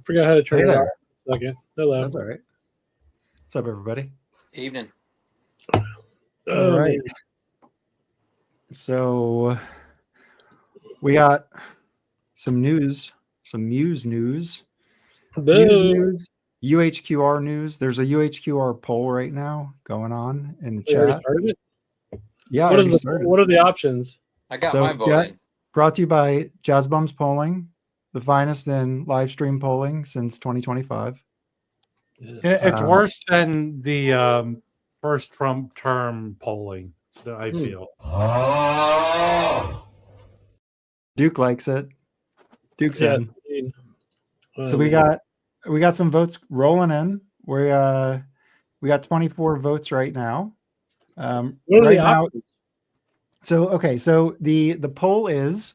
Forgot how to turn Hey it there. off. Okay. Hello. That's all right. What's up, everybody? Evening. All right. So we got some news, some Muse news. Muse news, UHQR news. There's a UHQR poll right now going on in the chat. Started it? Yeah, what are the options? I got my vote in. Brought to you by Jazz Bums Polling, the finest in live stream polling since 2025. It's worse than the first Trump term polling, I feel. Duke likes it. Duke's in. Oh, So we got some votes rolling in. We got 24 votes right now. Right now. So the poll is,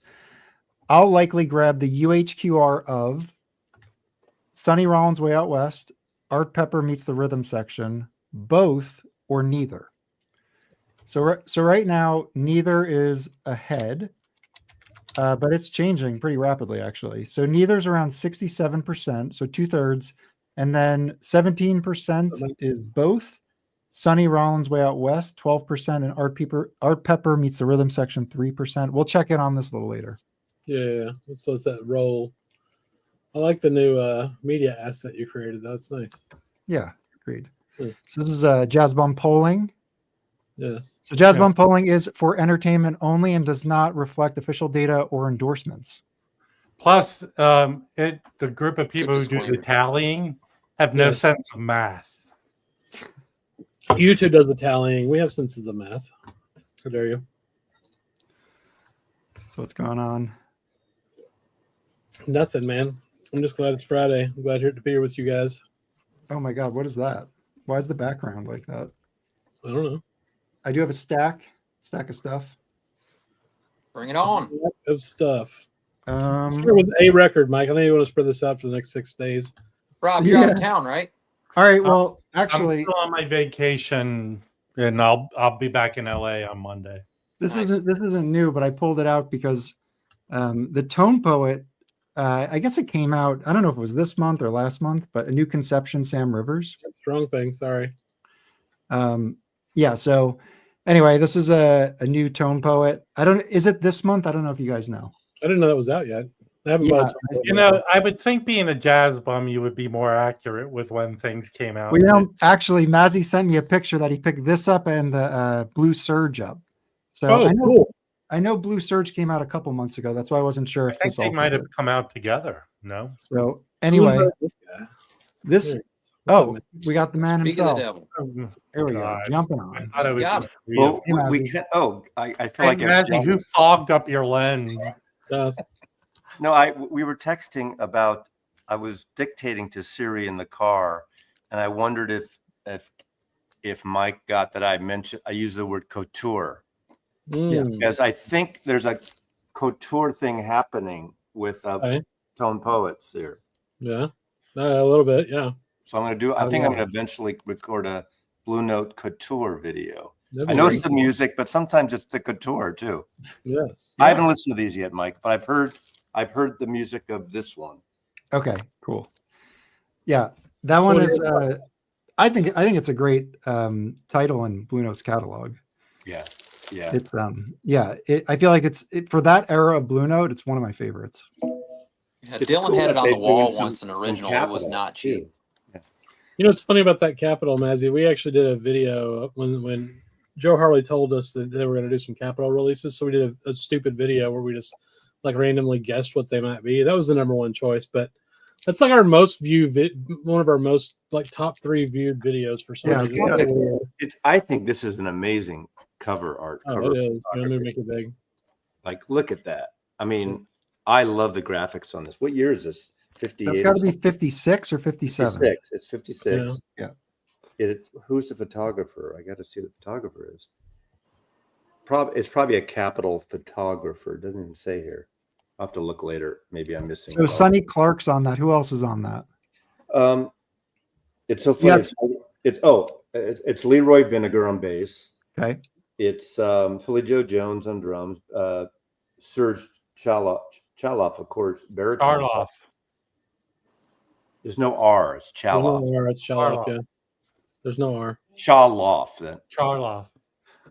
I'll likely grab the UHQR of Sonny Rollins Way Out West, Art Pepper Meets the Rhythm Section, both or neither. So right now, neither is ahead, but it's changing pretty rapidly, actually. So neither's around 67%, so 2/3, and then 17% is both. Sonny Rollins Way Out West, 12%, and Art Pepper Meets the Rhythm Section, 3%. We'll check in on this a little later. Yeah. Let's let that roll. I like the new media asset you created. That's nice. Yeah, agreed. So this is Jazz Bum Polling. Yes. So Jazz Bum Polling is for entertainment only and does not reflect official data or endorsements. Plus, the group of people who do the tallying have no sense of math. YouTube does the tallying. We have senses of math. How dare you? So what's going on? Nothing, man. I'm just glad it's Friday. I'm glad to be here with you guys. Oh my God, what is that? Why is the background like that? I don't know. I do have a stack of stuff. Bring it on. Of stuff. Start with a record, Mike. I know you want to spread this out for the next 6 days. Rob, you're out of town, right? All right. Well, actually, I'm still on my vacation, and I'll be back in LA on Monday. This isn't new, but I pulled it out because the Tone Poet. I guess it came out. I don't know if it was this month or last month, but a new conception, Sam Rivers. Strong thing. Sorry. Yeah. So anyway, this is a new Tone Poet. Is it this month? I don't know if you guys know. I didn't know that was out yet. I haven't bought I would think being a jazz bum, you would be more accurate with when things came out. Well, actually, Mazzy sent me a picture that he picked this up and the Blue Surge up. So cool. I know Blue Surge came out a couple months ago. That's why I wasn't sure if I think they might have come out together. No. So anyway, we got the man himself. Here we go, jumping on. I feel like Mazzy, who fogged up your lens? No, we were texting about. I was dictating to Siri in the car, and I wondered if Mike got that. I used the word couture. Because I think there's a couture thing happening with Tone Poets here. Yeah, a little bit. Yeah. So I'm going to do. I think I'm going to eventually record a Blue Note couture video. I know it's the music, but sometimes it's the couture too. Yes. I haven't listened to these yet, Mike, but I've heard the music of this one. Okay, cool. Yeah, that one is. I think it's a great title in Blue Note's catalog. Yeah. Yeah, it's I feel like it's for that era of Blue Note. It's one of my favorites. Yeah, Dylan cool had it on the wall once. An original. It was not cheap. Yeah. You know what's funny about that Capitol, Mazzy? We actually did a video when Joe Harley told us that they were going to do some Capitol releases. So we did a stupid video where we just like randomly guessed what they might be. That was the #1 choice, but that's like our most viewed one of our most like top 3 viewed videos for some reason. I think this is an amazing cover art. It is. Make it big. Like, look at that. I mean, I love the graphics on this. What year is this? 58. That's got to be 56 or 57. 56. It's 56. Yeah. Who's the photographer? I got to see who the photographer is. It's probably a Capitol photographer. It doesn't even say here. I'll have to look later. Maybe I'm missing. So Sonny Clark's on that. Who else is on that? It's so funny. It's Leroy Vinegar on bass. Okay. It's Philly Joe Jones on drums, Serge Chaloff, of course, baritone. There's no R. It's There's no Chaloff. R. It's Chaloff. Yeah. There's no R. Chaloff. Then Charloff.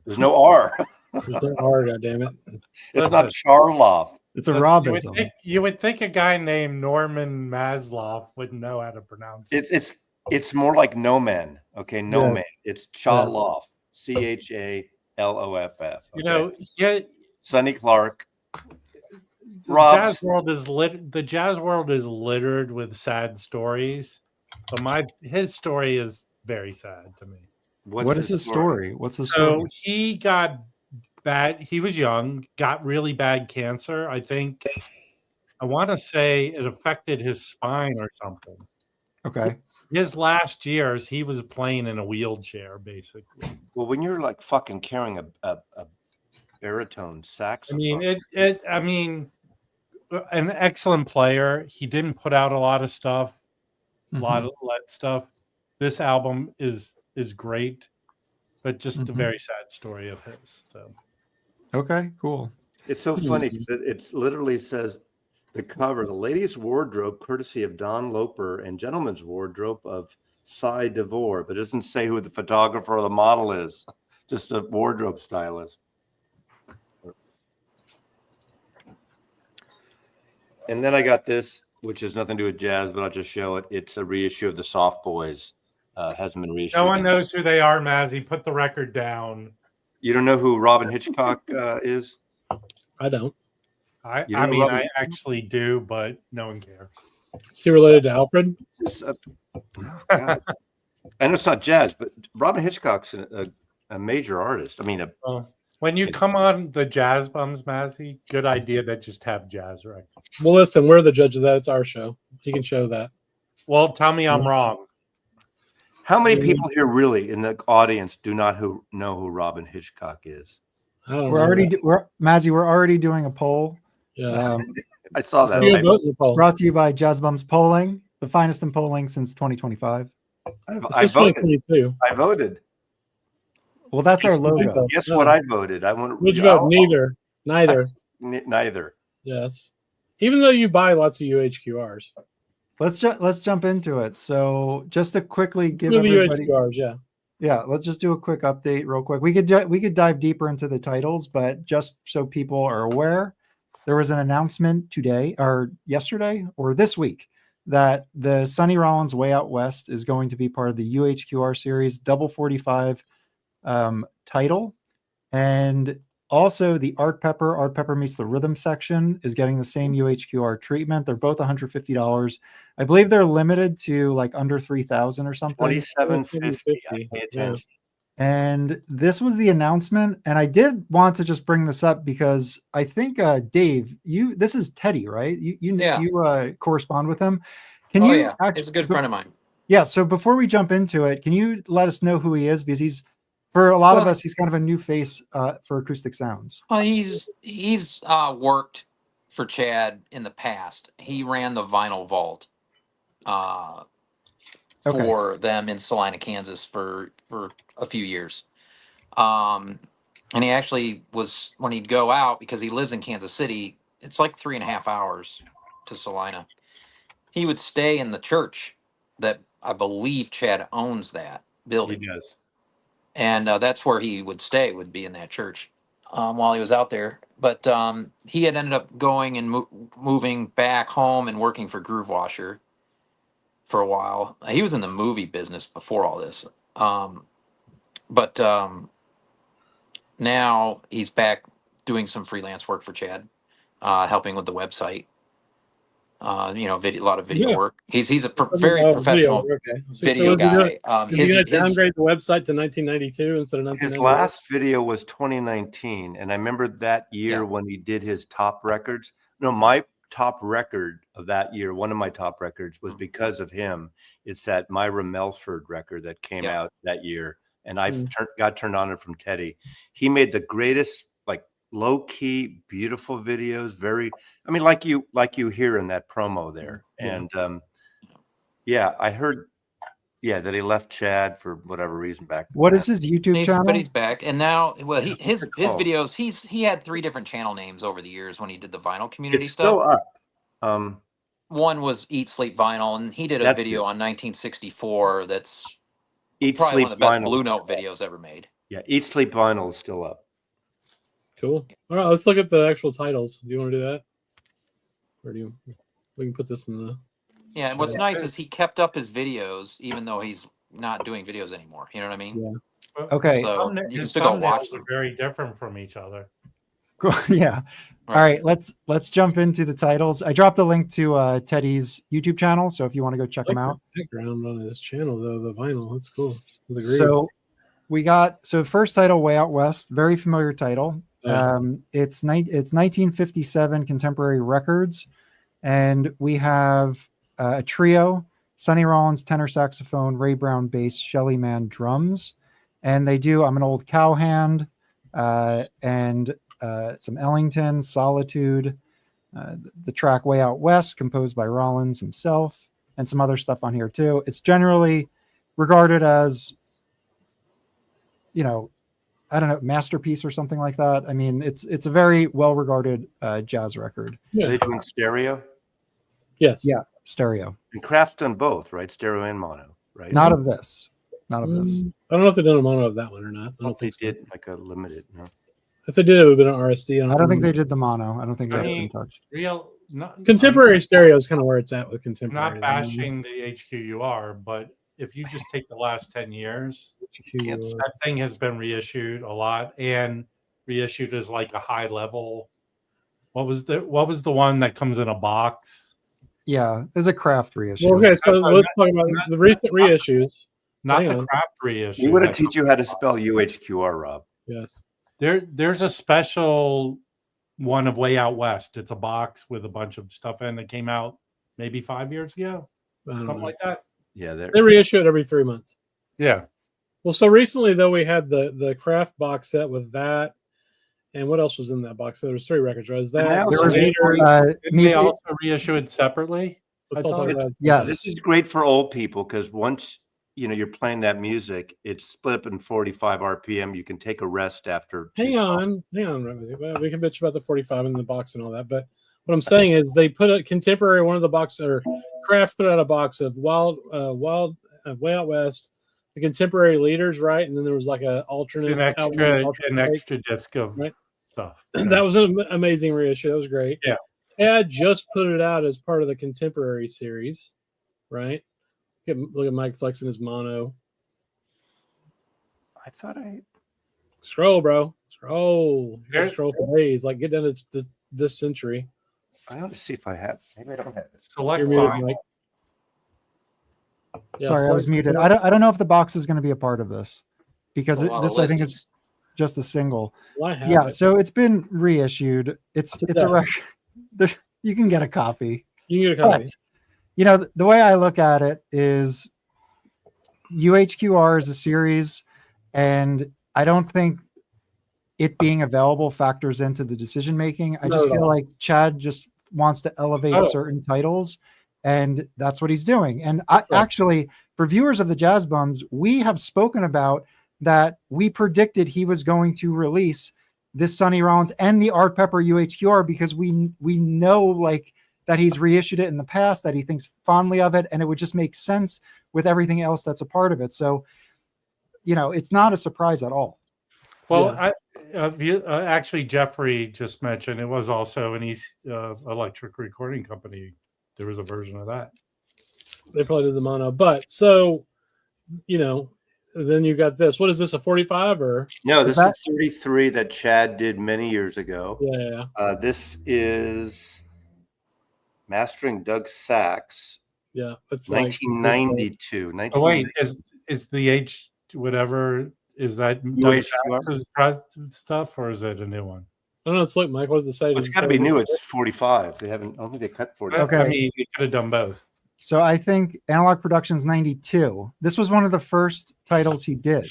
there's no R. There's no R. God damn it. It's not Charloff. It's a Listen, Robism. you would think a guy named Norman Maslow would know how to pronounce it. It's more like no man. Okay, no Yeah. man. It's Chaloff. Chaloff. Okay? You know, yeah, Sonny Clark. the Rob's- jazz world is littered with sad stories, but his story is very sad to me. What is his story? What's his story? So he got bad. He was young, got really bad cancer. I want to say it affected his spine or something. Okay. His last years, he was playing in a wheelchair, basically. Well, when you're like fucking carrying a baritone saxophone. I mean, an excellent player. He didn't put out a lot of stuff, a lot of stuff. This album is great, but just a very sad story of his. So, okay, cool. It's so funny that it literally says the cover, the ladies' wardrobe, courtesy of Don Loper, and gentlemen's wardrobe of Cy DeVore, but it doesn't say who the photographer or the model is, just a wardrobe stylist. And then I got this, which has nothing to do with jazz, but I'll just show it. It's a reissue of the Soft Boys. Hasn't been reissued. no one knows who they are, Mazzy. Put the record down. You don't know who Robin Hitchcock is? I don't. I You don't know mean, Robin- I actually do, but no one cares. Is he related to Alfred? God. I know it's not jazz, but Robin Hitchcock's a major artist. I mean, When you come on the Jazz Bums, Mazzy, good idea to just have jazz records. Well, listen, we're the judge of that. It's our show. He can show that. Well, tell me I'm wrong. how many people here really in the audience do not know who Robin Hitchcock is? I don't We're know. already Mazzy, we're already doing a poll. Yes. I saw that. You guys vote in the poll. Brought to you by Jazz Bums Polling, the finest in polling since 2025. I It's voted. 2022. I voted. Well, that's our logo. Guess what I voted? I want. Would you vote? Neither. Neither. Neither. Yes. Even though you buy lots of UHQRs. Let's jump into it. So just to quickly give Give the everybody, UHQRs, yeah. let's just do a quick update real quick. We could dive deeper into the titles, but just so people are aware, there was an announcement today or yesterday or this week that the Sonny Rollins Way Out West is going to be part of the UHQR series double 45 title. And also the Art Pepper Meets the Rhythm section is getting the same UHQR treatment. They're both $150. I believe they're limited to like under 3,000 or something. $27.50. Pay attention. And this was the announcement. And I did want to just bring this up because I think Dave, this is Teddy, right? You correspond with him. Can you? Yeah, he's a good friend of mine. Yeah. So before we jump into it, can you let us know who he is? Because for a lot of us, he's kind of a new face for Acoustic Sounds. Well, he's worked for Chad in the past. He ran the Vinyl Vault for them in Salina, Kansas for a few years. And he actually was, when he'd go out, because he lives in Kansas City, it's like 3.5 hours to Salina. He would stay in the church that I believe Chad owns that building. He does. And that's where he would stay, would be in that church while he was out there. But he had ended up going and moving back home and working for Groove Washer for a while. He was in the movie business before all this. But now he's back doing some freelance work for Chad, helping with the website. A lot of video work. He's a very professional video guy. Is he going to downgrade the website to 1992 instead of 1998? His last video was 2019, and I remember that year when he did his top records. No, my top record of that year, one of my top records, was because of him. It's that Myra Melford record that came out that year, and I got turned on it from Teddy. He made the greatest, like, low-key, beautiful videos. Like you hear in that promo there. And I heard that he left Chad for whatever reason back. What is his YouTube channel? But he's back, and now his videos. He had 3 different channel names over the years when he did the vinyl community it's stuff. still up. one was Eat Sleep Vinyl, and he did a That's video it. on 1964 that's Eat probably Sleep one of the best Vinyl. Blue Note videos ever made. Yeah, Eat Sleep Vinyl is still up. Cool. All right, let's look at the actual titles. Do you want to do that? Or do you? We can put this in the. Yeah, and what's nice is he kept up his videos even though he's not doing videos anymore. You know what I mean? Yeah. Okay. So you can His still go watch thumbnails are them. very different from each other. Cool. Yeah. Right. All right. Let's jump into the titles. I dropped a link to Teddy's YouTube channel, so if you want to go check I like him out. the background on his channel though, the vinyl. That's cool. So we got first title, Way Out West, very familiar title. Yeah. It's 1957 Contemporary Records, and we have a trio: Sonny Rollins tenor saxophone, Ray Brown bass, Shelly Mann drums, and they do "I'm an Old Cowhand" and some Ellington, Solitude, the track "Way Out West," composed by Rollins himself, and some other stuff on here too. It's generally regarded as, you know, I don't know, masterpiece or something like that. I mean, it's a very well regarded jazz record. Yeah. Are they doing stereo? Yes. Yeah, stereo. And Kraft's done both, right? Stereo and mono, right? Not of this. Not of this. I don't know if they did a mono of that one or not. I I don't don't think think they so. did like a limited. No. If they did, it would have been an RSD. I don't think they did the mono. I don't think I that's mean, been touched. Contemporary stereo is kind of where it's at with I'm contemporary. not bashing the HQUR, but if you just take the last 10 years, that thing has been reissued a lot and reissued as like a high level. What was the one that comes in a box? Yeah, there's a Kraft reissue. Well, okay, so let's talk about the recent reissues. Not Hang the on. Kraft reissue. We want to teach you how to spell UHQR, Rob. Yes. There's a special one of Way Out West. It's a box with a bunch of stuff in. It came out maybe 5 years ago, I don't something know. like that. Yeah, They reissue it every 3 months. Yeah. Well, so recently though, we had the Kraft box set with that, and what else was in that box? There was 3 records, right? Is that now There was Didn't they also reissue it separately? let's I all talk thought- about it. Yes. This is great for old people because once you're playing that music, it's split up in 45 RPM. You can take a rest after. Hang on, Ramsey. Well, we can bitch about the 45 in the box and all that, but what I'm saying is they put a contemporary one of the boxes, or Kraft put out a box of Way Out West, the contemporary leaders, right? And then there was like an alternate An extra disc of Right. stuff. That was an amazing reissue. That was great. Yeah. I just put it out as part of the contemporary series, right? Look at Mike flexing his mono. I thought I. Scroll, bro. Scroll. Here- Scroll for days. Like get down to this century. I want to see if I have. Maybe I don't have it. Select You're muted, vinyl. Mike. Yeah, Sorry, I was select- muted. I don't know if the box is going to be a part of this because Well, this the I think list is just a single. Well, I have Yeah, it. so it's been reissued. It's a that. record. You can get a copy. You can get a copy. But the way I look at it is UHQR is a series, and I don't think it being available factors into the decision making. I Not just at feel all. like Chad just wants to elevate Oh. certain titles, and that's what he's doing. And I Right. actually, for viewers of the Jazz Bums, we have spoken about that. We predicted he was going to release this Sonny Rollins and the Art Pepper UHQR because we know like that he's reissued it in the past, that he thinks fondly of it, and it would just make sense with everything else that's a part of it. So, it's not a surprise at all. Well, actually, Jeffrey just mentioned it was also an East Electric Recording Company. There was a version of that. They probably did the mono, but so then you got this. What is this? A 45 or? No, Is this is 33 that Chad did many years ago. Yeah. This is mastering Doug Sachs, Yeah. It's 1992. Oh wait, is the H whatever is that Doug Sax's stuff or is it a new one? I don't know. Let's look, Mike. What does it say? It's got to be new. It's 45. They haven't. I don't think they cut 45. Okay. I mean, you could have done both. So I think Analog Productions 92. This was one of the first titles he did.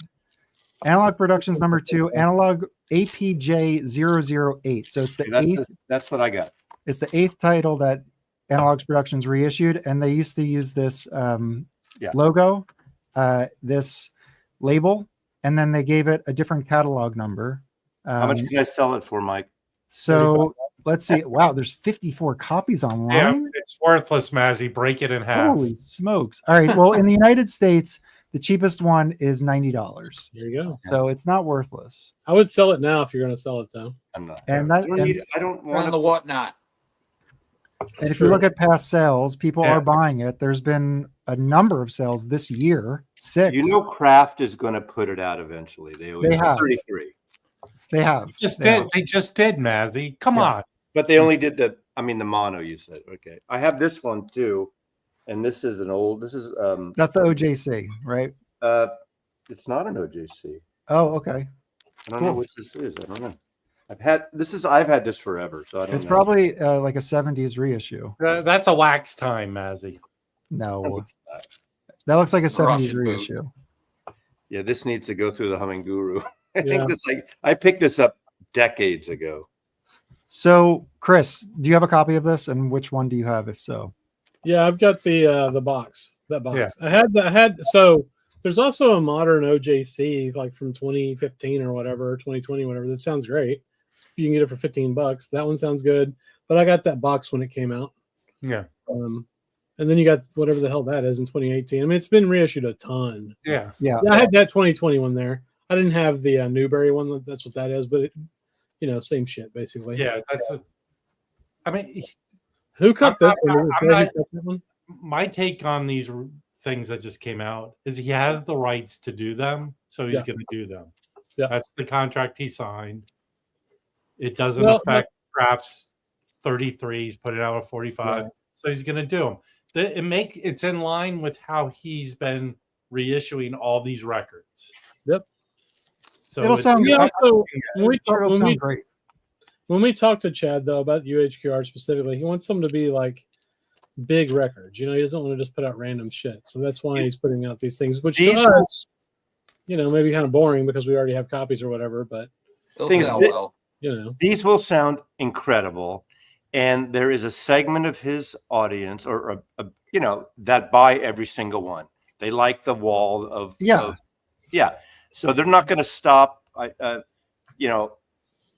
Analog Productions number 2, Analog APJ 008. So it's the eighth. That's what I got. It's the 8th title that Analog Productions reissued, and they used to use this logo, this label, and then they gave it a different catalog number. How much can I sell it for, Mike? So let's see. Wow, there's 54 copies Yeah, online. it's worthless, Mazzy. Break it in half. Holy smokes! All right. Well, in the United States, the cheapest one is $90. There you go. So it's not worthless. I would sell it now if you're going to sell it though. I'm not. And I that don't and, need. I don't want On the to. whatnot. and if you look at past sales, people Yeah. are buying it. There's been a number of sales this year. 6. You know, Kraft is going to put it out eventually. They always They have. 33, They have. Just They did. have. They just did, Mazzy. Come Yeah. on. but they only did the. I mean, the mono. You said okay. I have this one too, and this is an old. This is That's the OJC, right? It's not an OJC. Oh, okay. I don't know Cool. what this is. I don't know. I've had this forever, so I don't It's know. probably like a 70s reissue. That's a wax time, Mazzy. No, What's that? that looks like a 70s Russian boot. reissue. Yeah, this needs to go through the Humming Guru. I Yeah. think I picked this up decades ago. So, Chris, do you have a copy of this, and which one do you have, if so? Yeah, I've got the box. That box. Yeah. I had so there's also a modern OJC like from 2015 or whatever, 2020, whatever. That sounds great. You can get it for $15. That one sounds good. But I got that box when it came out. Yeah. And then you got whatever the hell that is in 2018. I mean, it's been reissued a ton. Yeah. Yeah. Yeah, I had that 2020 one there. I didn't have the Newberry one. That's what that is. But same shit basically. Yeah. That's a. I mean, Who cut this? I'm one? not- Who cut that one? my take on these things that just came out is he has the rights to do them, so he's Yeah. going to do them. Yeah. That's the contract he signed. It doesn't Well, affect Kraft's 33. He's putting out a 45, Right. so he's going to do them. It's in line with how he's been reissuing all these records. Yep. So It'll sound We also, it'll sound great. when we talked to Chad though about UHQR specifically, he wants them to be like big records. He doesn't want to just put out random shit. So that's why he's putting out these things, which to These us, maybe kind of boring because we already have copies or whatever. But They'll Things sell that- well. These will sound incredible, and there is a segment of his audience, or that buy every single one. They like the wall of Yeah. yeah. So they're not going to stop.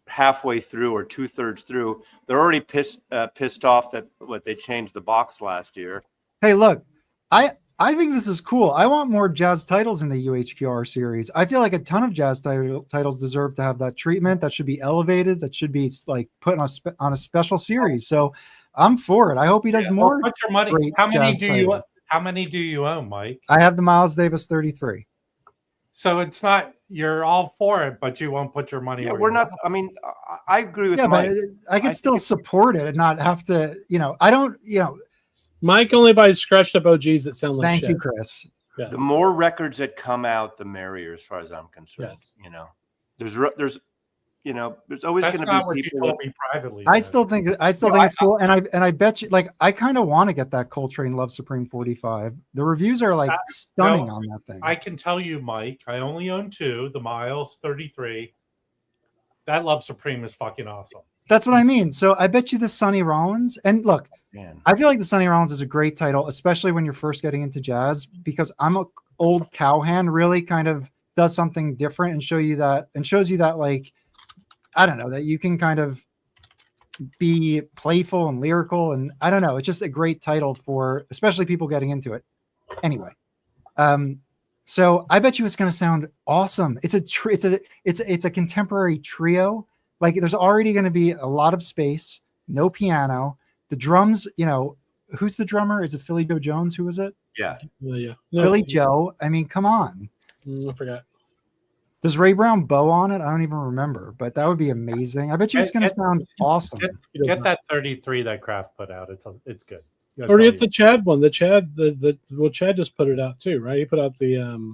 Halfway through or 2/3 through. They're already pissed off that they changed the box last year. Hey, look, I think this is cool. I want more jazz titles in the UHQR series. I feel like a ton of jazz titles deserve to have that treatment. That should be elevated. That should be like put on a special series. So I'm for it. I hope he does more. Put your money. great How many jazz do you? titles. How many do you own, Mike? I have the Miles Davis 33. So it's not you're all for it, but you won't put your money. Yeah, where we're your not. mouth I mean, I agree with Yeah, Mike. but I could still think support it and not have to. I don't. Mike only buys scratched up OGs that sound like Thank shit. you, Chris. Yes. The more records that come out, the merrier, as far as I'm concerned. Yes. There's always That's going to not be what you people. told me privately. I man. still think it's cool, and I bet you, like, I kind of want to get that Coltrane Love Supreme 45. The reviews are like stunning on that thing. I can tell you, Mike, I only own 2, the Miles 33. That Love Supreme is fucking awesome. That's what I mean. So I bet you the Sonny Rollins, and look, Man. I feel like the Sonny Rollins is a great title, especially when you're first getting into jazz, because I'm a old cowhand, really kind of does something different and shows you that like, I don't know, that you can kind of be playful and lyrical, and I don't know, it's just a great title for especially people getting into it. Anyway, so I bet you it's going to sound awesome. It's a contemporary trio. Like, there's already going to be a lot of space, no piano, the drums. Who's the drummer? Is it Philly Joe Jones? Who is it? Yeah. Yeah. Philly Joe. I mean, come on. I forgot. Does Ray Brown bow on it? I don't even remember, but that would be amazing. I bet you it's going to sound awesome. Get that 33 that Kraft put out. It's good. Or it's the Chad one. Chad just put it out too, right? He put out the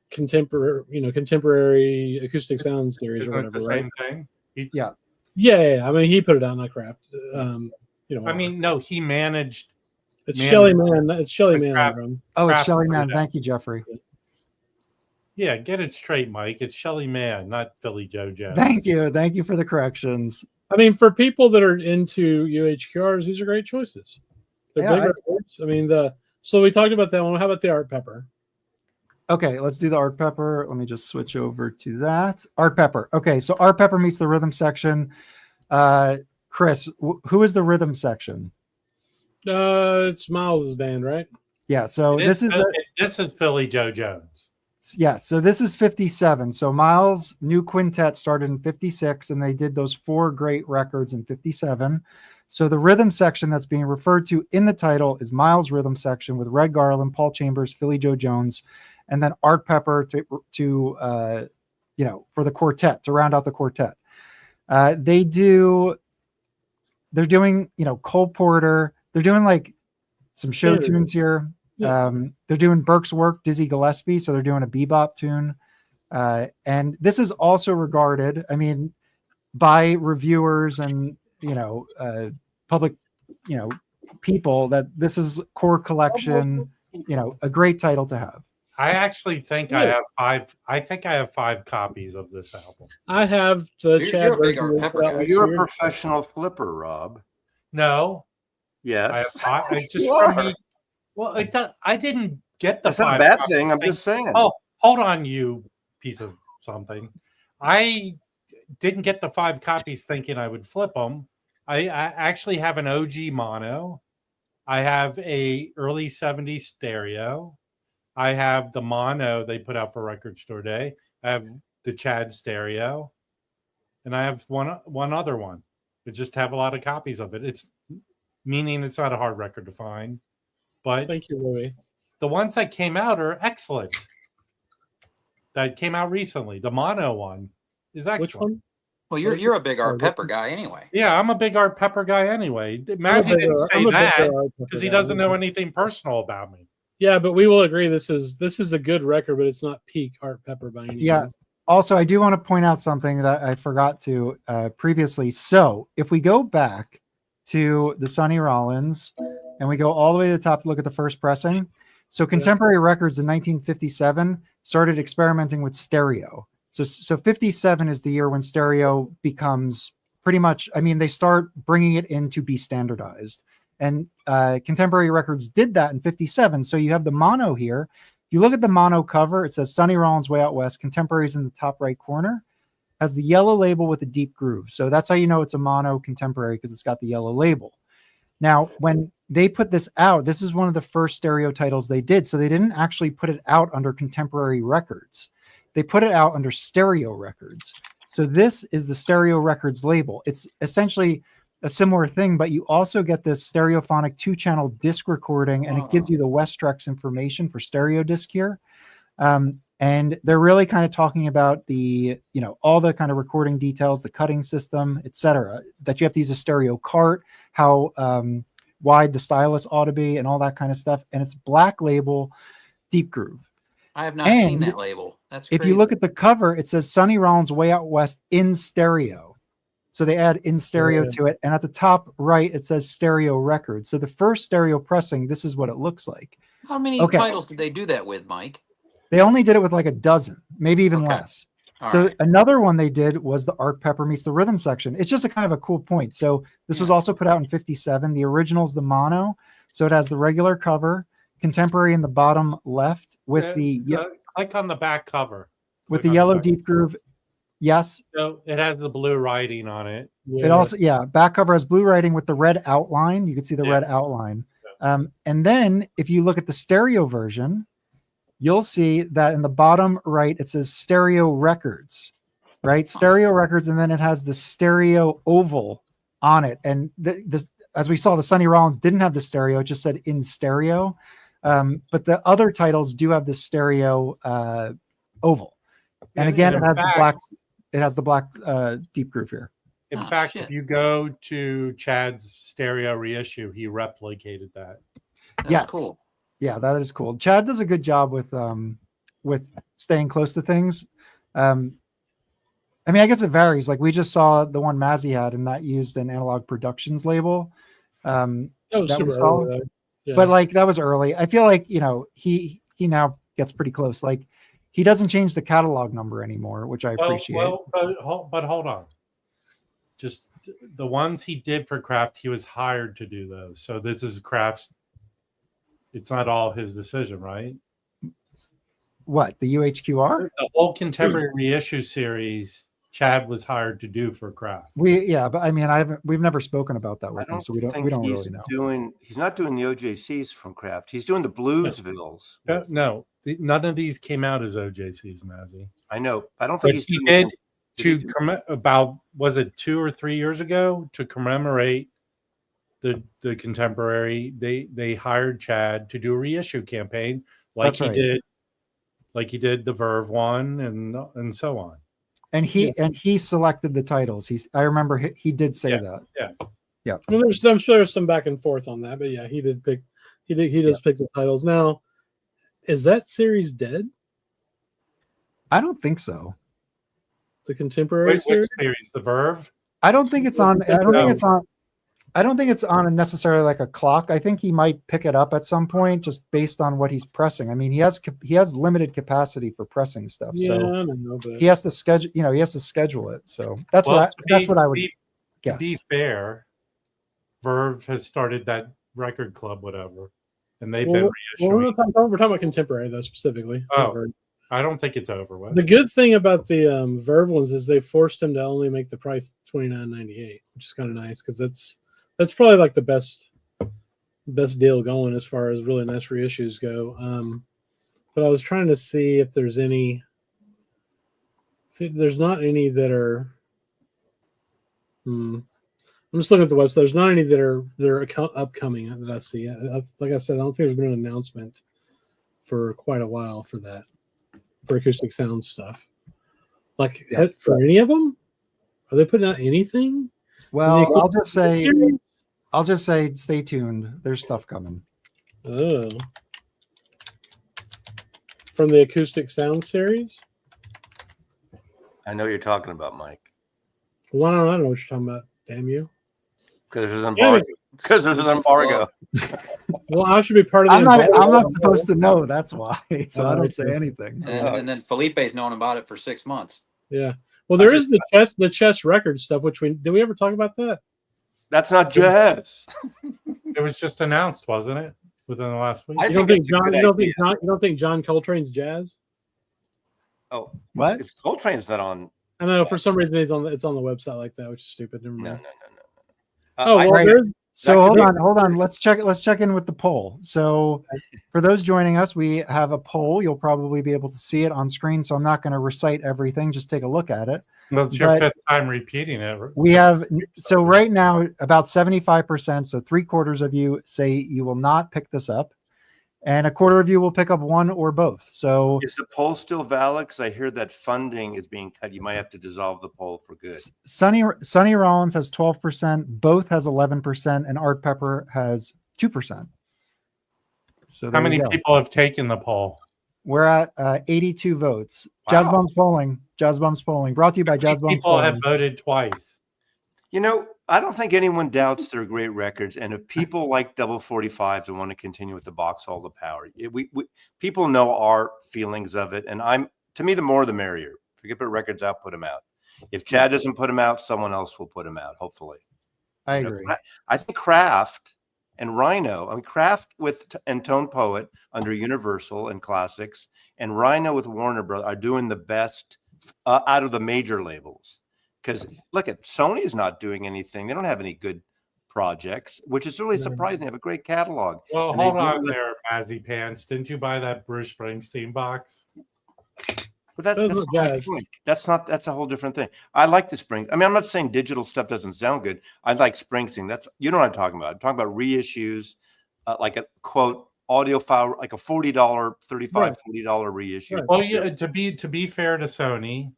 contemporary acoustic sound series or Isn't it whatever, the right? same thing? Yeah. I mean, he put it out, not Kraft. I mean, no, he managed. it's man, Shelly Man. It's Shelly Man. Kraft. Drum. Oh, it's Kraft Shelly put it Man. out. Thank you, Jeffrey. Yeah, get it straight, Mike. It's Shelly Mann, not Philly Joe Jones. Thank you for the corrections. I mean, for people that are into UHQRs, these are great choices. They're Yeah, big records. I mean, so we talked about that one. How about the Art Pepper? Okay, let's do the Art Pepper. Let me just switch over to that. Art Pepper. Okay, so Art Pepper meets the rhythm section. Chris, who is the rhythm section? It's Miles's band, right? Yeah, so this is Philly Joe Jones. Yeah, so this is 57. So Miles' new quintet started in 56, and they did those 4 great records in 57. So the rhythm section that's being referred to in the title is Miles' rhythm section with Red Garland, Paul Chambers, Philly Joe Jones, and then Art Pepper to for the quartet, to round out the quartet. They're doing, Cole Porter. They're doing like some show tunes here. Yeah. They're doing Burke's work, Dizzy Gillespie. So they're doing a bebop tune. And this is also regarded, by reviewers and, public, people, that this is core collection, a great title to have. I actually think I have 5. I think I have 5 copies of this album. I have the You're a big Art Pepper guy. You're a professional flipper, Rob. No. Yes. I just from me. Well, I didn't get the. That's not a bad thing. I'm just saying. Oh, hold on, you piece of something. I didn't get the 5 copies thinking I would flip them. I actually have an OG mono. I have a early 70s stereo. I have the mono they put out for Record Store Day. I have the Chad stereo, and I have one other one. I just have a lot of copies of it. It's not a hard record to find, but thank you, Louis. The ones that came out are excellent. That came out recently. The mono one is excellent. Which one? Well, you're a big Art Pepper guy anyway. Yeah, I'm a big Art Pepper guy anyway. Mazzy didn't say that because he doesn't know anything personal about me. Yeah, but we will agree this is a good record, but it's not peak Art Pepper by any means. Yeah. Also, I do want to point out something that I forgot to previously. So if we go back to the Sonny Rollins and we go all the way to the top to look at the first pressing. So Contemporary Records in 1957 started experimenting with stereo. So 57 is the year when stereo becomes pretty much, they start bringing it in to be standardized. And Contemporary Records did that in 57. So you have the mono here. If you look at the mono cover, it says Sonny Rollins Way Out West. Contemporary's in the top right corner. Has the yellow label with the deep groove. So that's how you know it's a mono Contemporary, because it's got the yellow label. Now, when they put this out, this is one of the first stereo titles they did. So they didn't actually put it out under Contemporary Records. They put it out under Stereo Records. So this is the Stereo Records label. It's essentially a similar thing, but you also get this stereophonic 2-channel disc recording, and it gives you the Westrex information for stereo disc here. And they're really kind of talking about the, all the kind of recording details, the cutting system, etc. That you have to use a stereo cart, how wide the stylus ought to be, and all that kind of stuff. And it's black label, Deep Groove. I have not seen that label. That's crazy. If you look at the cover, it says Sonny Rollins Way Out West in stereo. So they add in stereo to it. And at the top right, it says Stereo Records. So the first stereo pressing, this is what it looks like. How many titles did they do that with, Mike? They only did it with like a dozen, maybe even less. So another one they did was the Art Pepper meets the rhythm section. It's just a kind of a cool point. So this was also put out in 57. The original's the mono. So it has the regular cover, Contemporary in the bottom left with click on the back cover. With the yellow deep groove. Yes. So it has the blue writing on it. Yeah. It also, back cover has blue writing with the red outline. You can see the red outline. Yeah. And then if you look at the stereo version, you'll see that in the bottom right, it says Stereo Records, right? Stereo Records. And then it has the stereo oval on it. And this, as we saw, the Sonny Rollins didn't have the stereo. It just said in stereo. But the other titles do have the stereo oval. And again, it has the black deep groove here. In fact, if you go to Chad's stereo reissue, he replicated that. That's cool. Yeah, that is cool. Chad does a good job with staying close to things. I guess it varies. Like we just saw the one Mazzy had, and that used an Analog Productions label. That was super early. Yeah. But like that was early. I feel like he now gets pretty close. Like he doesn't change the catalog number anymore, which I appreciate. But hold on. Just the ones he did for Kraft, he was hired to do those. So this is Kraft's. It's not all his decision, right? What, the UHQR? The whole Contemporary reissue series Chad was hired to do for Kraft. But I mean, we've never spoken about that with him, so we don't really know. He's not doing the OJCs from Kraft. He's doing the Bluesvilles. No, none of these came out as OJCs, Mazzy. I know. I don't think he did about, was it 2 or 3 years ago, to commemorate the contemporary, they hired Chad to do a reissue campaign like did the Verve one and so on. And he selected the titles. I remember he did say that. Yeah. I mean, I'm sure there's some back and forth on that, but yeah, he did pick. He does pick the titles. Now, is that series dead? I don't think so. The contemporary series? Which series? The Verve? I don't think it's on. I don't think it's on necessarily like a clock. I think he might pick it up at some point, just based on what he's pressing. I mean, he has limited capacity for pressing stuff, so I don't know, but he has to schedule. He has to schedule it. So that's what I would guess. To be fair, Verve has started that record club, whatever, and they've been reissuing. We're talking about contemporary though, specifically. Oh, I don't think it's over with. The good thing about the Verve ones is they forced him to only make the price $29.98, which is kind of nice because that's probably like the best deal going as far as really nice reissues go. But I was trying to see if there's any. See, there's not any that are. I'm just looking at the website. There's not any that are upcoming that I see. Like I said, I don't think there's been an announcement for quite a while for that, for acoustic sound stuff. Like for any of them, are they putting out anything? Well, I'll just say stay tuned. There's stuff coming. Oh. From the acoustic sound series? I know what you're talking about, Mike. Well, I don't know what you're talking about. Damn you. Because there's an embargo. Because there's an embargo. Well, I should be part of the embargo. I'm not supposed to know. That's why. So I don't say anything. And then Felipe's known about it for 6 months. Yeah. Well, there is the chess record stuff, which did we ever talk about that? That's not jazz. It was just announced, wasn't it? Within the last week. You don't think John Coltrane's jazz? Oh, what? If Coltrane's not on. I know for some reason it's on the website like that, which is stupid. Never mind. No. So hold on. Let's check in with the poll. So for those joining us, we have a poll. You'll probably be able to see it on screen. So I'm not going to recite everything. Just take a look at it. Well, it's your fifth time repeating it. We have, so right now about 75%. So 3/4 of you say you will not pick this up, and 1/4 of you will pick up one or both. So is the poll still valid? Because I hear that funding is being cut. You might have to dissolve the poll for good. Sonny Rollins has 12%, Both has 11%, and Art Pepper has 2%. So how many people have taken the poll? We're at 82 votes. Wow. Jazz Bumps polling. Brought to you by Jazz Bumps. People have voted twice. I don't think anyone doubts they're great records, and if people like double 45s and want to continue with the box, all the power. People know our feelings of it, and to me, the more the merrier. If we can put records out, put them out. If Chad doesn't put them out, someone else will put them out. Hopefully, I agree. I think Kraft and Rhino. Kraft and Tone Poet under Universal and Classics, and Rhino with Warner Brothers are doing the best out of the major labels. Because look at Sony's not doing anything. They don't have any good projects, which is really surprising. They have a great catalog. Well, hold on there, Mazzy Pants. Didn't you buy that Bruce Springsteen box? But that's a whole different thing. I like the Spring. I mean, I'm not saying digital stuff doesn't sound good. I like Springsteen. You know what I'm talking about. I'm talking about reissues, like a quote audio file, like a $40, $40 reissue. Right. Well, yeah. To be fair to Sony,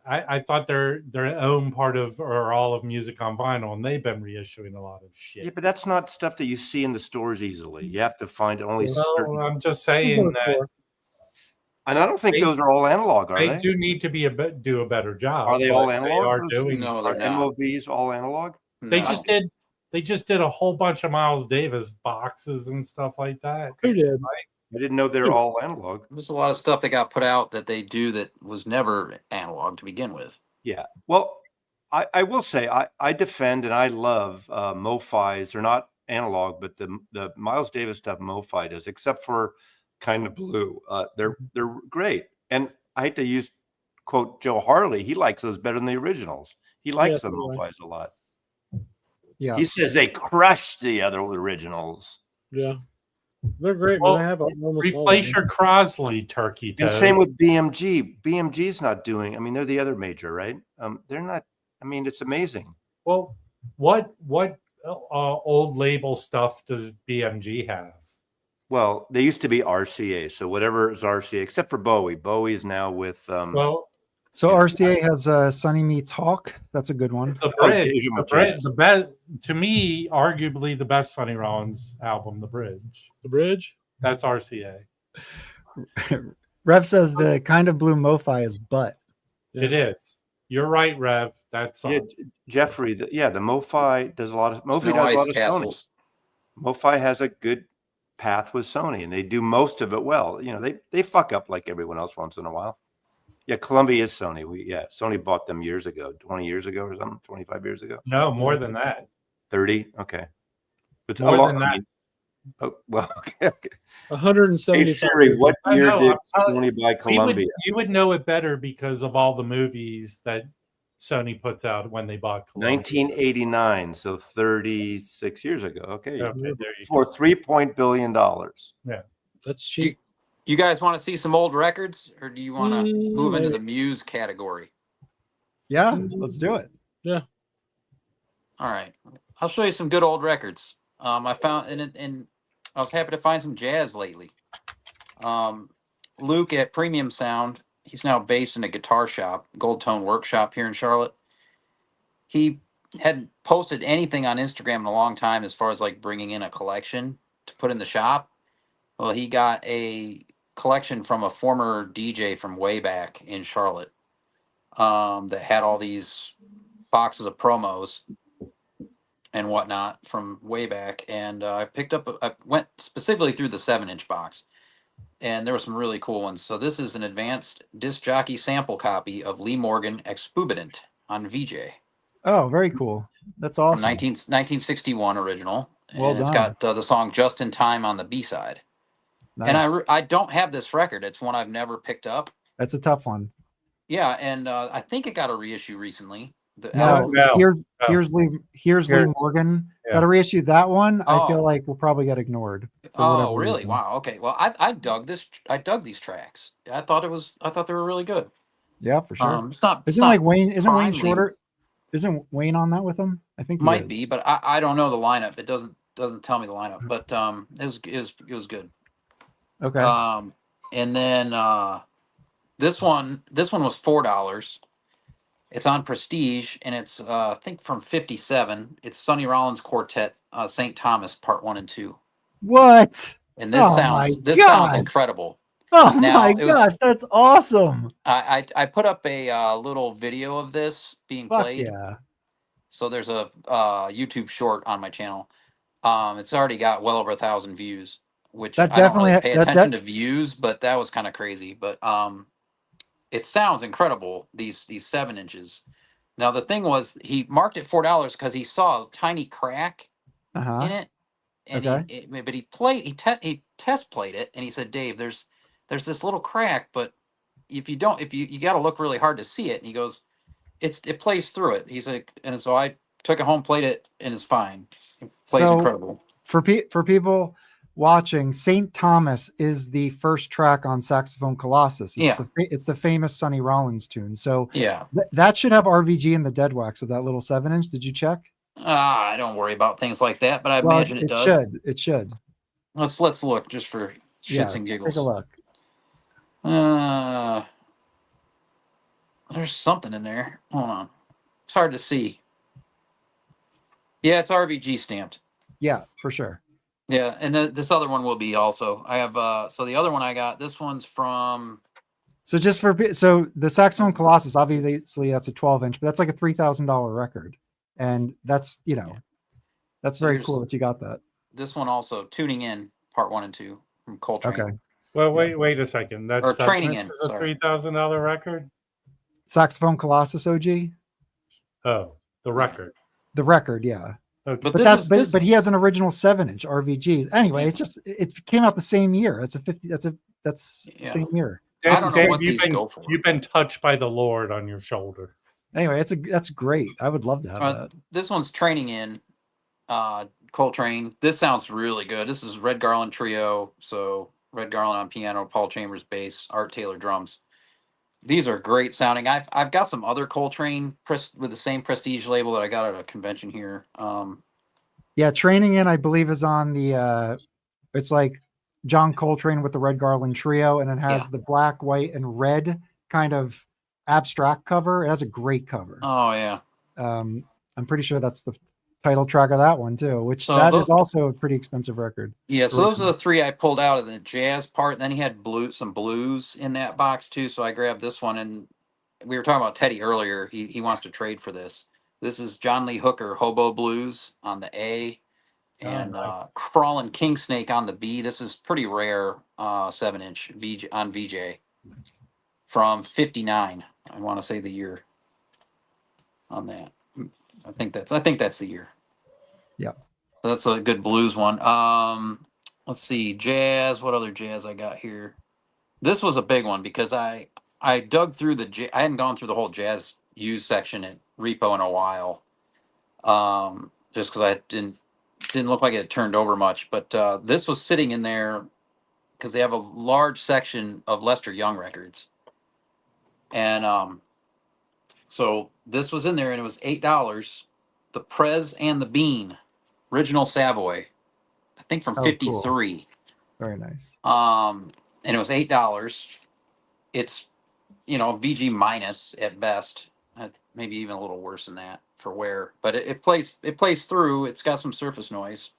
I thought their own part of or all of music on vinyl, and they've been reissuing a lot of shit. Yeah, but that's not stuff that you see in the stores easily. You have to find it only. Well, I'm just saying that. And I don't think those are all analog, are they? They do need to do a better job. Are they all analog? They are doing are MOVs all analog? They just did a whole bunch of Miles Davis boxes and stuff like that. Who did? I didn't know they're all analog. There's a lot of stuff that got put out that they do that was never analog to begin with. Yeah. Well, I will say I defend and I love MoFis. They're not analog, but the Miles Davis stuff MoFi does, except for Kind of Blue. They're great. And I hate to use quote Joe Harley, he likes those better than the originals. He likes Yeah, the so do I. MoFis a lot. Yeah. He says they crushed the other originals. Yeah, they're great, Well, man. I have almost all of Replace them. your Crosley turkey And toes. same with BMG. BMG's not doing. I mean, they're the other major, right? They're not. I mean, it's amazing. Well, what old label stuff does BMG have? Well, they used to be RCA, so whatever is RCA, except for Bowie. Bowie is now with. Well, So Yeah. RCA has Sunny Meets Hawk. That's a good one. the Oh, bridge, David the McCann. best to me, arguably the best Sonny Rollins album, The Bridge. The bridge. That's RCA. Rev says the kind of blue MoFi is butt. Yeah. It is. You're right, Rev. That's Yeah, Jeffrey. The MoFi does a lot of. MoFi Snow does a Ice lot of Sony. Castles. MoFi has a good path with Sony, and they do most of it well. You know, they fuck up like everyone else once in a while. Yeah, Columbia is Sony. Sony bought them years ago, 20 years ago or something, 25 years ago. no more than that. 30. Okay. It's More a lot. than that. Oh, well, okay. 175. Hey Siri, what I year know, did I'm telling Sony buy Columbia? You would know it better because of all the movies that Sony puts out when they bought Columbia. 1989, so 36 years ago. Okay, Okay, there you for $3 billion. That's cheap. You guys want to see some old records, or do you want to move into maybe. the Muse category? Yeah, let's do it. All right, I'll show you some good old records. I found and I was happy to find some jazz lately. Luke at Premium Sound, he's now based in a guitar shop, Gold Tone Workshop here in Charlotte. He hadn't posted anything on Instagram in a long time as far as like bringing in a collection to put in the shop. Well, he got a collection from a former DJ from way back in Charlotte that had all these boxes of promos and whatnot from way back. And I went specifically through the 7-inch box, and there were some really cool ones. So this is an advanced disc jockey sample copy of Lee Morgan Expubidant on VJ. Oh, very cool. That's From awesome. 1961 original. Well and it's done. got the song Just in Time on the B-side. Nice. And I don't have this record. It's one I've never picked up. That's a tough one. Yeah, and I think it got a reissue recently. The No, album- here's Lee Morgan. Yeah. Got to reissue that one. I feel Oh. like we'll probably get ignored. for Oh, whatever really? reason. Wow. Okay. Well, I dug this. I dug these tracks. I thought they were really good. Yeah, for sure. It's not. It's Isn't not, like Wayne? Isn't Wayne timely. Shorter? Isn't Wayne on that with him? I think he Might is. be, but I don't know the lineup. It doesn't tell me the lineup. But it was good. Okay. And then this one was $4. It's on Prestige, and it's I think from '57. It's Sonny Rollins Quartet, St. Thomas, Part 1 and 2. What? And this Oh sounds my sounds gosh. incredible. Oh Now, my it was- gosh, that's awesome! I put up a little video of this being Fuck played. yeah! So there's a YouTube short on my channel. It's already got well over 1,000 views, which That I don't definitely really pay that- attention to views, but that was kind of crazy. But it sounds incredible. These 7 inches. Now the thing was, he marked it $4 because he saw a tiny crack Uh-huh. in it, and Okay. he test played it, and he said, Dave, there's this little crack, but if you got to look really hard to see it. And he goes, it plays through it. He's like, and so I took it home, played it, and it's fine. It plays So- incredible. For people watching, St. Thomas is the first track on Saxophone Colossus. It's the famous Sonny Rollins tune. So Yeah. that should have RVG in the dead wax of that little 7-inch. Did you check? I don't worry about things like that, but I Well, imagine it does. It should. Let's look just for shits and giggles. Take a look. There's something in there. Hold on. It's hard to see. Yeah, it's RVG stamped. Yeah, for sure. Yeah, and this other one will be also. I have so the other one I got, this one's from So the Saxophone Colossus, obviously that's a 12-inch, but that's like a $3,000 record. And that's, that's very Here's- cool that you got that. this one also, Tuning In, Part 1 and 2 from Coltrane. Okay. Well, wait a second. That's Or Training In, Is a sorry. $3,000 record. Saxophone Colossus OG? Oh, the record. The record, yeah. Okay. But But this is but he has an original 7-inch RVG. Anyway, it came out the same year. That's Yeah. same year. I don't know Dave, what these go for. you've been touched by the Lord on your shoulder. Anyway, that's great. I would love to have that. This one's Training In, Coltrane. This sounds really good. This is Red Garland Trio. So Red Garland on piano, Paul Chambers bass, Art Taylor drums. These are great sounding. I've got some other Coltrane with the same Prestige label that I got at a convention here. Yeah, Training In, I believe, is on the. It's like John Coltrane with the Red Garland Trio, and it has the black, white, and red kind of abstract cover. It has a great cover. Oh yeah. I'm pretty sure that's the title track of that one too, which So that is also a pretty expensive record. Yeah, so those are the three I pulled out of the jazz part. And then he had some blues in that box too. So I grabbed this one, and we were talking about Teddy earlier. He wants to trade for this. This is John Lee Hooker Hobo Blues on the A, and nice. Crawlin' King Snake on the B. This is pretty rare 7-inch VJ on VJ from '59. I want to say the year on that. I think that's the year. Yeah. So that's a good blues one. Let's see, jazz. What other jazz I got here? This was a big one because I dug through I hadn't gone through the whole jazz used section at Repo in a while. Just because I didn't look like it had turned over much. But this was sitting in there because they have a large section of Lester Young records, and so this was in there, and it was $8. The Prez and the Bean, original Savoy, I think from '53. Cool. Very nice. And it was $8. It's VG minus at best, maybe even a little worse than that for wear. But it plays through. It's got some surface noise.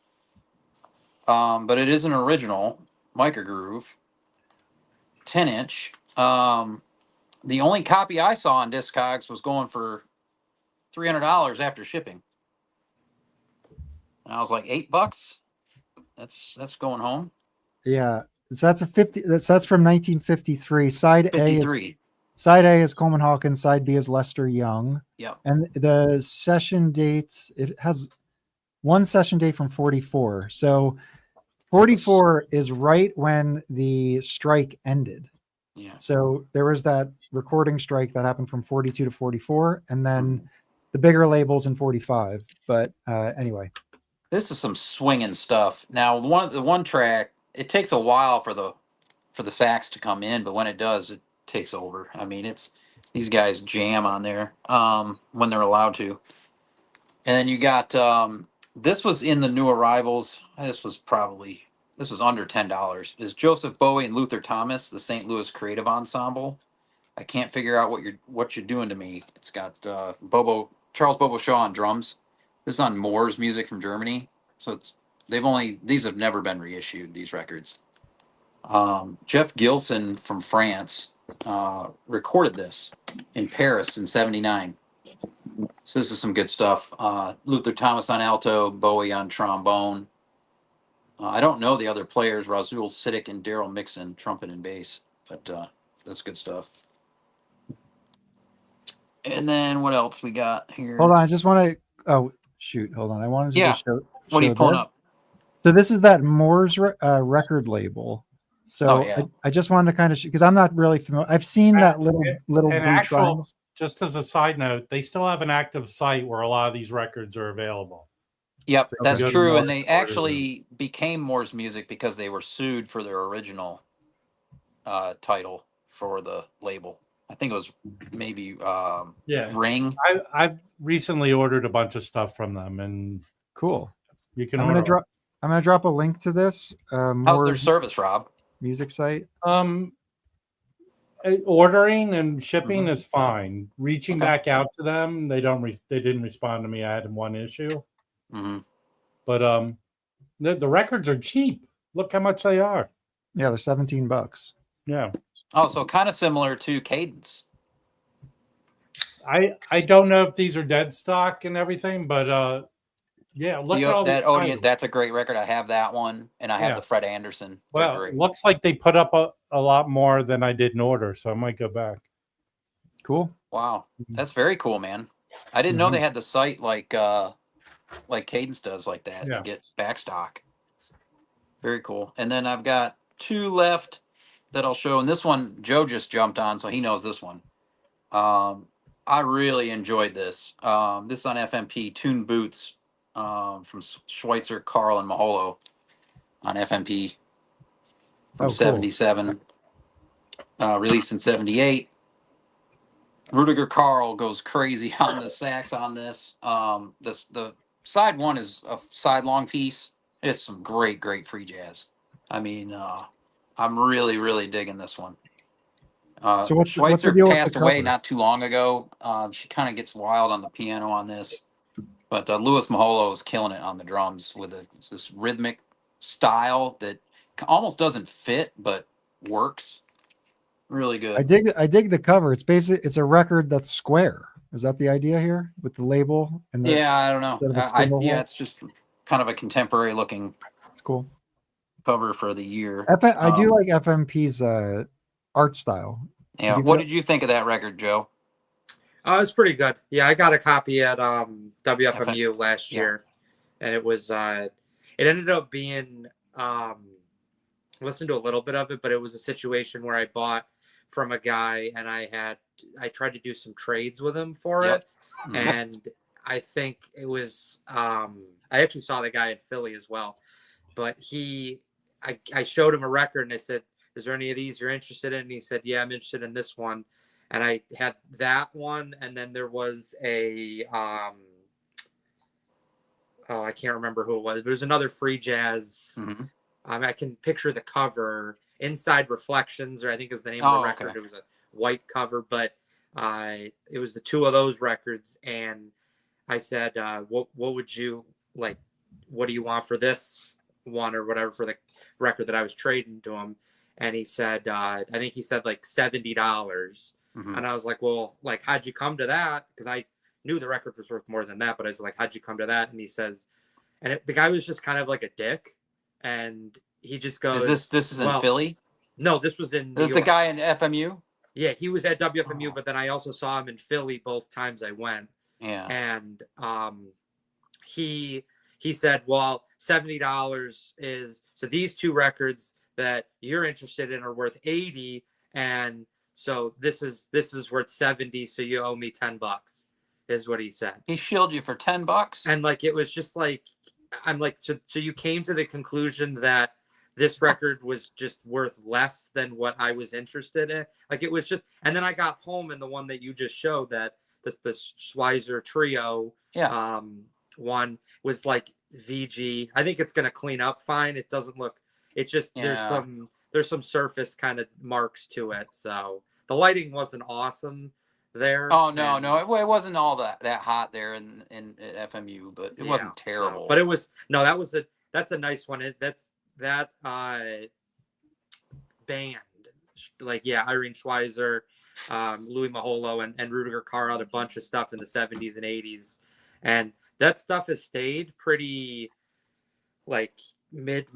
But it is an original microgroove, 10-inch. The only copy I saw on Discogs was going for $300 after shipping. And I was like, $8? That's going home. Yeah. So that's that's from 1953. Side 53. Side A is Coleman Hawkins. Side B is Lester Young. Yep. And the session dates, it has one session date from 44. So 44 is right when the strike ended. Yeah. So there was that recording strike that happened from 42 to 44, and then the bigger labels in 45. But anyway. This is some swinging stuff. Now, the one track, it takes a while for the sax to come in, but when it does, it takes over. I mean, these guys jam on there when they're allowed to. And then you got this was in the new arrivals. This was under $10. Is Joseph Bowie and Luther Thomas, the St. Louis Creative Ensemble. I can't figure out what you're doing to me. It's got Charles Bobo Shaw on drums. This is on Moore's Music from Germany. So these have never been reissued, these records. Jeff Gilson from France recorded this in Paris in '79. So this is some good stuff. Luther Thomas on alto, Bowie on trombone. I don't know the other players, Razul Siddiq and Daryl Mixon, trumpet and bass, but that's good stuff. And then what else we got here? Hold on, I just want to. Oh shoot, hold on. I wanted to just show. What are you pulling up? So this is that Moore's record label. So I just wanted to kind of because I'm not really familiar. I've seen that little blue triangle. Just as a side note, they still have an active site where a lot of these records are available. Yep, that's true. And they actually became Moore's Music because they were sued for their original title for the label. I think it was maybe Ring. I've recently ordered a bunch of stuff from them, and cool. You can. I'm gonna drop a link to this. How's their service, Rob? Music site. Ordering and shipping is fine. Reaching back out to them, they didn't respond to me. I had one issue. Mm-hmm. But the records are cheap. Look how much they are. Yeah, they're $17. Yeah. Oh, so kind of similar to Cadence. I don't know if these are dead stock and everything, but yeah, look at all that Odeon. That's a great record. I have that one, and I have the Fred Anderson. Well, it looks like they put up a lot more than I did in order, so I might go back. Cool. Wow, that's very cool, man. I didn't know they had the site like Cadence does like that to get back stock. Very cool. And then I've got two left. that I'll show, and this one Joe just jumped on, so he knows this one. I really enjoyed this. This is on FMP, Tune Boots, from Schweitzer, Carl, and Maholo on FMP from Oh, cool. 77, released in 78. Rudiger Carl goes crazy on the sax on this. The side one is a side long piece. It's some great free jazz. I mean, I'm really digging this one. So what's the Schweitzer deal with passed the away cover? not too long ago. She kind of gets wild on the piano on this, but Louis Maholo is killing it on the drums with this rhythmic style that almost doesn't fit but works really good. I dig the cover. It's a record that's square. Is that the idea here with the label and the Yeah, I don't know. instead of a spindle hole? It's just kind of a contemporary looking It's cool. cover for the year. I do like FMP's art style. Yeah. you What feel- did you think of that record, Joe? It was pretty good. Yeah, I got a copy at WFMU last year, and it was it ended up being I listened to a little bit of it, but it was a situation where I bought from a guy and I tried to do some trades with him for Yep. it, Mhm. and I think it was I actually saw the guy in Philly as well, but I showed him a record and I said, "Is there any of these you're interested in?" And he said, "Yeah, I'm interested in this one." And I had that one, and then there was a I can't remember who it was, but it was another free jazz. Mhm. I can picture the cover, Inside Reflections, or I think is the name of the record. Okay. It was a white cover, but it was the two of those records. And I said, what would you like? What do you want for this one or whatever for the record that I was trading to him? And he said, I think he said like $70. Mhm. And I was like, well, like, how'd you come to that? Because I knew the record was worth more than that, but I was like, how'd you come to that? And he says, the guy was just kind of like a dick. And he just goes, This is in well, Philly? No, this was in New This is the York. guy in FMU? Yeah, he was at WFMU, Oh. but then I also saw him in Philly both times I went. Yeah. And he said, well, $70 is, so these two records that you're interested in are worth 80, and so this is worth 70, so you owe me $10, is what he said. He shilled you for $10? And like, it was just like, I'm like, so you came to the conclusion that this record was just worth less than what I was interested in. Like, it was just, and then I got home and the one that you just showed, that this Schweitzer trio, Yeah. one was like VG. I think it's going to clean up fine. It doesn't look, it's just, Yeah. there's some surface kind of marks to it. So the lighting wasn't awesome there. Oh no, and- no, it wasn't all that hot there in at FMU, but it wasn't so- terrible. but it was, no, that's a nice one. That band, like, yeah, Irene Schweitzer, Louis Maholo, and Rudiger Carr had a bunch of stuff in the 70s and 80s, and that stuff has stayed pretty like mid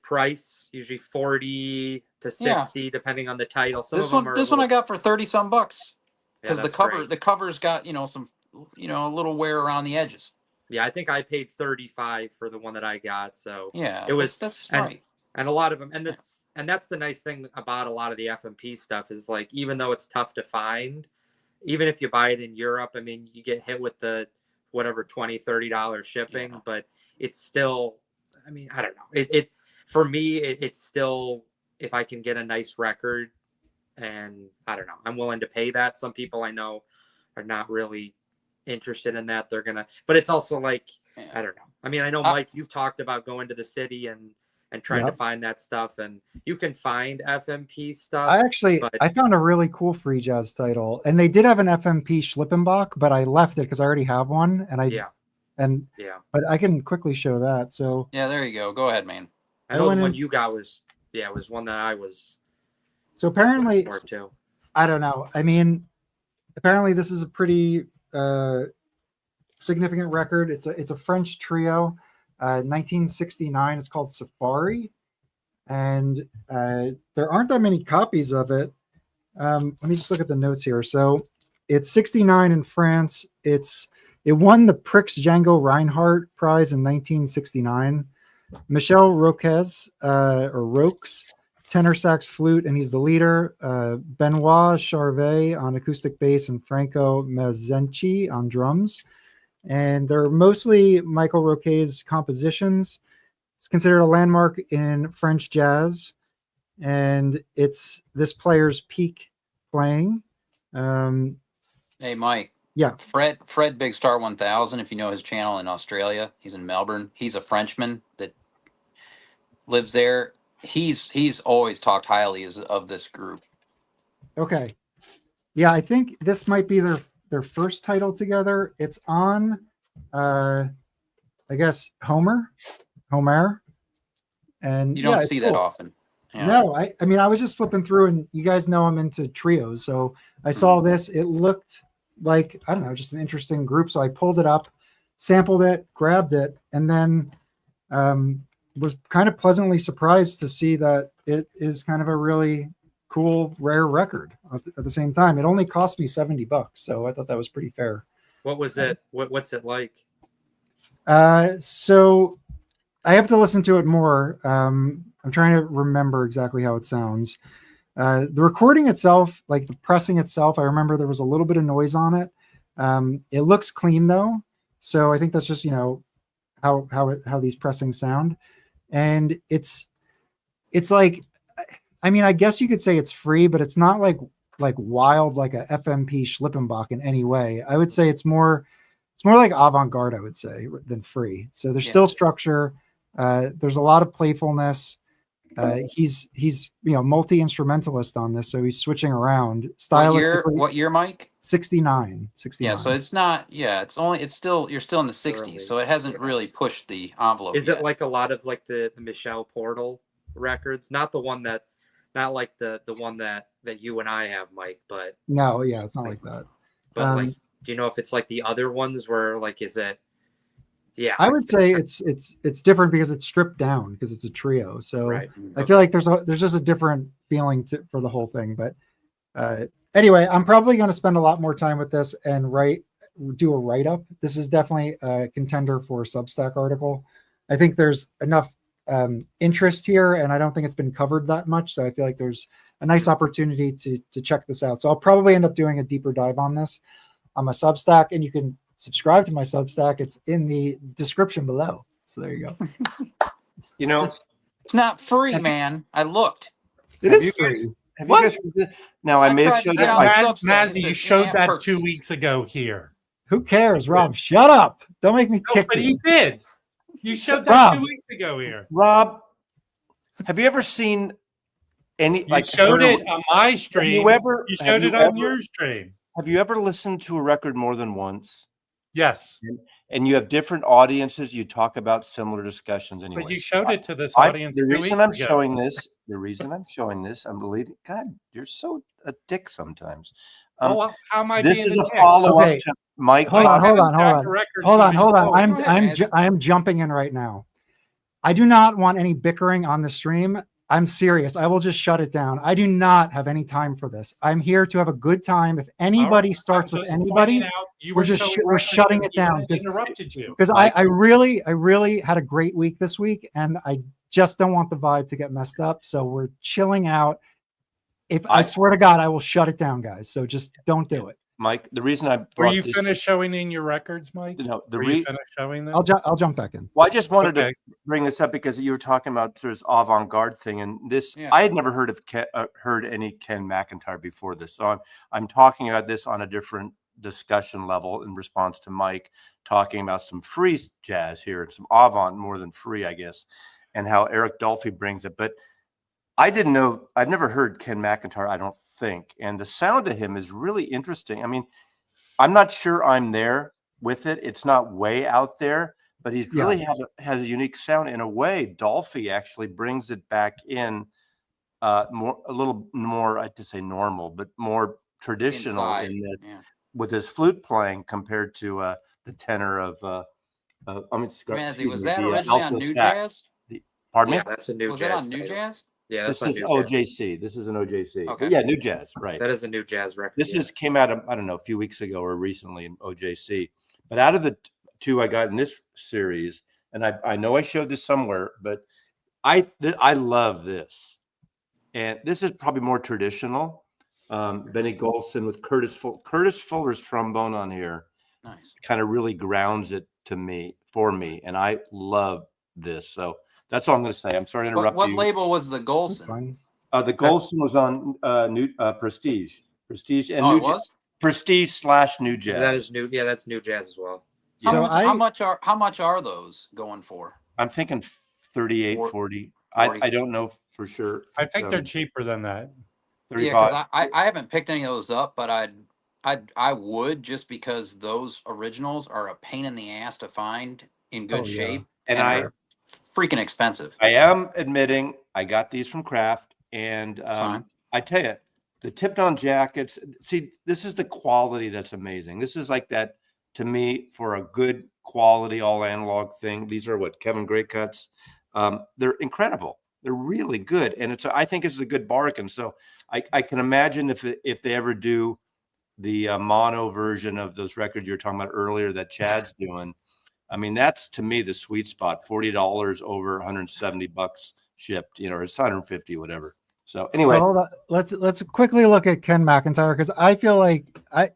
price, usually 40 to 60 depending on the title. Some this of them one are this one I got for 30 some bucks. Yeah, Because that's the great. the cover's got, some a little wear around the edges. Yeah, I think I paid 35 for the one that I got. So Yeah. It was- that's and- right. and a lot of them, and that's the nice thing about a lot of the FMP stuff is, like, even though it's tough to find, even if you buy it in Europe, I mean, you get hit with the whatever $20-$30 shipping, Yeah. but it's still, I mean, I don't know, it for me, it's still, if I can get a nice record, and I don't know, I'm willing to pay that. Some people I know are not really interested in that. They're gonna, but it's also like, Yeah. I don't know. I mean, I know, Mike, you've talked about going to the city and trying to find that stuff, and you can find FMP stuff. I found a really cool free jazz title, and they did have an FMP Schlippenbach, but I left it because I already have one, but I can quickly show that. So Yeah, there you go. Go ahead, man. I know went the one in- you got was one that I was so apparently, for too. I don't know. I mean, apparently this is a pretty significant record. It's a French trio, 1969. It's called Safari, and there aren't that many copies of it. Let me just look at the notes here. So it's 69 in France. It won the Prix Django Reinhardt Prize in 1969. Michel Roques, 10 tenor sax, flute, and he's the leader. Benoit Charvet on acoustic bass and Franco Mazzenci on drums. And they're mostly Michael Roquet's compositions. It's considered a landmark in French jazz, and it's this player's peak playing. Hey, Mike. Yeah. Fred Big Star 1000, if you know his channel in Australia, he's in Melbourne. He's a Frenchman that lives there. He's always talked highly of this group. Okay. Yeah, I think this might be their first title together. It's on I guess Homer. And You don't it's see cool. that often. Yeah. No, I mean, I was just flipping through, and you guys know I'm into trios. So I saw this. It looked like, I don't know, just an interesting group. So I pulled it up, sampled it, grabbed it, and then was kind of pleasantly surprised to see that it is kind of a really cool, rare record at the same time. It only cost me $70. So I thought that was pretty fair. What was it? What's it like? So I have to listen to it more. I'm trying to remember exactly how it sounds. The recording itself, like the pressing itself, I remember there was a little bit of noise on it. It looks clean though, so I think that's just how these pressings sound, and it's like, I mean, I guess you could say it's free, but it's not like wild like a FMP Schlippenbach in any way. I would say it's more like avant-garde, I would say, than free. So there's still structure. There's a lot of playfulness. He's multi-instrumentalist on this, so he's switching around. Stylistically, What year, Mike? 69. Yeah, so it's not. Yeah, you're still in the 60s, Early. so it hasn't really pushed the envelope. Is yet. it like a lot of like the Michelle Portal records? Not the one that you and I have, Mike, but no, yeah, it's not like that. But like, do you know if it's like the other ones where like, is it? Yeah, I would say it's different because it's stripped down because it's a trio. So right. I feel like there's just a different feeling for the whole thing. But anyway, I'm probably going to spend a lot more time with this and do a write-up. This is definitely a contender for a Substack article. I think there's enough interest here, and I don't think it's been covered that much. So I feel like there's a nice opportunity to check this out. So I'll probably end up doing a deeper dive on this on my Substack, and you can subscribe to my Substack. It's in the description below. So there you go. It's not free, man. I looked. It is free. Have you guys? Now I may have showed you. Mazzy, you showed that 2 weeks ago here. Who cares, Rob? Shut up! Don't make me kick but you. he did. You showed that Rob. 2 weeks ago here. Rob, have you ever seen any? You showed it on my stream. You showed it on your stream. Have you ever listened to a record more than once? Yes. And you have different audiences. You talk about similar discussions anyway. But you showed it to this audience. The reason I'm showing this, I'm believing. God, you're so a dick sometimes. How am I? This being is a dick? follow-up to Mike. Hold on. Hold I am jumping in right now. I do not want any bickering on the stream. I'm serious. I will just shut it down. I do not have any time for this. I'm here to have a good time. If anybody starts with anybody, we're shutting it down. Interrupted you because I really had a great week this week, and I just don't want the vibe to get messed up. So we're chilling out. I swear to God, I will shut it down, guys. So just don't do it. Mike, the reason I were you finished showing in your records, Mike? No, were you finished showing them? I'll jump back in. Well, I just wanted to bring this up because you were talking about this avant-garde thing, and this I had never heard any Ken McIntyre before this, so I'm talking about this on a different discussion level in response to Mike talking about some free jazz here and some avant more than free, I guess, and how Eric Dolphy brings it, but. I didn't know. I've never heard Ken McIntyre, I don't think. And the sound of him is really interesting. I mean, I'm not sure I'm there with it. It's not way out there, but he's really has a unique sound. In a way, Dolphy actually brings it back in a little more, I'd say normal, but more traditional with his flute playing compared to the tenor of Mazzy, was that originally on New Jazz? Pardon me? Yeah, that's a New Was Jazz. Was that on New Jazz? Yeah, this is OJC. This is an OJC. Okay. Yeah, New Jazz, right. That is a New Jazz record. This came out, I don't know, a few weeks ago or recently in OJC. But out of the two I got in this series, and I know I showed this somewhere, but I love this. and this is probably more traditional. Benny Golson with Curtis Fuller's trombone on here. Nice. Kind of really grounds it for me, and I love this. So that's all I'm going to say. I'm sorry to interrupt What you. label was the That's Golson? fine. The Golson was on Prestige, and Oh, New it was. Prestige / New Jazz. That is new. Yeah, that's new jazz as well. So How much are those going for? I'm thinking 38, 40. 40. I don't know for sure. I think they're cheaper than that. 35. Yeah, because I haven't picked any of those up, but I would, just because those originals are a pain in the ass to find in good Oh, yeah. shape, And are freaking expensive. I am admitting I got these from Kraft, and Fine. I tell you, the tipped-on jackets. See, this is the quality that's amazing. This is like that to me for a good quality all analog thing. These are what Kevin Gray cuts. They're incredible. They're really good, and I think it's a good bargain. So I can imagine if they ever do the mono version of those records you're talking about earlier that Chad's doing. I mean, that's to me the sweet spot. $40 over $170 shipped, or it's 150, whatever. So anyway, So hold on. Let's quickly look at Ken McIntyre, because I feel like I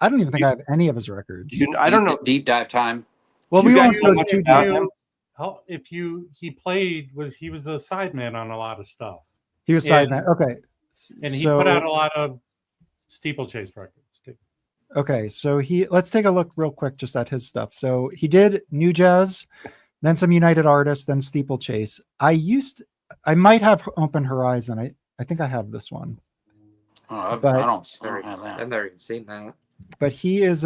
don't even think I have any of his records. I don't know. Deep dive time. Well, You we guys won't know go much too about deep. him? He was a sideman on a lot of stuff, He was and- sideman. Okay. and he So- put out a lot of steeplechase records too. Okay, so let's take a look real quick just at his stuff. So he did New Jazz, then some United Artists, then Steeplechase. I might have Open Horizon. I think I have this one. Oh, I But- don't have I've that. never even seen that. But he is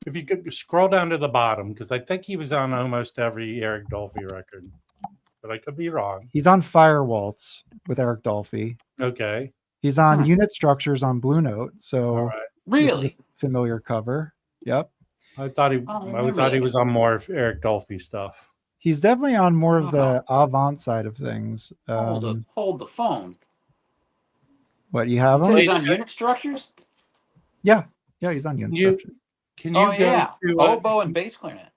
If you could scroll down to the bottom, because I think he was on almost every Eric Dolphy record, but I could be wrong. he's on Firewaltz with Eric Dolphy. Okay, He's on Huh. Unit Structures on Blue Note. So all right. this is a Really? familiar cover. Yep. I thought he really? was on more of Eric Dolphy stuff. He's definitely on more of the avant side of things. Hold the phone. What, you have So him? he's on Unit Structures? Yeah, he's on Unit You- Structures. Can you Oh, go yeah. to Oboe and bass clarinet.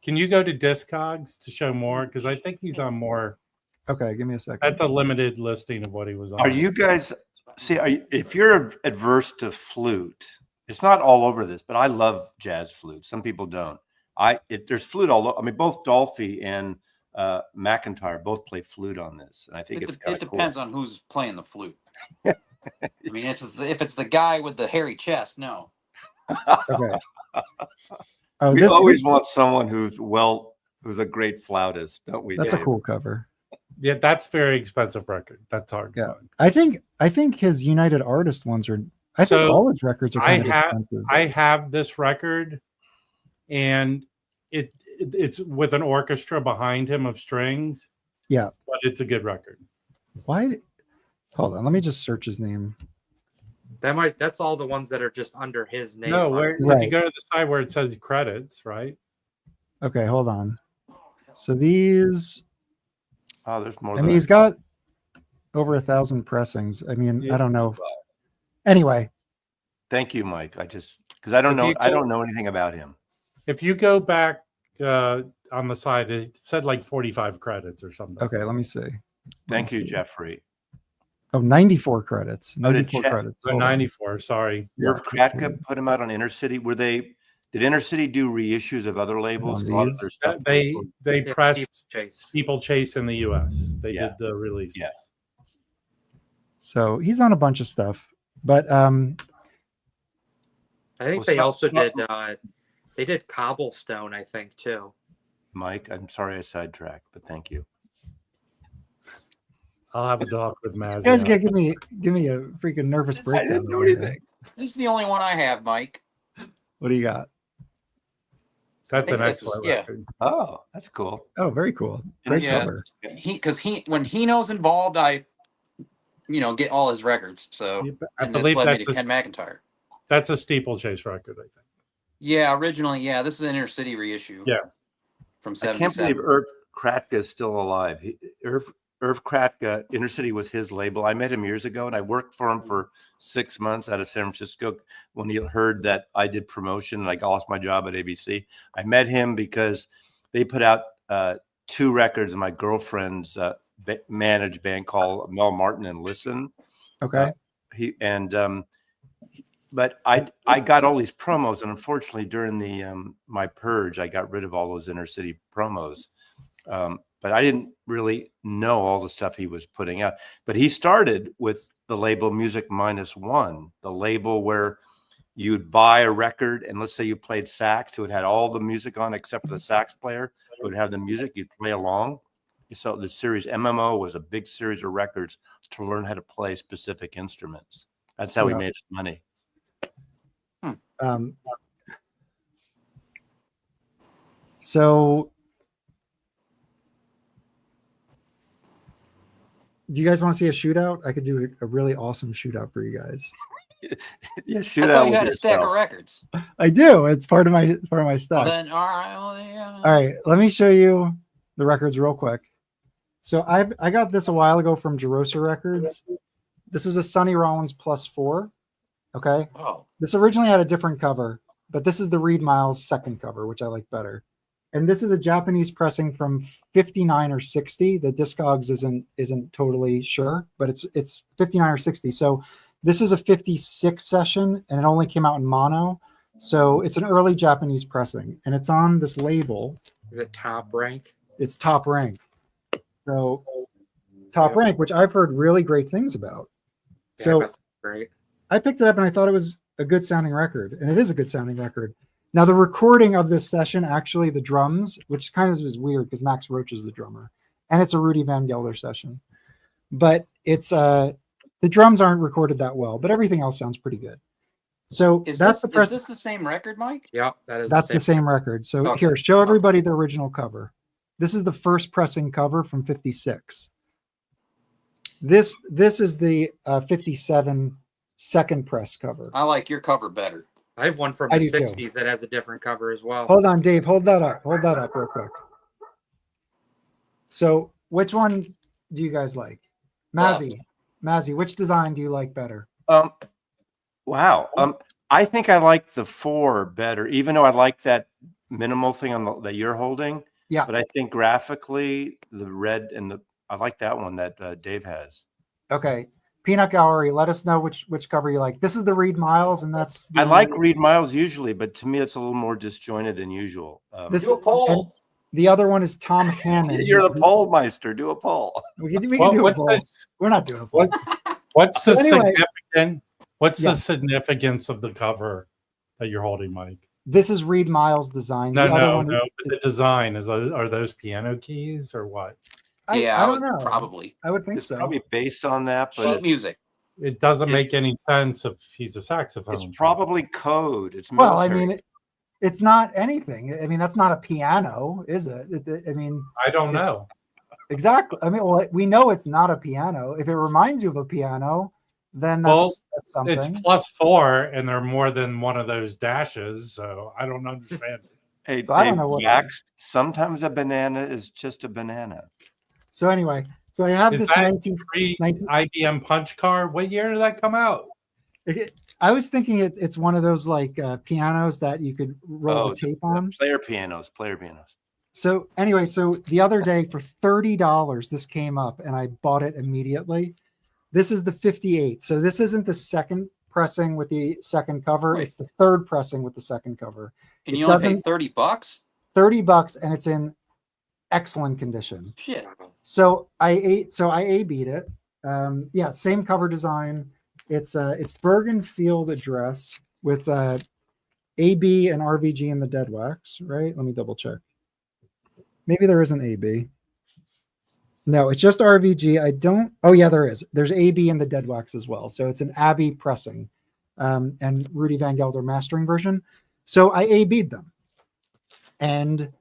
Can you go to Discogs to show more? Because I think he's on more. Okay, give me a second. That's a limited listing of what he was on. Are you guys if you're adverse to flute, it's not all over this, but I love jazz flute. Some people don't. There's flute all over. I mean, both Dolphy and McIntyre both play flute on this, and I think it's kind It of cool. depends on who's playing the flute. I mean, if it's the guy with the hairy chest, no. Okay. Oh, We this always want someone who's a great flautist, don't we? that's a Dave? cool cover. Yeah, that's very expensive record. That's hard to Yeah. find. I think his United Artist ones are. I think So, all his records are I kind of expensive. I have this record, and it's with an orchestra behind him of strings. Yeah. But it's a good record. Why? Hold on, let me just search his name. That's all the ones that are just under his name. No, on where it. if you Right. go to the side where it says credits, right? Okay, hold on. So these, Oh, there's more. I mean, he's got over 1,000 pressings. I mean, Yeah. I don't know. Anyway, Thank you, Mike. Because I don't If know. you I go- don't know anything about him. If you go back on the side, it said like 45 credits or something. okay, let me see. Thank you, see. Jeffrey. Oh, 94 credits. Oh, did 94 Chet- credits. So Hold on. 94, sorry. Irv Kratka put him out on Inner City. Did Inner City do reissues of other labels? On A lot of these? their stuff. They Yeah, pressed Chase. Steeplechase in the US. They Yeah. did the release. Yes. So he's on a bunch of stuff, but I think Well, they some- also some- did. They did Cobblestone, I think, too. Mike, I'm sorry I sidetracked, but thank you. I'll have a talk with you Maz. guys now. give me a freaking nervous breakdown. didn't do over here. anything. This is the only one I have, Mike. What do you got? That's an I think this is- excellent yeah. record. Oh, that's cool. Oh, very cool. Great Yeah. cover. When he knows involved, I get all his records. So I and this believe led me that's to a, Ken McIntyre. that's a Steeplechase record, I think. Yeah, originally, this is an Inner City reissue. Yeah. From I can't 77. believe Irv Kratka is still alive. Irv Kratka, Inner City was his label. I met him years ago, and I worked for him for 6 months out of San Francisco. When he heard that I did promotion and I lost my job at ABC, I met him because they put out 2 records of my girlfriend's managed band called Mel Martin and Listen. Okay. But I got all these promos, and unfortunately during the my purge, I got rid of all those inner city promos. But I didn't really know all the stuff he was putting out. But he started with the label Music -1, the label where you'd buy a record, and let's say you played sax, so it had all the music on except for the sax player. It would have the music, you'd play along. So the series MMO was a big series of records to learn how to play specific instruments. That's how he made his money. So do you guys want to see a shootout? I could do a really awesome shootout for you guys. Yeah, I shootout. thought you had a stack of records. I do. It's part of my stuff. Well, then, all right. Well, yeah. All right, let me show you the records real quick. So I got this a while ago from Jerosa Records. This is a Sonny Rollins +4. Okay. Oh. This originally had a different cover, but this is the Reed Miles second cover, which I like better. And this is a Japanese pressing from 59 or 60. The Discogs isn't totally sure, but it's 59 or 60. So this is a 56 session, and it only came out in mono. So it's an early Japanese pressing, and it's on this label. Is it Top Rank? It's Top Rank. So Top Rank, which I've heard really great things about. Yeah, So great. I picked it up and I thought it was a good sounding record, and it is a good sounding record. Now the recording of this session, actually the drums, which kind of is weird because Max Roach is the drummer, and it's a Rudy Van Gelder session, but it's the drums aren't recorded that well, but everything else sounds pretty good. So Is that's this the same record, Mike? Yeah, that is. that's the same record. So Okay. here, show everybody the original cover. This is the first pressing cover from 56. This is the 57 second press cover. I like your cover better. I have one from I the do too. 60s that has a different cover as well. Hold on, Dave. Hold that up. Hold that up real quick. So which one do you guys like? Mazzy, which design do you like better? Wow. I think I like the 4 better, even though I like that minimal thing on that you're holding. Yeah. But I think graphically, the red and I like that one that Dave has. Okay. Peanut Gallery, let us know which cover you like. This is the Reed Miles, and that's I like Reed Miles usually, but to me, it's a little more disjointed than usual. this. And the other one is Tom Hannon. You're the poll meister. Do a poll. We can do a poll. We're not doing a poll. What's the anyway, significant? What's the significance of the cover that you're holding, Mike? This is Reed Miles' design. No. But The design are those piano keys or what? I don't know. Probably. I would think It's so. probably based on that, Sheet but music. It doesn't make any sense if he's a saxophone. it's probably code. It's Well, I military. mean, it's not anything. I mean, that's not a piano, is it? I mean, I don't know. exactly. I mean, well, we know it's not a piano. If it reminds you of a piano, then that's something. It's +4, and they're more than one of those dashes, so I don't understand it. Hey, So I don't know what Max, sometimes a banana is just a banana. So anyway, so I have Is this that 19. IBM punch card? What year did that come out? I was thinking it's one of those like pianos that you could roll the tape on. Player pianos. So anyway, so the other day for $30, this came up and I bought it immediately. This is the 58. So this isn't the second pressing with the second cover. Right. It's the third pressing with the second cover. And you only paid $30? $30, and it's in excellent condition. Shit. So I A-B'd it. Yeah, same cover design. It's Bergen Field address with AB and RVG in the dead wax, right? Let me double check. Maybe there isn't AB. No, it's just RVG. Oh yeah, there is. There's AB in the dead wax as well. So it's an Abbey pressing and Rudy Van Gelder mastering version. So I A-B'd them. And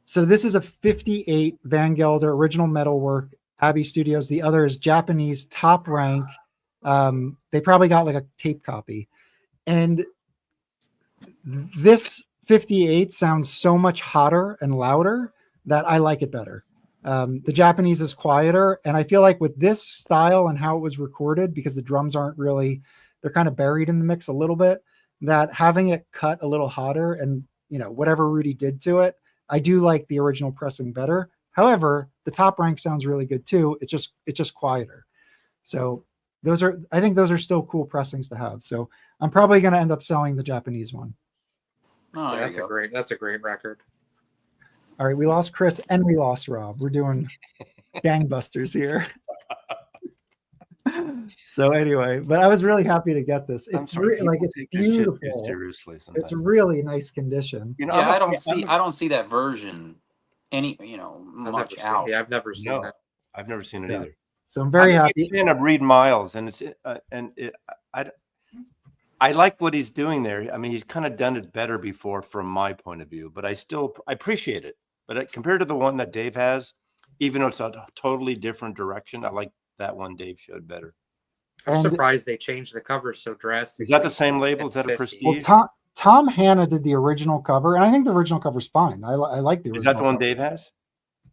so this is a 58 Van Gelder original metalwork, Abbey Studios. The other is Japanese Top Rank. They probably got like a tape copy. And this 58 sounds so much hotter and louder that I like it better. The Japanese is quieter. And I feel like with this style and how it was recorded, because the drums aren't really, they're kind of buried in the mix a little bit, that having it cut a little hotter and, whatever Rudy did to it, I do like the original pressing better. However, the top rank sounds really good too. It's just quieter. So I think those are still cool pressings to have. So I'm probably going to end up selling the Japanese one. Oh, there that's you go. that's a great record. All right, we lost Chris and we lost Rob. We're doing gangbusters here. So anyway, but I was really happy to get this. I'm It's sorry, like people it's take this shit too beautiful. seriously sometimes. It's really nice condition. You know, Yeah, I'm a fan- I don't see that version much out. I've never seen No, that. I've never seen it Yeah. either. So I'm very I'm a happy. big fan of Reed Miles, and I like what he's doing there. I mean, he's kind of done it better before from my point of view, but I appreciate it. But compared to the one that Dave has, even though it's a totally different direction, I like that one Dave showed better. I'm And- surprised they changed the cover so drastically. Is that the same label? Is that a 50. Prestige? Well, Tom Hanna did the original cover, and I think the original cover's fine. I like the original. Is that the one cover. Dave has?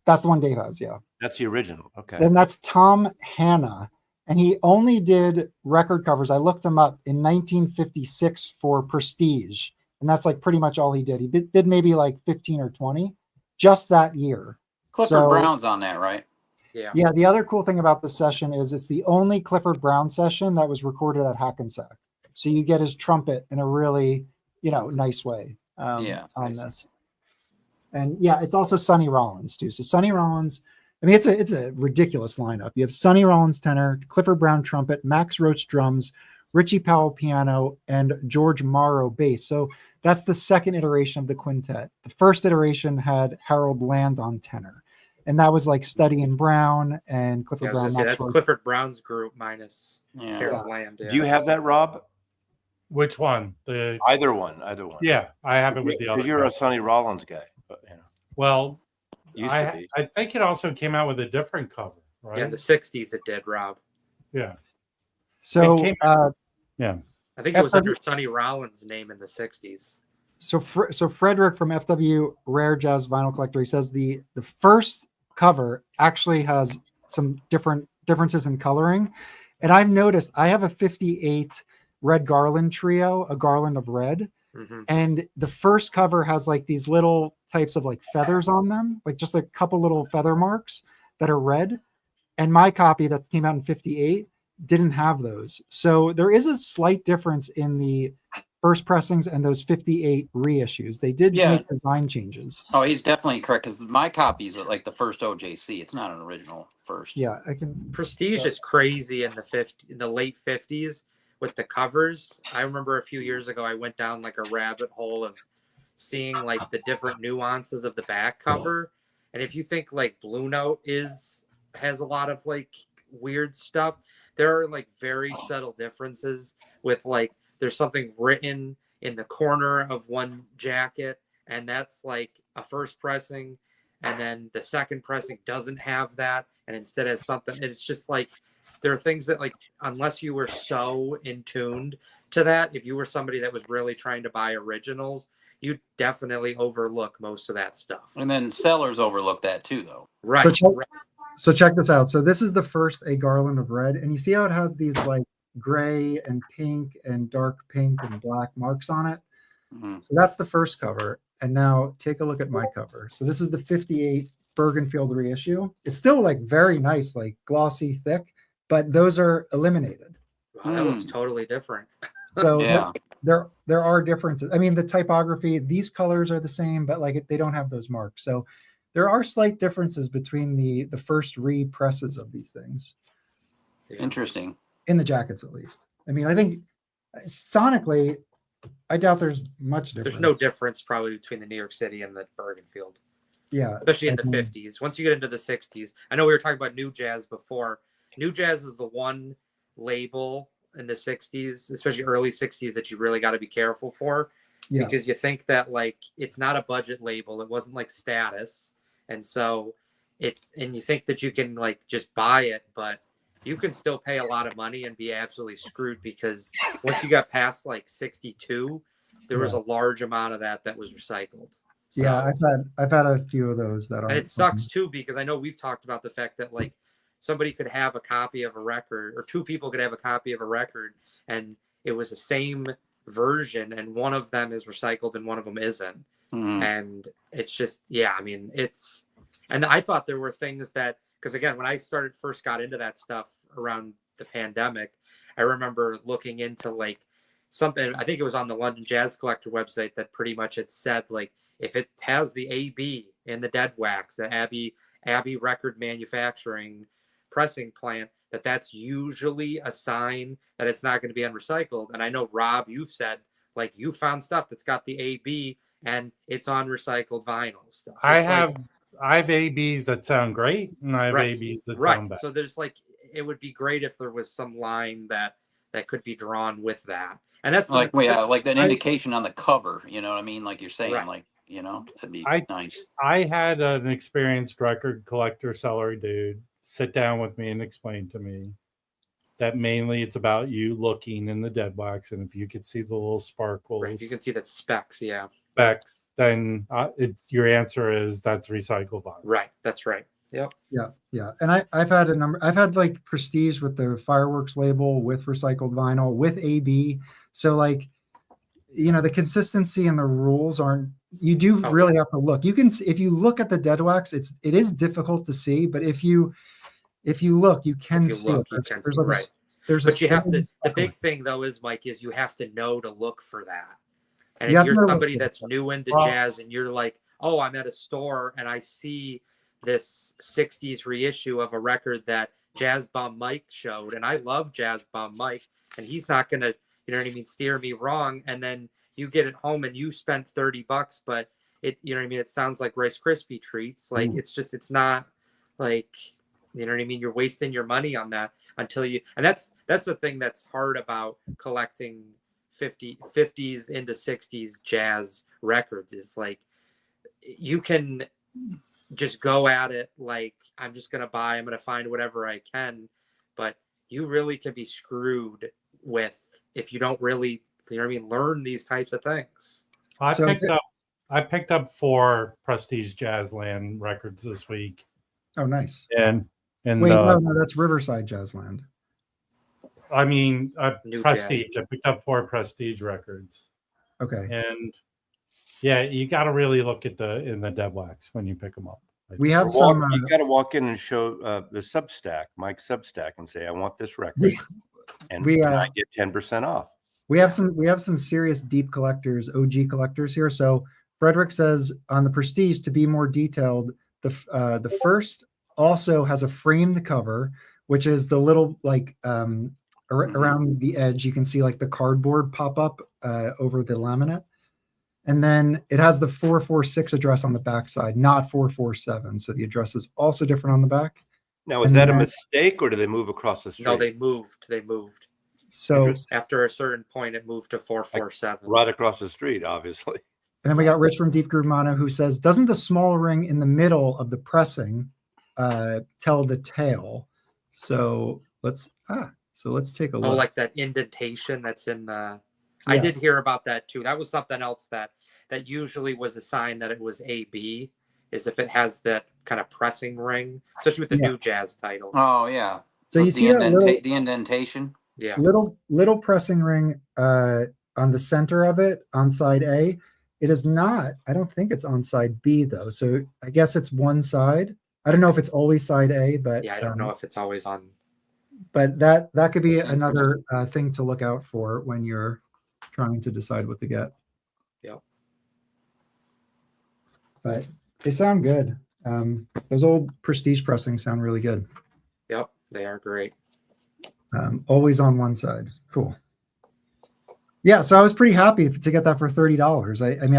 That's the one Dave has, yeah. That's the original. Okay. Then that's Tom Hanna, and he only did record covers. I looked him up in 1956 for Prestige, and that's like pretty much all he did. He did maybe like 15 or 20 just that year. Clifford So- Brown's on that, right? Yeah. Yeah, the other cool thing about this session is it's the only Clifford Brown session that was recorded at Hackensack. So you get his trumpet in a really, nice way Yeah, on nice. this. And yeah, it's also Sonny Rollins too. So Sonny Rollins, I mean, it's a ridiculous lineup. You have Sonny Rollins tenor, Clifford Brown trumpet, Max Roach drums, Richie Powell piano, and George Morrow bass. So that's the second iteration of the quintet. The first iteration had Harold Land on tenor. And that was like Study and Brown and Clifford Yeah, I was Brown. gonna say, Max that's Roach. Clifford Brown's group minus Yeah. Harold Land. Yeah. Do you have that, Rob? Which one? The Either one. yeah, I have it with the other. Because you're a cover. Sonny Rollins guy. But, Well, used to be. I think it also came out with a different cover, right? Yeah, in the 60s it did, Rob. Yeah. So It came Yeah. I think it was FW under Sonny Rollins' name in the 60s. So Frederick from FW Rare Jazz Vinyl Collector, he says the first cover actually has some differences in coloring. And I've noticed I have a 58 Red Garland trio, a garland of red. Mhm. And the first cover has like these little types of like feathers on them, like just a couple little feather marks that are red. And my copy that came out in 58 didn't have those. So there is a slight difference in the first pressings and those 58 reissues. They did Yeah. make design changes. Oh, he's definitely correct because my copy's like the first OJC. It's not an original first. Yeah, I can. Prestige is crazy in the late 50s with the covers. I remember a few years ago I went down like a rabbit hole of seeing like the different nuances of the back cover. And if you think like Blue Note has a lot of like weird stuff, there are like very subtle differences with like there's something written in the corner of one jacket, and that's like a first pressing, and then the second pressing doesn't have that, and instead has something. It's just like there are things that like unless you were so in tuned to that, if you were somebody that was really trying to buy originals, you definitely overlook most of that stuff. And then sellers overlook that too, though. Right. So check this out. So this is the first A Garland of Red, and you see how it has these like gray and pink and dark pink and black marks on it. Mm-hmm. So that's the first cover. And now take a look at my cover. So this is the 58 Bergenfield reissue. It's still like very nice, like glossy, thick, but those are eliminated. Wow, that looks totally different. So Yeah. there are differences. I mean, the typography, these colors are the same, but like they don't have those marks. So there are slight differences between the first represses of these things. Interesting. In the jackets, at least. I mean, I think sonically, I doubt there's much difference. There's no difference probably between the New York City and the Bergenfield. Yeah. Especially in the I mean, 50s. Once you get into the 60s, I know we were talking about New Jazz before. New Jazz is the one label in the 60s, especially early 60s, that you really got to be careful for. Yeah. Because you think that like it's not a budget label. It wasn't like Status. And so and you think that you can like just buy it, but you can still pay a lot of money and be absolutely screwed because once you got past like 62, there was a large amount of that was recycled. So, yeah, I've had a few of those that are. and it sucks too because I know we've talked about the fact that like somebody could have a copy of a record, or two people could have a copy of a record, and it was the same version, and one of them is recycled and one of them isn't. Mm-hmm. And it's just, yeah, I mean, And I thought there were things that, because again, when I first got into that stuff around the pandemic, I remember looking into like something, I think it was on the London Jazz Collector website that pretty much had said like, if it has the AB in the dead wax, the Abbey Record Manufacturing pressing plant, that's usually a sign that it's not going to be unrecycled. And I know, Rob, you've said like you found stuff that's got the AB and it's on recycled vinyl stuff. So I have ABs that sound great, and I have ABs that sound bad. So there's like, it would be great if there was some line that could be drawn with that. And that's like like that indication on the cover, you know what I mean? Like you're saying, like, you know, that'd be nice. I had an experienced record collector seller dude sit down with me and explain to me that mainly it's about you looking in the dead wax, and if you could see the little sparkles, you can see that specs, then your answer is that's recycled vinyl. Right, that's right. Yep. Yeah. And I've had like Prestige with the fireworks label, with recycled vinyl, with AB. So like, you know, the consistency and the rules aren't. You do really have to look. You can, if you look at the dead wax, it is difficult to see, but if you look, you can see it. But you have to. The big thing though is, Mike, is you have to know to look for that. And if you're somebody that's new into jazz and you're like, oh, I'm at a store and I see this 60s reissue of a record that Jazz Bomb Mike showed, and I love Jazz Bomb Mike, and he's not gonna, you know what I mean, steer me wrong. And then you get it home and you spent $30, but it, you know what I mean, it sounds like Rice Krispie treats. Like it's not like, you know what I mean, you're wasting your money on that until you, and that's the thing that's hard about collecting 50s into 60s jazz records, is like you can just go at it like, I'm just gonna find whatever I can, but you really can be screwed with if you don't really, you know what I mean, learn these types of things. I picked up 4 Prestige Jazzland records this week. Oh, nice. And wait, no, that's Riverside Jazzland. I mean, Prestige. Jazz. I picked up 4 Prestige records. Okay. And yeah, you got to really look at in the dead wax when you pick them up. We have some. You got to walk in and show the Substack, Mike's Substack, and say, "I want this record," and I get 10% off. We have some serious deep collectors, OG collectors here. So Frederick says on the Prestige, to be more detailed, the first also has a framed cover, which is the little like around the edge. You can see like the cardboard pop up over the laminate. And then it has the 446 address on the backside, not 447. So the address is also different on the back. Now, is that a mistake, or did they move across the street? No, they moved. So after a certain point, it moved to 447. Right across the street, obviously. And then we got Rich from Deep Groove Mono, who says, doesn't the small ring in the middle of the pressing tell the tale? So let's take a look. Oh, like that indentation that's in the... I did hear about that too. That was something else that usually was a sign that it was AB, is if it has that kind of pressing ring, especially with the new jazz titles. Oh yeah. So you see the indentation. Yeah. Little pressing ring on the center of it on side A. It is not. I don't think it's on side B though. So I guess it's one side. I don't know if it's always side A, but yeah, I don't know if it's always on. But that could be another thing to look out for when you're trying to decide what to get. Yep. But they sound good. Those old Prestige pressings sound really good. Yep, they are great. Always on one side. Cool. Yeah, so I was pretty happy to get that for $30. I mean,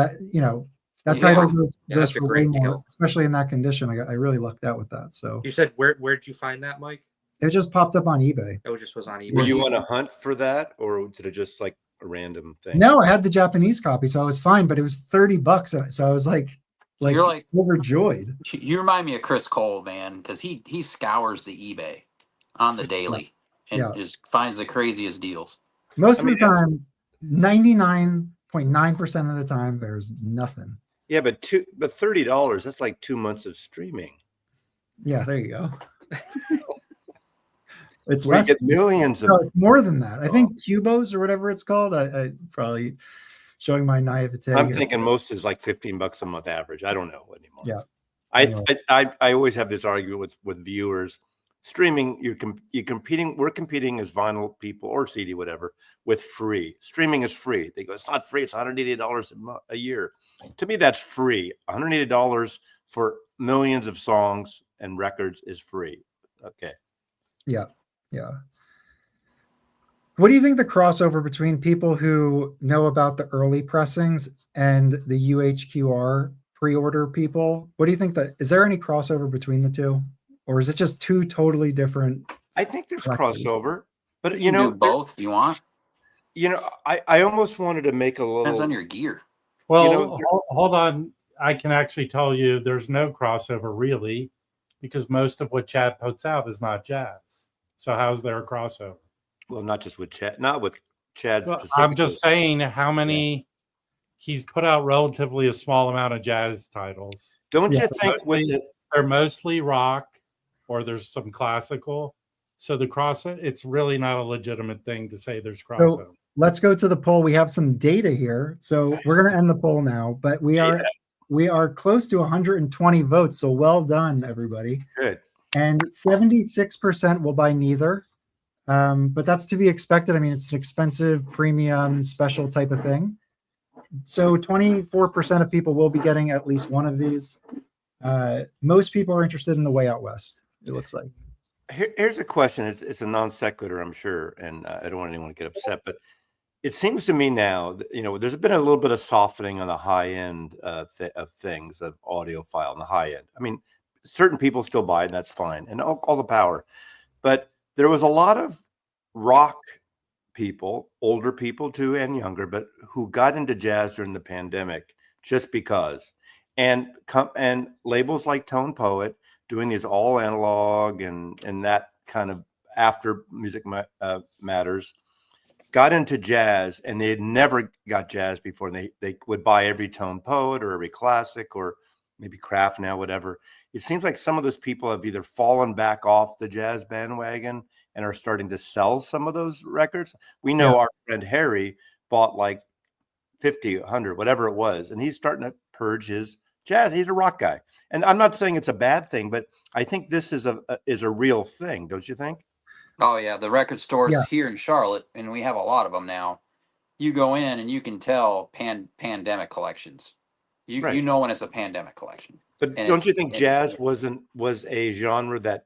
that title goes for way more, especially in that condition. I really lucked out with that. So you said where'd you find that, Mike? It just popped up on eBay. It just was on eBay. Were you on a hunt for that, or did it just like a random thing? No, I had the Japanese copy, so I was fine. But it was $30, so I was like you're like overjoyed. You remind me of Chris Cole, man, because he scours the eBay on the daily and just finds the craziest deals. Most of the time, 99.9% of the time, there's nothing. Yeah, but $30, that's like 2 months of streaming. Yeah, there you go. It's less. You get millions of. No, it's more than that. I think Cubos or whatever it's called. I probably showing my naivete. I'm thinking most is like $15 a month average. I don't know anymore. Yeah. Anyway. I always have this argument with viewers. Streaming, you're competing. We're competing as vinyl people or CD, whatever, with free. Streaming is free. They go, it's not free. It's $180 a year. To me, that's free. $180 for millions of songs and records is free. Okay. Yeah. What do you think the crossover between people who know about the early pressings and the UHQR pre-order people? What do you think is there any crossover between the two? Or is it just two totally different? I think there's collectors? crossover, but You can do both if you want. I almost wanted to make a little. Depends on your gear. Well, hold on. I can actually tell you there's no crossover really, because most of what Chad puts out is not jazz. So how's there a crossover? Well, not just with Chad, not with Chad. Well, I'm just saying how many he's put out relatively a small amount of jazz titles. Don't you think they're mostly rock or there's some classical? So it's really not a legitimate thing to say there's crossover. So let's go to the poll. We have some data here. So we're going to end the poll now, but we are close to 120 votes. So well done, everybody. Good. And 76% will buy neither. But that's to be expected. I mean, it's an expensive, premium, special type of thing. So 24% of people will be getting at least one of these. Most people are interested in the Way Out West, it looks like. Here's a question. It's a non sequitur, I'm sure, and I don't want anyone to get upset, but it seems to me now, there's been a little bit of softening on the high end of things, of audiophile on the high end. I mean, certain people still buy it, and that's fine, and all the power. But there was a lot of rock people, older people too, and younger, but who got into jazz during the pandemic just because. And labels like Tone Poet doing these all analog and that kind of after Music Matters got into jazz, and they had never got jazz before. And they would buy every Tone Poet or every classic or maybe Kraft now, whatever. It seems like some of those people have either fallen back off the jazz bandwagon and are starting to sell some of those records. We know our friend Harry bought like 50, 100, whatever it was, and he's starting to purge his jazz. He's a rock guy. And I'm not saying it's a bad thing, but I think this is a real thing, don't you think? Oh yeah, the record stores here in Charlotte, and we have a lot of them now. You go in and you can tell pandemic collections. You know when it's a pandemic collection. But don't you think jazz was a genre that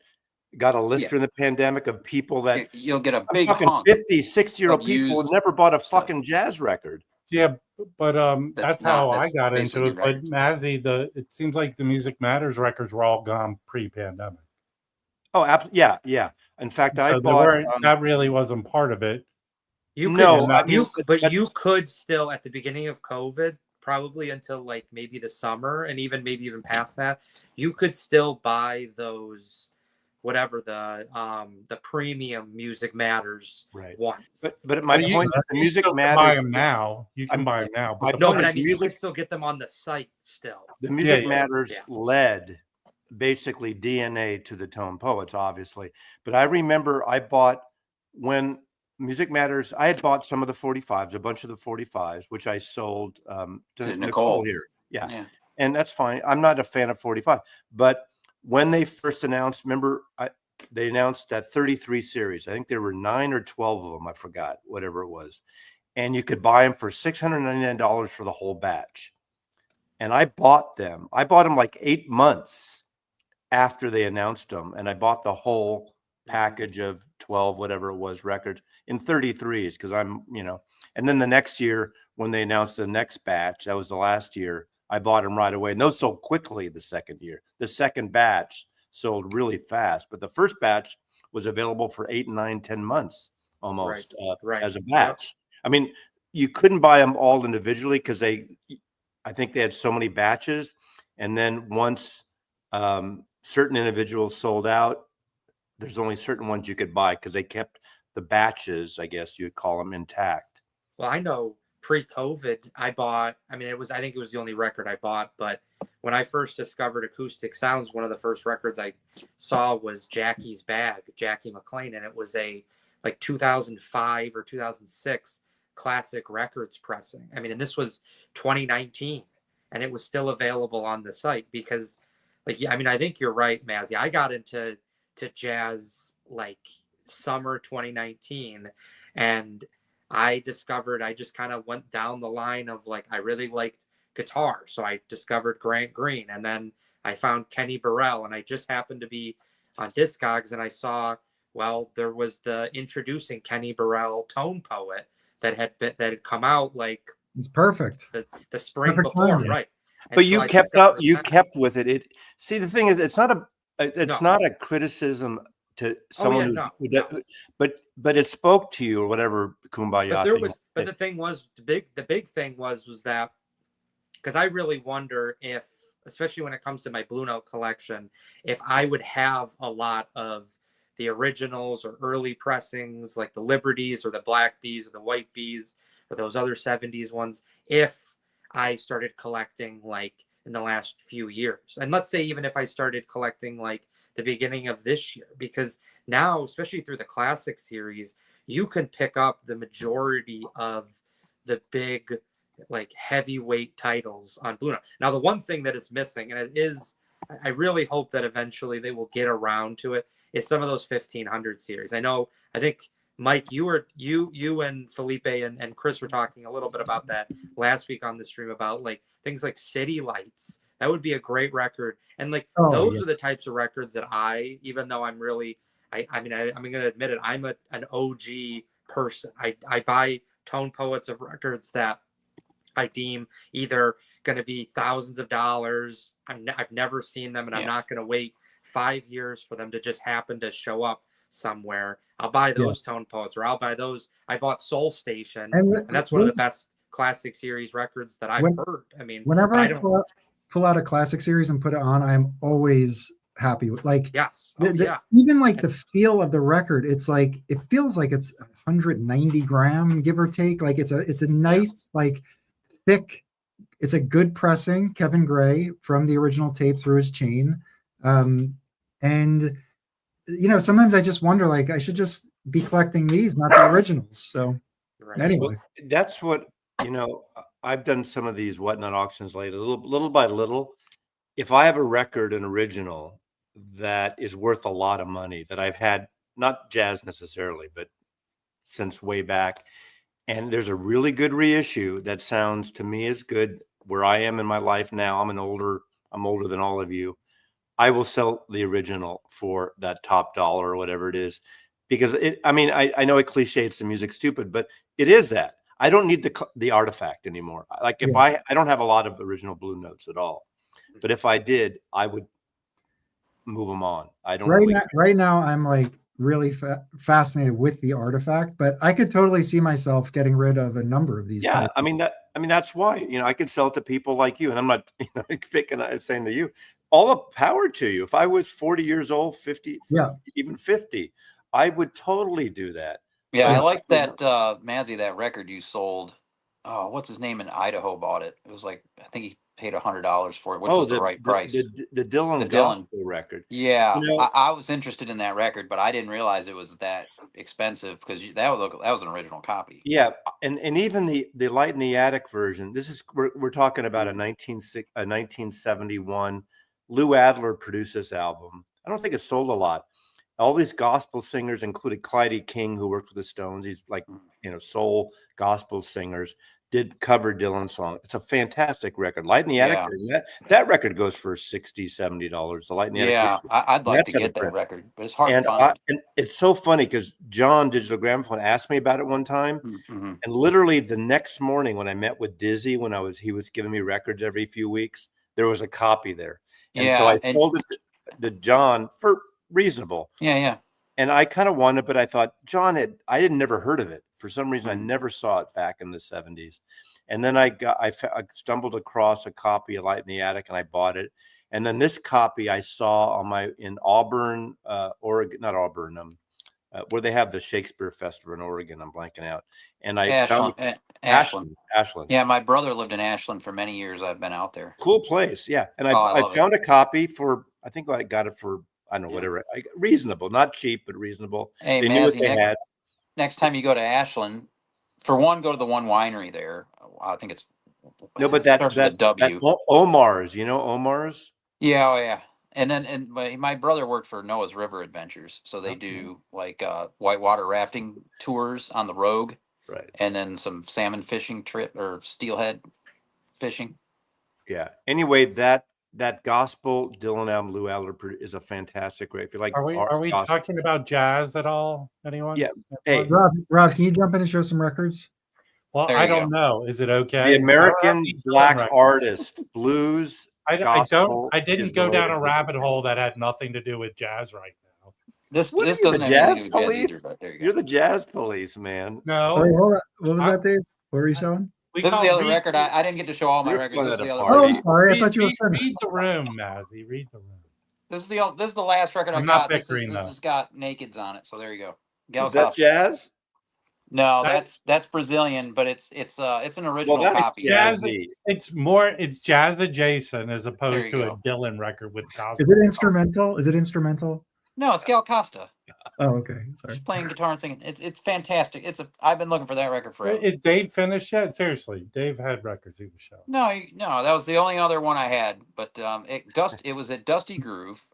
got a lift during the pandemic of people that you'll get a big 50, 60-year-old people who never bought a fucking jazz record? Yeah, but that's how I got into it. But Mazzy, it seems like the Music Matters records were all gone pre-pandemic. Oh, absolutely. Yeah. In fact, I bought that really wasn't part of it. You could still at the beginning of COVID, probably until like maybe the summer, and maybe even past that, you could still buy those, whatever the premium Music Matters ones. But my point is, the Music Matters. Buy them now. You can buy them now. But I mean, you can still get them on the site still. The Music Matters led basically DNA to the Tone Poets, obviously. But I remember I bought when Music Matters, I had bought some of the 45s, a bunch of the 45s, which I sold to Nicole here. Yeah. And that's fine. I'm not a fan of 45. But when they first announced, remember, they announced that 33 series. I think there were 9 or 12 of them. I forgot, whatever it was. And you could buy them for $699 for the whole batch. And I bought them. I bought them like 8 months after they announced them. And I bought the whole package of 12, whatever it was, records in 33s because I'm, and then the next year when they announced the next batch, that was the last year, I bought them right away. And those sold quickly the second year. The second batch sold really fast, but the first batch was available for 8, 9, 10 months almost as a batch. I mean, you couldn't buy them all individually because I think they had so many batches. And then once certain individuals sold out, there's only certain ones you could buy because they kept the batches, I guess you'd call them, intact. Well, I know pre-COVID, I think it was the only record I bought, but when I first discovered acoustic sounds, one of the first records I saw was Jackie's Bag, Jackie McLean, and it was a like 2005 or 2006 classic records pressing. I mean, and this was 2019, and it was still available on the site because like, yeah, I mean, I think you're right, Mazzy. I got into jazz like summer 2019, and I discovered, I just kind of went down the line of like, I really liked guitar. So I discovered Grant Green, and then I found Kenny Burrell, and I just happened to be on Discogs, and I saw, well, there was the introducing Kenny Burrell Tone Poet that had come out like It's perfect. the spring Perfect before, timing. right? And But so you I kept discovered up. You that. kept with it. See, the thing is, it's not No. not a criticism to someone no. but it spoke to you or whatever. Kumbaya. But there thing. was, but the thing was, the big thing was that, because I really wonder if, especially when it comes to my Blue Note collection, if I would have a lot of the originals or early pressings like the Liberties or the Black Bees or the White Bees or those other 70s ones, if I started collecting like in the last few years. And let's say even if I started collecting like the beginning of this year, because now, especially through the classic series, you can pick up the majority of the big like heavyweight titles on Blue Note. Now, the one thing that is missing, and it is, I really hope that eventually they will get around to it, is some of those 1500 series. I think Mike, you and Felipe and Chris were talking a little bit about that last week on the stream about like things like City Lights. That would be a great record. And like those are the types of records that I, even though I'm really, I'm going to admit it, I'm an OG person. I buy Tone Poets of records that I deem either going to be thousands of dollars. I've never seen them, and I'm not going to wait 5 years for them to just happen to show up somewhere. I'll buy those Tone Poets, or I'll buy those. I bought Soul Station, and that's one of the best classic series records that I've heard. I mean, whenever I pull out a classic series and put it on, I'm always happy with, like, yes, even like the feel of the record. It's like, it feels like it's 190 gram, give or take. Like it's a nice, like thick, it's a good pressing, Kevin Gray from the original tape through his chain. And sometimes I just wonder, like, I should just be collecting these, not the originals. So anyway, well, that's what, I've done some of these whatnot auctions lately, little by little. If I have a record, an original that is worth a lot of money that I've had, not jazz necessarily, but since way back, and there's a really good reissue that sounds to me as good where I am in my life now. I'm older than all of you. I will sell the original for that top dollar or whatever it is, because I know it cliche, it's the music stupid, but it is that. I don't need the artifact anymore. Like if I don't have a lot of original Blue Notes at all, but if I did, I would move them on. I don't right now I'm like really fascinated with the artifact, but I could totally see myself getting rid of a number of these. Yeah, titles. That's why, I could sell it to people like you, and I'm not, picking, saying to you, all the power to you. If I was 40 years old, 50, even 50, I would totally do that. Yeah, I like that, Mazzy, that record you sold. Oh, what's his name in Idaho bought it? It was like, I think he paid $100 for it, which was the right price. The Dylan gospel record. Yeah, I was interested in that record, but I didn't realize it was that expensive, because that was an original copy. Yeah, and even the Light in the Attic version. This is we're talking about a 1971. Lou Adler produced this album. I don't think it sold a lot. All these gospel singers, included Clyde King, who worked with the Stones. He's like, soul gospel singers, did cover Dylan song. It's a fantastic record. Light in the Attic. That record goes for $60, $70. The Light in the Attic. Yeah, I'd like to get that record, but it's hard to find. And it's so funny because John Digital Gramophone asked me about it one time, and literally the next morning when I met with Dizzy, he was giving me records every few weeks, there was a copy there. And so I sold it to John for reasonable. Yeah. And I kind of wanted, but I thought I had never heard of it. For some reason, I never saw it back in the 70s. And then I stumbled across a copy of Light in the Attic, and I bought it. And then this copy I saw in Auburn, Oregon, not Auburn, where they have the Shakespeare Festival in Oregon. I'm blanking out. And I found Ashland. Yeah, my brother lived in Ashland for many years. I've been out there. Cool place. Yeah. And I found a copy for, I think I got it for, I don't know, whatever, reasonable, not cheap, but reasonable. Hey, they knew what they had. Next time you go to Ashland, for one, go to the one winery there. I think it's no, but that W. Omar's, Omar's. Yeah, And then and my brother worked for Noah's River Adventures, so they do like whitewater rafting tours on the Rogue, Right. and then some salmon fishing trip or steelhead fishing. Yeah. Anyway, that gospel Dylan album Lou Adler is a fantastic record. If you like, Are we gospel, talking about jazz at all? Anyone? Yeah. Hey, Rob, can you jump in and show some records? Well, There I you don't go. know. Is it okay? the American Black record. artist, blues, I gospel. didn't is go the down way a to rabbit hole that had nothing to do with jazz right now. This What this are you, the doesn't have anything jazz to do with jazz police? either, but there you You're go. the jazz police, man. No, Oh, wait, hold on. What was I- that, Dave? What were you showing? we This is call the it other read- record. I didn't get to show all my You're records. fun This at is the a other Oh, party. I'm sorry. I Read, thought you were read, finished. read the room, Mazzy. Read the room. This is the last record I I'm not got. This bickering, this though. has got nakeds on it. So there you go. Gal Is that Costa. jazz? No, That- that's Brazilian, but it's an original Well, that's copy. jazz. jazzy. It's jazz adjacent as There opposed you to go. a Dylan record with Is gospel. it instrumental? Is it instrumental? No, it's Gal Costa. Oh, okay. Sorry. She's playing guitar and singing. It's fantastic. I've been looking for that record forever. Is Dave finished yet? Seriously, Dave had records he was showing. No, that was the only other one I had. But it was at Dusty Groove,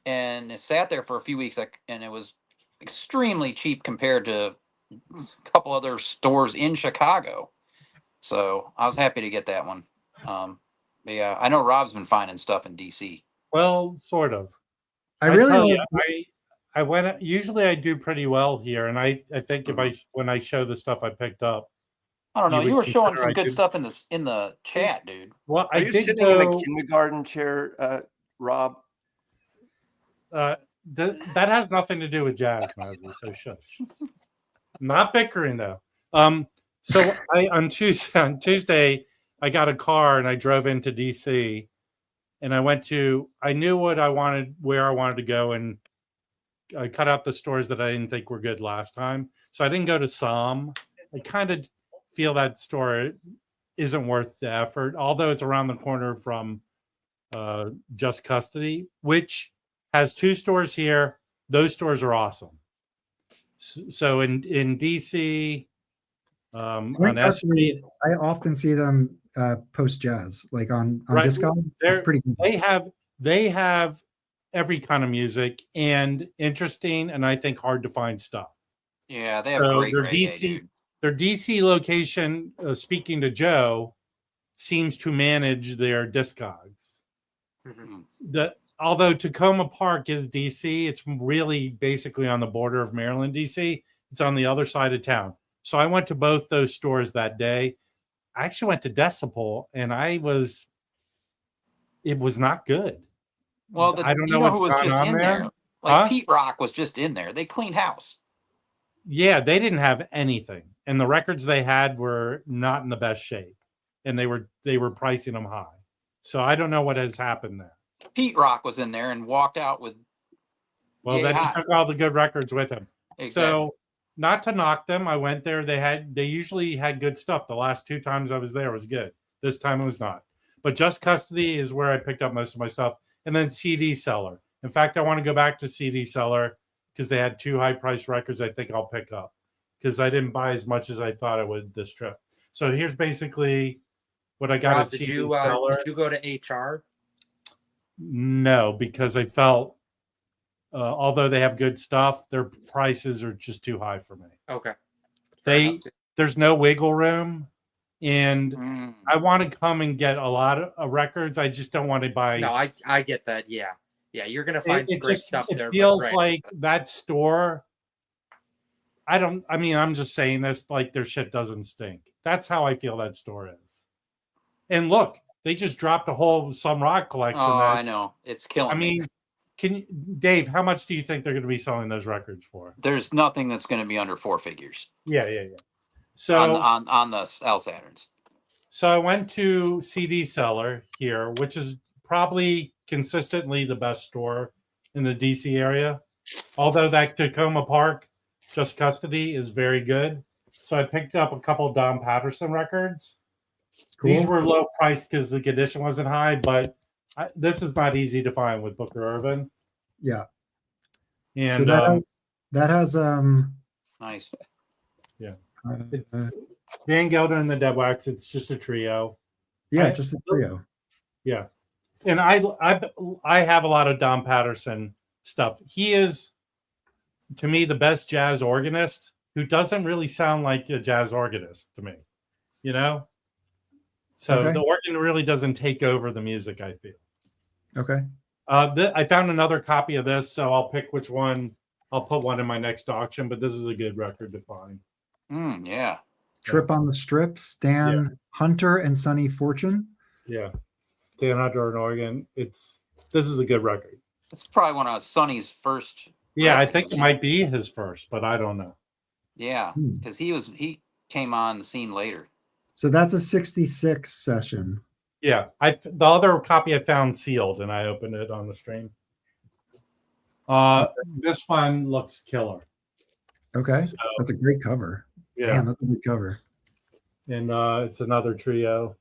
and it sat there for a few weeks. And it was extremely cheap compared to a couple other stores in Chicago. So I was happy to get that one. But yeah, I know Rob's been finding stuff in DC. Well, sort of. I really tell like, you, I went. Usually, I do pretty well here, and I think when I show the stuff I picked up. I don't know. You You would were showing consider some I good do- stuff in the chat, dude. Well, Are I you did sitting in a go. kindergarten chair, Rob? That has nothing to do with jazz, Mazzy. So shush. Not bickering though. So on Tuesday I got a car and I drove into DC, and I knew where I wanted to go, and I cut out the stores that I didn't think were good last time. So I didn't go to Som. I kind of feel that store isn't worth the effort, although it's around the corner from Just Custody, which has 2 stores here. Those stores are awesome. So in DC, on S Street, I often see them post jazz, like on Right. Discogs. It's pretty good. they have every kind of music and interesting, and I think hard to find stuff. Yeah, they have So great their reggae, dude. Their DC location, speaking to Joe, seems to manage their Discogs. Although Tacoma Park is DC, it's really basically on the border of Maryland, DC. It's on the other side of town. So I went to both those stores that day. I actually went to Decibel, and it was not good. Well, I don't know who what's was going just on in there. there? Like Huh? Pete Rock was just in there. They cleaned house. Yeah, they didn't have anything, and the records they had were not in the best shape, and they were pricing them high. So I don't know what has happened there. Pete Rock was in there and walked out with. Well, Yay then high. he took all the good records with him. Exactly. So, not to knock them, I went there. They usually had good stuff. The last 2 times I was there was good. This time it was not. But Just Custody is where I picked up most of my stuff, and then CD Seller. In fact, I want to go back to CD Seller because they had 2 high-priced records I think I'll pick up because I didn't buy as much as I thought I would this trip. So here's basically what I got Rob, at did CD you Seller. did you go to HR? No, because I felt, although they have good stuff, their prices are just too high for me. Okay. There's no wiggle room, and Mm. I want to come and get a lot of records. I just don't want to buy. No, I get that. Yeah, you're gonna find some great stuff there. It but feels right. like that store. I'm just saying this like their shit doesn't stink. That's how I feel that store is. And look, they just dropped a whole Some Rock collection. Oh, I know. It's killing me. Dave, how much do you think they're going to be selling those records for? There's nothing that's going to be under 4 figures. Yeah. So on the L Saturns. So I went to CD Seller here, which is probably consistently the best store in the DC area. Although that Tacoma Park Just Custody is very good. So I picked up a couple of Don Patterson records. Cool. These were low priced because the condition wasn't high, but this is not easy to find with Booker Irvin. Yeah. And So that has Nice. it's Van Gelder and the Dead Wax. It's just a trio. yeah, just the trio. Yeah. And I have a lot of Don Patterson stuff. He is, to me, the best jazz organist who doesn't really sound like a jazz organist to me, you know? So Okay. the organ really doesn't take over the music, I feel. Okay. I found another copy of this, so I'll pick which one. I'll put one in my next auction, but this is a good record to find. Yeah. Trip on the Strip, Stan Hunter and Sonny Fortune. Yeah. Stan Hunter and Oregon. This is a good record. It's probably one of Sonny's first. Yeah, I records, think it isn't might be his first, but I don't know. Yeah, because he came on the scene later. So that's a 66 session. Yeah, the other copy I found sealed, and I opened it on the stream. This one looks killer. Okay, So, that's a great cover. Yeah, Damn, that's a good cover. And it's another trio.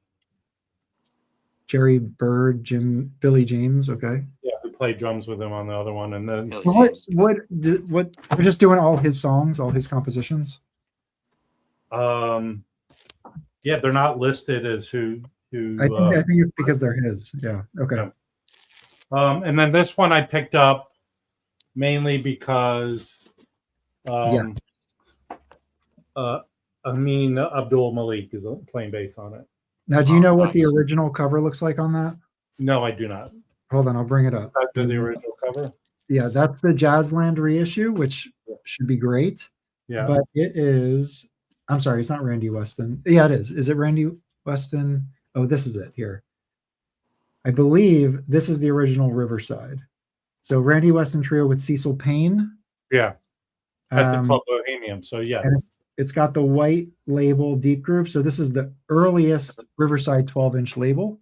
Jerry Bird, Billy James. Okay. Yeah, we played drums with him on the other one, and then what we're just doing all his songs, all his compositions. Yeah, they're not listed as who. I think it's because they're his. Yeah. Okay. Yeah. And then this one I picked up mainly because Amin Abdul Malik is playing bass on it. Now, do you know what the original cover looks like on that? No, I do not. Hold on, I'll bring it up. The original cover. Yeah, that's the Jazzland reissue, which should be great. Yeah. But it is. I'm sorry, it's not Randy Weston. Yeah, it is. Is it Randy Weston? Oh, this is it here. I believe this is the original Riverside. So Randy Weston trio with Cecil Payne. Yeah. At the Club Bohemian. So yes. It's got the white label Deep Groove. So this is the earliest Riverside 12-inch label,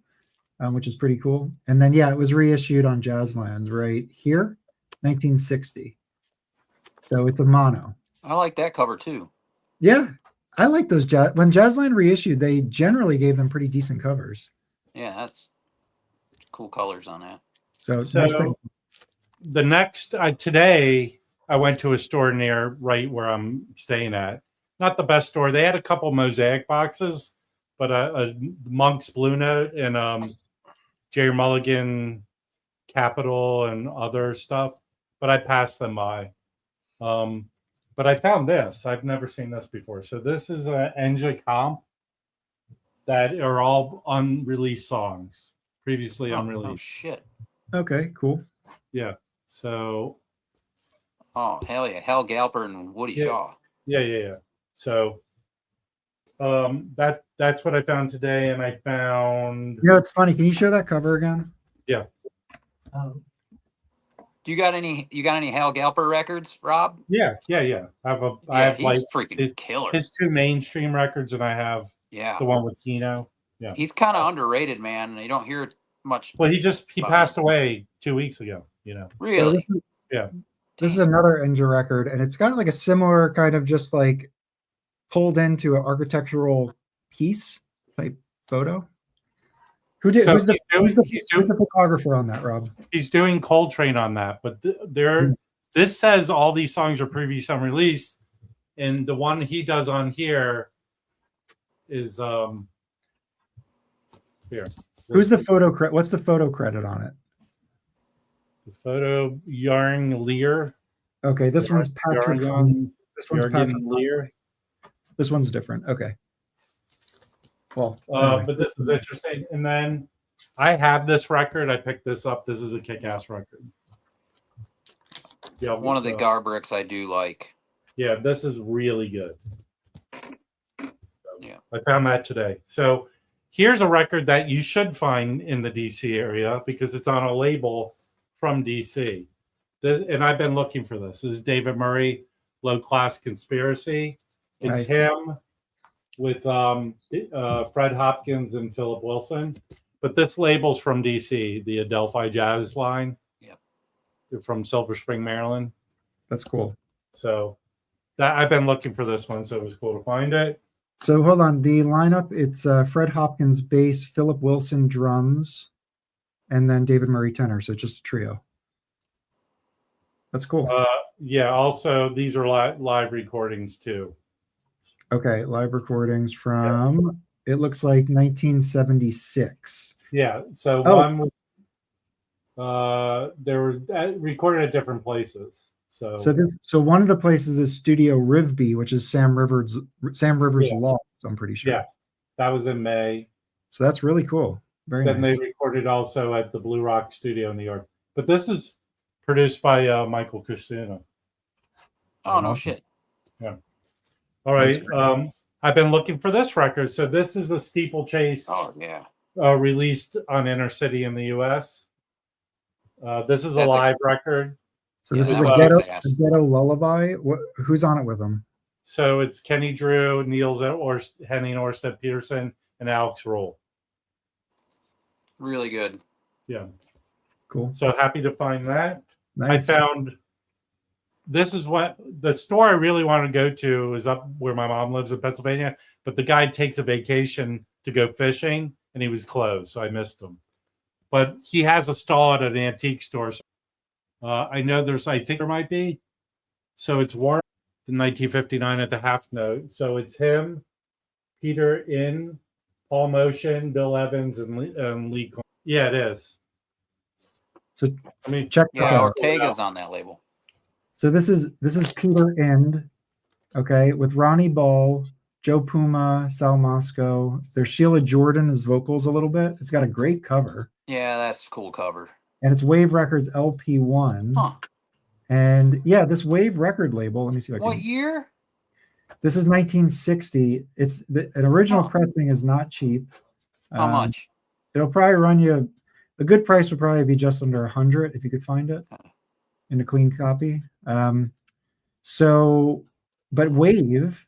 which is pretty cool. And then, yeah, it was reissued on Jazzland right here, 1960. So it's a mono. I like that cover too. Yeah, I like those. When Jazzland reissued, they generally gave them pretty decent covers. Yeah, that's cool colors on that. So the next, today, I went to a store near right where I'm staying at. Not the best store. They had a couple mosaic boxes, but a Monk's Blue Note and Jerry Mulligan Capital and other stuff. But I passed them by. But I found this. I've never seen this before. So this is an Enja comp that are all unreleased songs, previously unreleased. Oh shit. Okay, cool. Yeah. So. Oh hell yeah, Hal Galper and Woody Shaw. Yeah. So that's what I found today, and I found. You know, it's funny. Can you show that cover again? Yeah. Do you got any Hal Galper records, Rob? Yeah. I have he's like freaking killer. His two mainstream records, and I have the one with Tino. Yeah. He's kind of underrated, man. You don't hear much. Well, he passed away 2 weeks ago, you know. Really? Yeah. This is another Enja record, and it's got like a similar kind of just like pulled into an architectural piece type photo. Who's the photographer on that, Rob? He's doing Coltrane on that, but this says all these songs are previously unreleased, and the one he does on here is here. Who's the photo credit? What's the photo credit on it? The photo Yarn Lear. Okay, this one's Patrick. This one's Patrick Lear. This one's different. Okay. Well, anyway. But this is interesting. And then I have this record. I picked this up. This is a kick-ass record. Yeah, one of the Garbricks I do like. Yeah, this is really good. Yeah, I found that today. So here's a record that you should find in the DC area because it's on a label from DC. And I've been looking for this. This is David Murray, Low Class Conspiracy. It's him with Fred Hopkins and Philip Wilson. But this label's from DC, the Adelphi Jazz line. Yep. They're from Silver Spring, Maryland. That's cool. So I've been looking for this one, so it was cool to find it. So hold on. The lineup, it's Fred Hopkins bass, Philip Wilson drums, and then David Murray tenor. So just a trio. That's cool. Yeah, also, these are live recordings, too. Okay, live recordings from, it looks like 1976. Yeah, so They were recorded at different places. So one of the places is Studio Rivby, which is Sam Rivers' Yeah. loft. I'm pretty sure. Yeah, that was in May. So that's really cool. Very Then nice. they recorded also at the Blue Rock Studio in New York. But this is produced by Michael Kusuna. Oh no Awesome. shit. Yeah. All right. I've been looking for this record. So this is a steeplechase. Oh yeah. Released on Intercity in the U.S. This is a That's live record. So this Yeah, is a that ghetto, kicks ass. a ghetto lullaby. Who's on it with him? So it's Kenny Drew, Henning Orsted Peterson, and Alex Roll. Really good. Yeah. Cool. So happy to find that. Nice. I found this is what the store I really want to go to is up where my mom lives in Pennsylvania, but the guy takes a vacation to go fishing and he was closed, so I missed him. But he has a stall at an antique store. So, I know I think there might be. So it's Warren, the 1959 at the half note. So it's him, Peter In, Paul Motion, Bill Evans, and Lee. Yeah, it is. So I mean, check this Yeah, out. Ortega's on that label. So this is Peter End, okay, with Ronnie Ball, Joe Puma, Sal Moscow. There's Sheila Jordan as vocals a little bit. It's got a great cover. Yeah, that's a cool cover. And it's Wave Records LP1. Huh. And yeah, this Wave record label, let me see if I can. What year? This is 1960. It's an original pressing is not cheap. How much? It'll probably run you a good price would probably be just under 100 if you could find it in a clean copy. But Wave,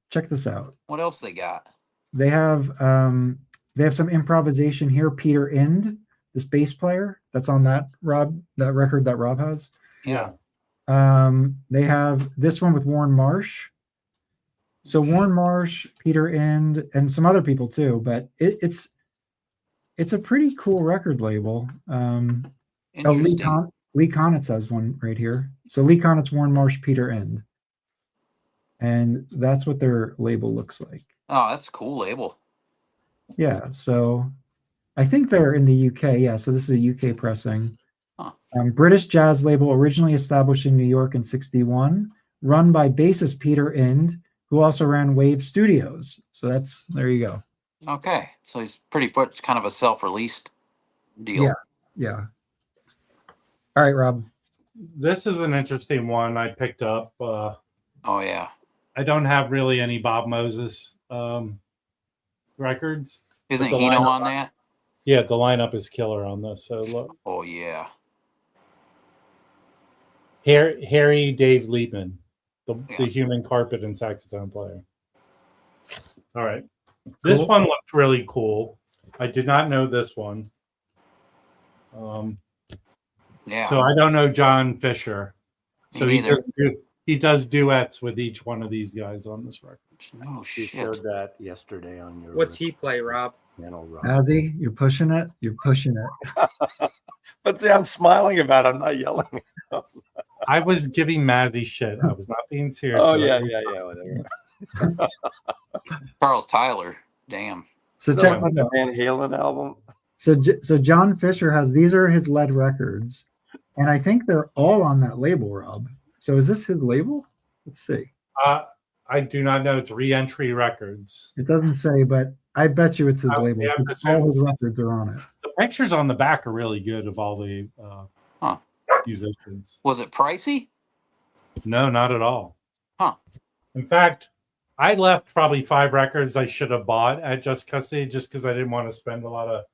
check this out. What else they got? They have some improvisation here. Peter Ind, this bass player that's on that record that Rob has. Yeah. They have this one with Warren Marsh. So Warren Marsh, Peter Ind, and some other people too. But it's a pretty cool record label. Interesting. Lee Konitz has one right here. So Lee Konitz, Warren Marsh, Peter Ind. And that's what their label looks like. Oh, that's a cool label. Yeah, so I think they're in the UK. Yeah, so this is a UK pressing. Huh. British jazz label originally established in New York in 1961, run by bassist Peter Ind, who also ran Wave Studios. So there you go. Okay, so he's pretty much kind of a self-released deal. Yeah, yeah. All right, Rob. This is an interesting one I picked up. Oh yeah. I don't have really any Bob Moses records. Isn't Hino on that? Yeah, the lineup is killer on this. So look. Oh yeah. Harry Dave Liebman, the human carpet and saxophone player. All right. This one looked really cool. I did not know this one. Yeah. So I don't know John Fisher. So he does duets with each one of these guys on this record. Oh You shit. showed that yesterday on your. What's he play, Rob? Channel, Rob. Azzy, you're pushing it. You're pushing it. But see, I'm smiling about it. I'm not yelling. I was giving Mazzy shit. I was not being serious. Oh, yeah, whatever. Charles Tyler. Damn. So So check what's this the out. Van Halen album? So John Fisher these are his lead records, and I think they're all on that label, Rob. So is this his label? Let's see. I do not know. It's Reentry Records. It doesn't say, but I bet you it's his label. yeah, Because all his records are on it. The pictures on the back are really good of all the musicians. Was it pricey? No, not at all. Huh. In fact, I left probably 5 records I should have bought at Just Custody just because I didn't want to spend a lot of,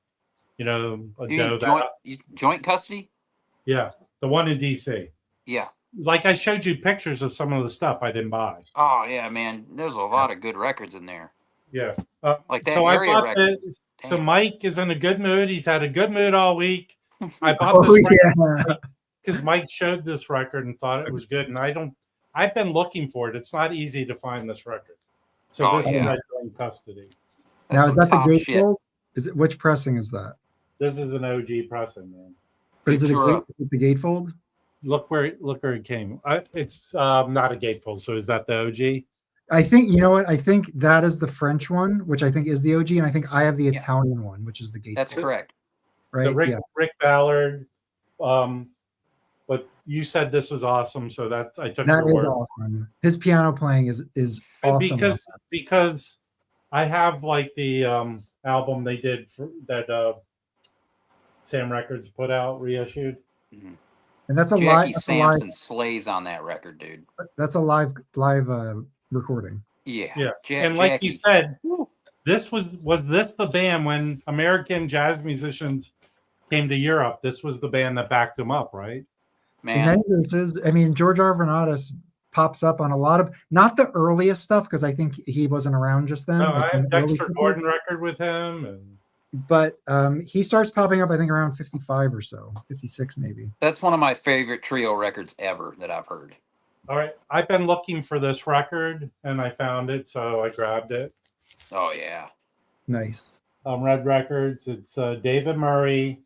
Joint custody? Yeah, the one in DC. Yeah. Like I showed you pictures of some of the stuff I didn't buy. Oh yeah, man. There's a lot of good records in there. Yeah. Like that so area I bought record. So Mike is in a good mood. He's had a good mood all week. I bought Oh, this record yeah. because Mike showed this record and thought it was good. And I've been looking for it. It's not easy to find this record. So this is like in custody. Now, That's is that the top shit. gatefold? Which pressing is that? This is an OG pressing, man. But is it Sure. is it the gatefold? Look where it came. It's not a gatefold. So is that the OG? I think, you know what? I think that is the French one, which I think is the OG, and I think I have the Italian one, which is the gatefold. That's correct. Right? So Rick Ballard, But you said this was awesome, so that I took That your is word. awesome. His piano playing is awesome. Because I have like the album they did for that Sam Records put out reissued. Mhm. And that's a Jackie live. Sampson slays on that record, dude. That's a live recording. Yeah. And like you Jackie, said, this was this the band when American jazz musicians came to Europe? This was the band that backed them up, right? In many man. cases, I mean, George Arvanatis pops up on a lot of not the earliest stuff because I think he wasn't around just then. No, like I have the early Dexter people. Gordon record with him, and But he starts popping up, I think, around 55 or so, 56 maybe. That's one of my favorite trio records ever that I've heard. all right, I've been looking for this record and I found it, so I grabbed it. Oh yeah. Nice. Red Records. It's David Murray,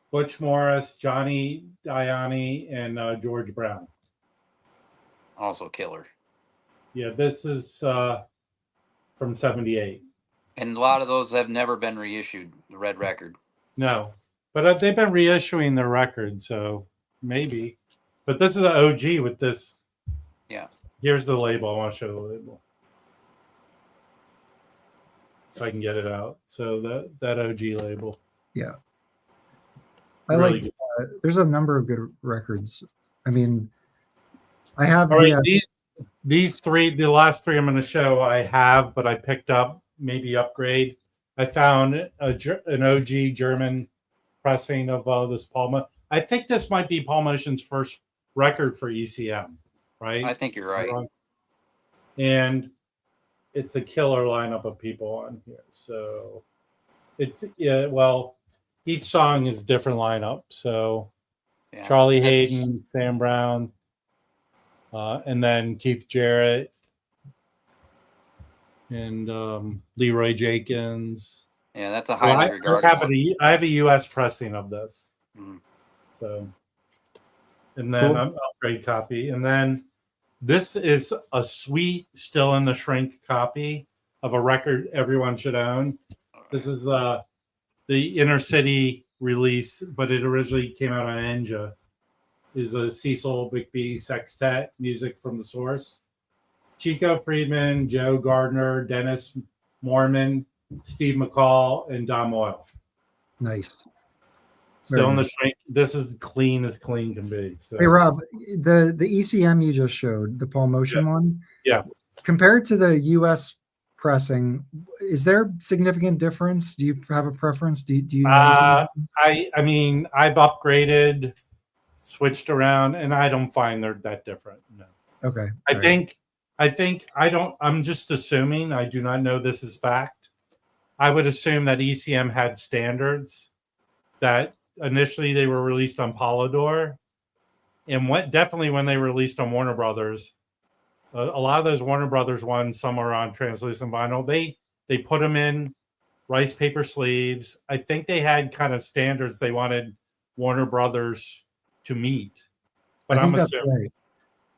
Butch Morris, Johnny Diani, and George Brown. Also killer. Yeah, this is from '78. And a lot of those have never been reissued, the Red Record. No, but they've been reissuing their records, so maybe. But this is an OG with this. Yeah. Here's the label. I want to show the label. If I can get it out. So that OG label. Yeah. I Really like there's a number of good records. I mean, I have all right, these three, the last three I'm going to show I have, but I picked up, maybe upgrade. I found an OG German pressing of this Paul. I think this might be Paul Motion's first record for ECM, right? I think you're right. And it's a killer lineup of people on here. So it's, well, each song is different lineup. So Yeah, Charlie Hayden, Sam Brown, and then Keith Jarrett and Leroy Jenkins. Yeah, that's a highly regarded one. I have a U.S. pressing of this. Mhm. So, and then an upgrade copy. And then this is a sweet, still in the shrink copy of a record everyone should own. This is the Inner City release, but it originally came out on Enja. Is a Cecil McBee sextet, music from the source. Chico Friedman, Joe Gardner, Dennis Mormon, Steve McCall, and Dom Oil. Nice. Still in the shrink. This is clean as clean can be. So. Hey Rob, the ECM you just showed, the Paul Motion one. Yeah. Compared to the US pressing, is there significant difference? Do you have a preference? Do you I mean, I've upgraded, switched around, and I don't find they're that different. No. Okay. I think I'm just assuming, I do not know this is fact. I would assume that ECM had standards that initially they were released on Polydor, and definitely when they released on Warner Brothers, a lot of those Warner Brothers ones, some are on translucent vinyl. They put them in rice paper sleeves. I think they had kind of standards they wanted Warner Brothers to meet. But I'm assuming.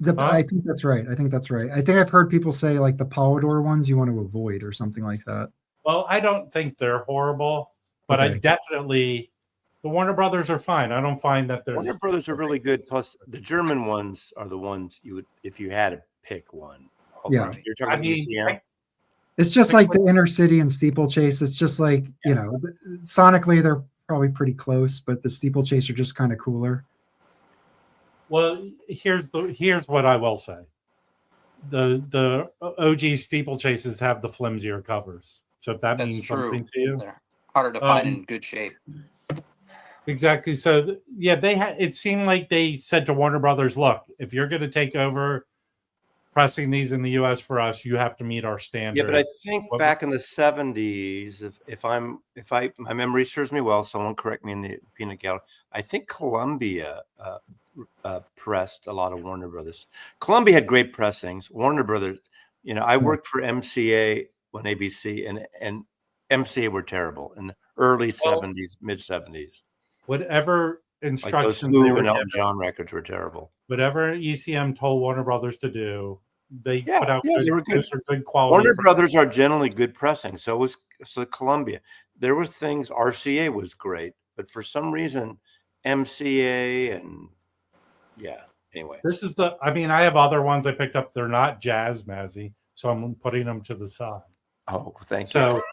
Right. I think that's right. I think I've heard people say like the Polydor ones you want to avoid or something like that. Well, I don't think they're horrible, but Okay. I definitely the Warner Brothers are fine. I don't find that there's Warner Brothers are really good. Plus, the German ones are the ones you would, if you had to pick one. Yeah. You're talking about ECM. It's just like the Inner City and Steeplechase. It's just like, sonically they're probably pretty close, but the Steeplechase are just kind of cooler. Well, here's what I will say. The OG Steeplechases have the flimsier covers. So if that means something to you. They're harder to find in good shape. Exactly. So it seemed like they said to Warner Brothers, look, if you're going to take over pressing these in the US for us, you have to meet our standards. Yeah, but I think back in the 70s, if my memory serves me well, someone correct me in the peanut gallery. I think Columbia pressed a lot of Warner Brothers. Columbia had great pressings. Warner Brothers, I worked for MCA when ABC and MCA were terrible in the early 70s, mid 70s. Whatever instructions like they those were and Elton given, John records were terrible. whatever ECM told Warner Brothers to do, they put out they were good. Good quality. Warner Brothers are generally good pressing. So was Columbia. There was things. RCA was great, but for some reason, MCA and anyway. This is I have other ones I picked up. They're not jazz, Mazzy, so I'm putting them to the side. Oh, thank So, you.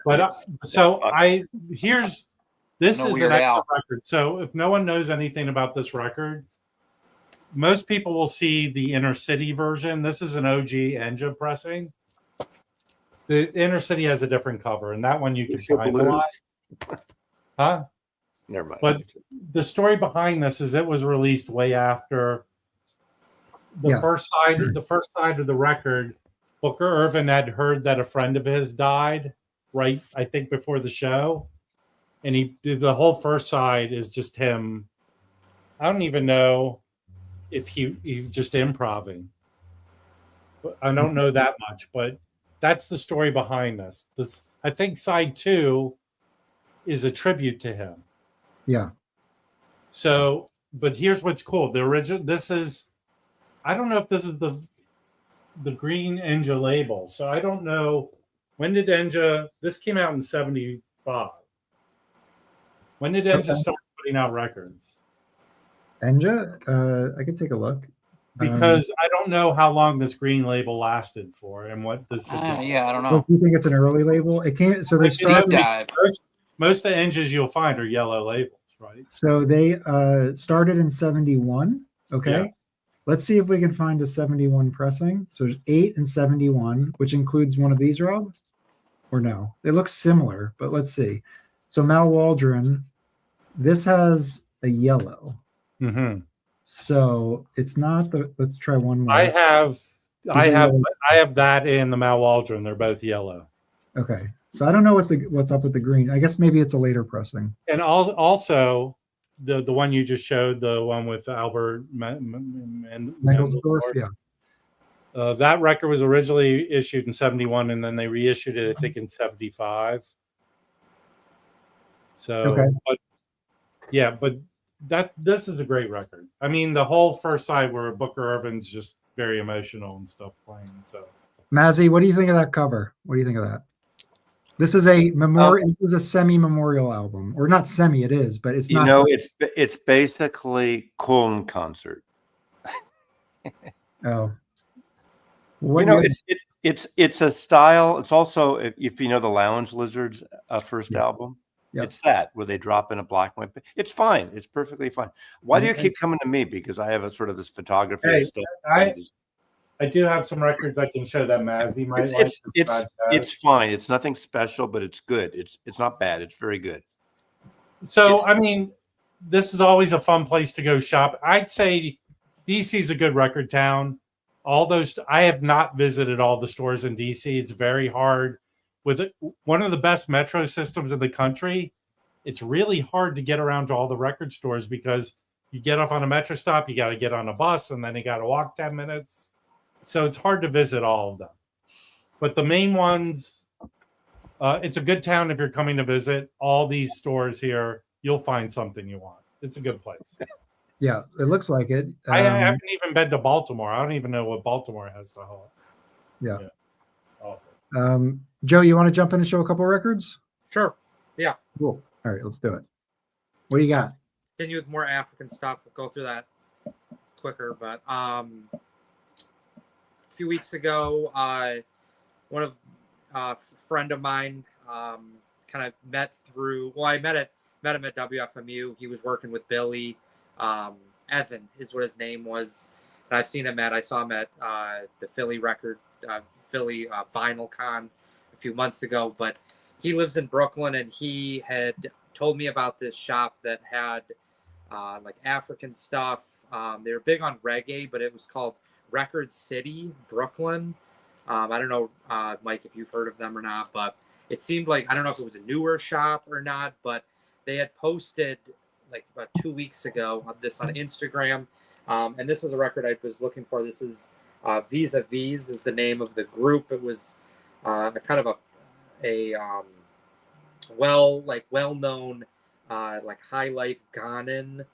but this No is Weird an excellent Al. record. So if no one knows anything about this record, most people will see the Inner City version. This is an OG Enja pressing. The Inner City has a different cover, and that one you can find a lot. Huh? Never mind. But the story behind this is it was released way after the first side of the record. Booker Irvin had heard that a friend of his died right, I think, before the show. And he did the whole first side is just him. I don't even know if he's just improvising. I don't know that much, but that's the story behind this. I think side 2 is a tribute to him. Yeah. So, but here's what's cool. The original, I don't know if this is the green Enja label. So I don't know, when did Enja, this came out in 75. When did Enja start putting out records? Enja? I could take a look. Because I don't know how long this green label lasted for and what this is. Yeah, I don't Well, know. do you think it's an early label? It came, so they started. Deep dive. Most of the Enjas you'll find are yellow labels, right? So they started in 71. Okay. Yeah. Let's see if we can find a 71 pressing. So there's 8 and 71, which includes one of these, Rob? Or no? They look similar, but let's see. So Mal Waldron, this has a yellow. Mm-hmm. So it's not the. Let's try one more. I have that in the Mal Waldron. They're both yellow. Okay. So I don't know what's up with the green. I guess maybe it's a later pressing. And also the one you just showed, the one with Albert Mendelsdorf. Yeah. That record was originally issued in 71, and then they reissued it, I think, in 75. So, okay. but this is a great record. I mean, the whole first side where Booker Irvin's just very emotional and stuff playing. So, Mazzy, what do you think of that cover? What do you think of that? This is a memorial. This is a semi-memorial album, or not semi. It is, but it's not. You know, it's basically Köln concert. Oh, you know, it's a style. It's also, if you know the Lounge Lizards first album, it's that where they drop in a black and white. It's fine. It's perfectly fine. Why do you keep coming to me? Because I have a sort of this photography stuff. I do have some records I can show that Mazzy might like. It's fine. It's nothing special, but it's good. It's not bad. It's very good. So I mean, this is always a fun place to go shop. I'd say DC is a good record town. All those, I have not visited all the stores in DC. It's very hard. With one of the best metro systems in the country, it's really hard to get around to all the record stores because you get off on a metro stop, you got to get on a bus, and then you got to walk 10 minutes. So it's hard to visit all of them. But the main ones, it's a good town if you're coming to visit. All these stores here, you'll find something you want. It's a good place. Yeah, it looks like it. I haven't even been to Baltimore. I don't even know what Baltimore has to offer. Yeah. Joe, you want to jump in and show a couple of records? Sure. Yeah. Cool. All right, let's do it. What do you got? Continue with more African stuff. We'll go through that quicker. But a few weeks ago, one of a friend of mine kind of met through. Well, I met him at WFMU. He was working with Billy. Evan is what his name was. And I saw him at the Philly Vinyl Con a few months ago. But he lives in Brooklyn, and he had told me about this shop that had like African stuff. They were big on reggae, but it was called Record City Brooklyn. I don't know, Mike, if you've heard of them or not, but it seemed like, I don't know if it was a newer shop or not, but they had posted like about 2 weeks ago on Instagram. And this is a record I was looking for. This is Vis-a-Vis is the name of the group. It was a kind of a well-known like high life Ghanan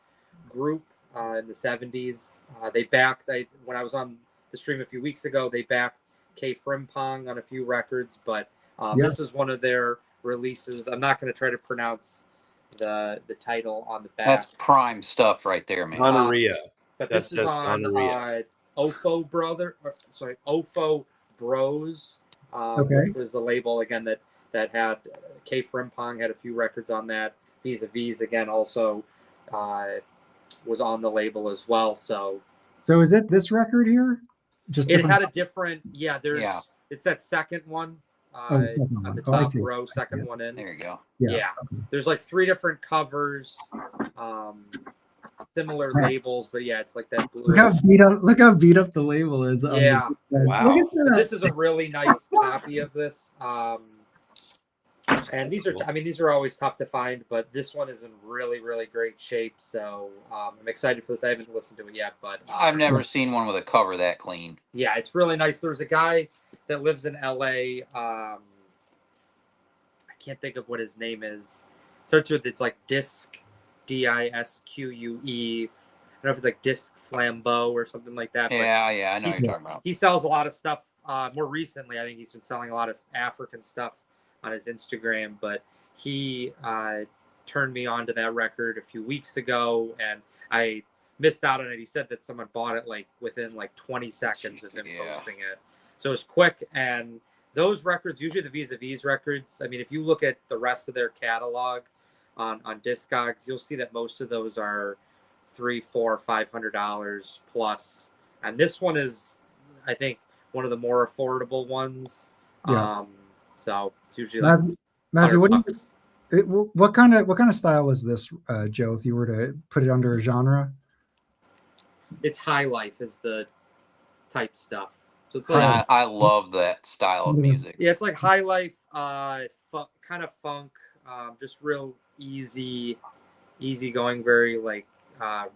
group in the 70s. They backed, when I was on the stream a few weeks ago, they backed K Frimpong on a few records, but this is one of their releases. I'm not going to try to pronounce the title on the back. That's prime stuff right there, man. Gonorrhea. But That this is says on gonorrhea. Ofo Bros, which was the label again that had K Frimpong had a few records on that. Vis-a-Vis again also was on the label as well. So is it this record here? Just it had a different, it's that second one the second on one. the Oh, I top see. row, second one in. There you go. Yeah. There's like 3 different covers, similar labels, but yeah, it's like that blue. Look how beat up the label is. Yeah. Wow. Look at But that. this is a really nice copy of this. And these are always tough to find, but this one is in really, really great shape. So I'm excited for this. I haven't listened to it yet, but I've never seen one with a cover that clean. Yeah, it's really nice. There's a guy that lives in LA. I can't think of what his name is. Starts with, it's like Disc, Disque. I don't know if it's like Disc Flambeau or something like that. Yeah, I know what you're talking about. He sells a lot of stuff. More recently, I think he's been selling a lot of African stuff on his Instagram, but he turned me on to that record a few weeks ago, and I missed out on it. He said that someone bought it like within like 20 seconds of him posting it. So it was quick. And those records, usually the Vis-a-Vis records, I mean, if you look at the rest of their catalog on Discogs, you'll see that most of those are $300, $400, $500 plus. And this one is, I think, one of the more affordable ones. Yeah. So it's usually like Mazzy, what kind of style is this, Joe? If you were to put it under a genre, it's high life is the type stuff. So it's like I love that style of music. Yeah, it's like high life, kind of funk, just real easy going, very like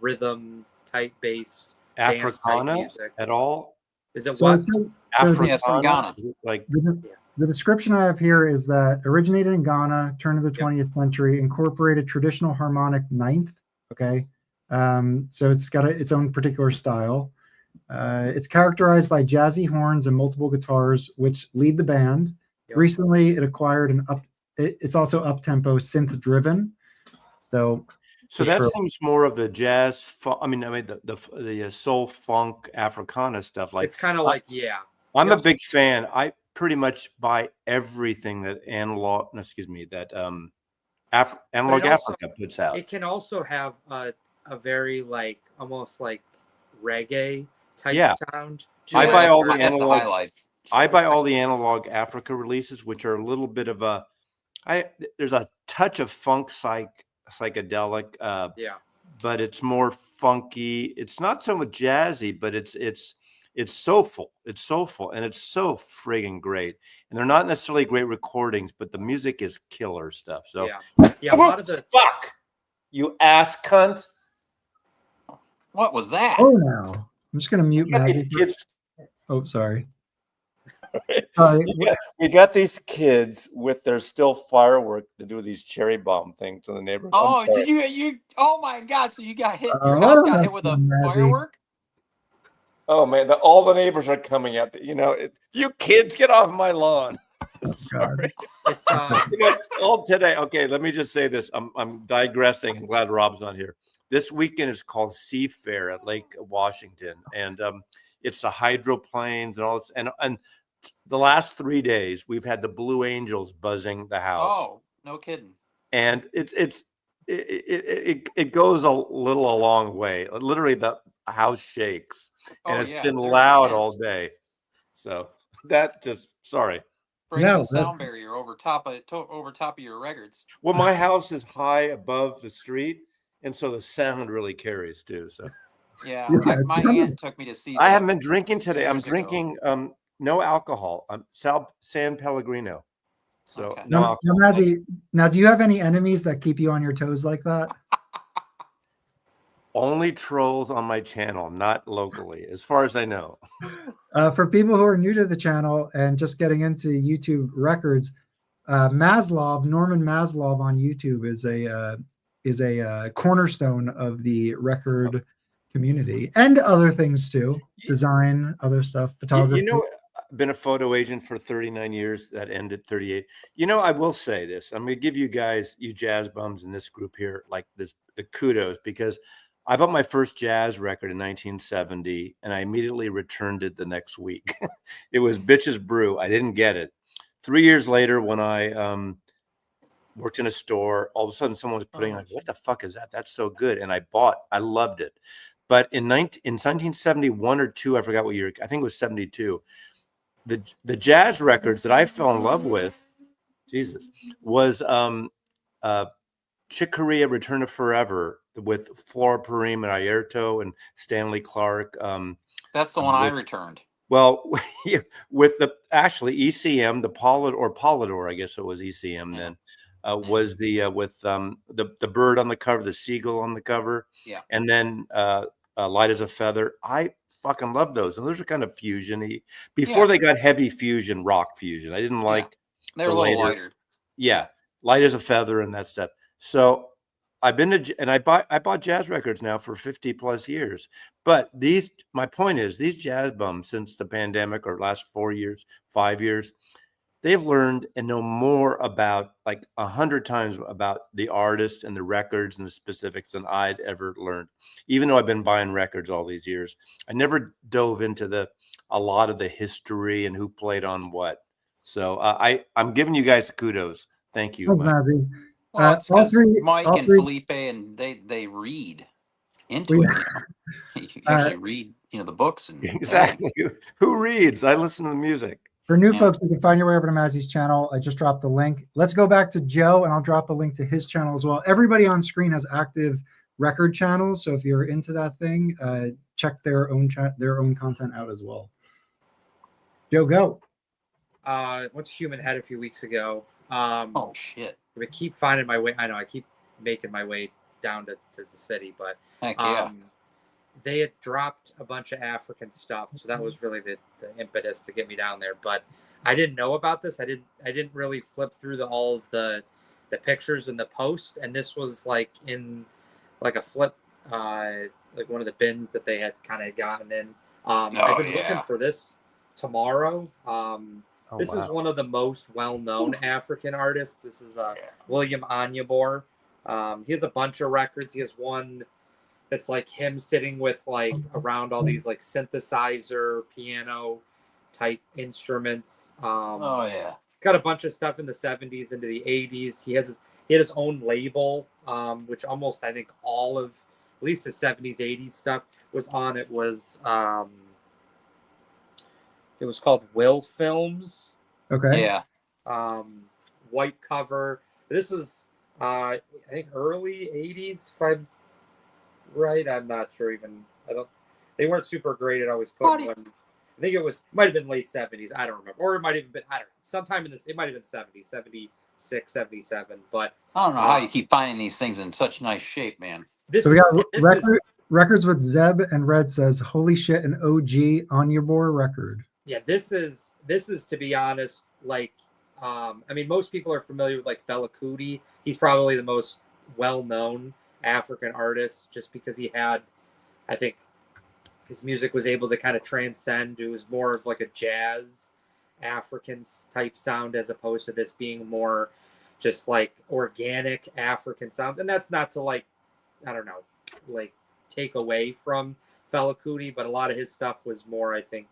rhythm type bass. Africana at all? Is it so what? Yeah, it's from Ghana. Like the description I have here is that originated in Ghana, turn of the 20th century, incorporated traditional harmonic ninth. Okay, so it's got its own particular style. It's characterized by jazzy horns and multiple guitars, which lead the band. Yep. Recently, it acquired it's also up-tempo synth-driven. So that seems more of the jazz. The soul funk Africana stuff. Like it's kind of like I'm a big fan. I pretty much buy everything that Analog Africa puts out. It can also have a very like almost like reggae type sound. I buy all the analog. I buy all the Analog Africa releases, which are a little bit of there's a touch of funk psychedelic, but it's more funky. It's not so much jazzy, but it's soulful. It's soulful, and it's so friggin' great. And they're not necessarily great recordings, but the music is killer stuff. So a lot of the fuck you ass cunt. What was that? Oh no, I'm just gonna mute Maggie. Oh, sorry. We got these kids with their still firework to do these cherry bomb things in the neighborhood. Oh, did you? Oh my God! So you got hit? Your house got hit with a firework? Oh man, all the neighbors are coming out. You kids, get off my lawn. Sorry. It's all today. Okay, let me just say this. I'm digressing. I'm glad Rob's not here. This weekend is called Sea Fair at Lake Washington, and it's the hydroplanes and all this. And the last 3 days, we've had the Blue Angels buzzing the house. Oh, no kidding. And it goes a long way. Literally, the house shakes, and it's been loud all day. So that just sorry. Bring the sound barrier over top of your records. Well, my house is high above the street, and so the sound really carries too. So yeah, my aunt took me to see. I haven't been drinking today. I'm drinking no alcohol. I'm San Pellegrino. So no alcohol. Now, Mazzy, do you have any enemies that keep you on your toes like that? Only trolls on my channel, not locally, as far as I know. For people who are new to the channel and just getting into YouTube records, Norman Maslov on YouTube is a cornerstone of the record community and other things too, design, other stuff, photography. been a photo agent for 39 years. That ended 38. You know, I will say this. I'm going to give you guys, you jazz bums in this group here, like this, the kudos, because I bought my first jazz record in 1970 and I immediately returned it the next week. It was Bitch's Brew. I didn't get it. 3 years later, when I worked in a store, all of a sudden someone was putting like, what the fuck is that? That's so good. And I loved it. But in 1971 or 2, I forgot what year, I think it was 72, the jazz records that I fell in love with, Jesus, was Chick Corea, Return to Forever, with Flora Purim and Airto and Stanley Clark. That's the one I returned. Well, with the actually ECM, the Polydor, I guess it was ECM then, was the with the bird on the cover, the seagull on the cover, and then Light as a Feather. I fucking love those, and those are kind of fusion-y before they got heavy fusion, rock fusion. I didn't like they're a little lighter. Yeah, Light as a Feather and that stuff. So I've been to, and I bought jazz records now for 50 plus years. But my point is, these jazz bums since the pandemic or last 4 years, 5 years, they've learned and know more about, like 100 times about the artist and the records and the specifics than I'd ever learned. Even though I've been buying records all these years, I never dove into a lot of the history and who played on what. So I'm giving you guys kudos. Thank you. Thanks, Mazzy. Well, it's All three, Mike all and three, Felipe, and they read into it. You actually read, the books and Exactly. Who reads? I listen to the music. For new folks, you can find your way over to Mazzy's channel. I just dropped the link. Let's go back to Joe, and I'll drop a link to his channel as well. Everybody on screen has active record channels, so if you're into that thing, check their own content out as well. Joe, go. Went to Human Head a few weeks ago. oh shit! I keep finding my way. I know I keep making my way down to the city, but Heck yeah. They had dropped a bunch of African stuff, so that was really the impetus to get me down there. But I didn't know about this. I didn't really flip through all of the pictures in the post, and this was like in like a flip, like one of the bins that they had kind of gotten in. I've been looking for this tomorrow. This is one of the most well-known African artists. This is William Anyabor. He has a bunch of records. He has one that's like him sitting with like around all these like synthesizer, piano type instruments. Got a bunch of stuff in the 70s into the 80s. He had his own label, which almost I think all of at least the 70s, 80s stuff was on. It was called Will Films. Okay. Yeah. White cover. This was I think early 80s, if I'm right. I'm not sure even. They weren't super great at always putting one. I think it might have been late 70s. I don't remember. Or it might have been, I don't know. Sometime in this, it might have been 70, 76, 77. But I don't know how you keep finding these things in such nice shape, man. So we got records with Zeb, and Red says, holy shit, an OG Anyabor record. Yeah, this is to be honest, like, I mean, most people are familiar with like Fela Kuti. He's probably the most well-known African artist just because he had, I think, his music was able to kind of transcend. It was more of like a jazz African type sound as opposed to this being more just like organic African sound. And that's not to like, I don't know, like take away from Fela Kuti, but a lot of his stuff was more, I think,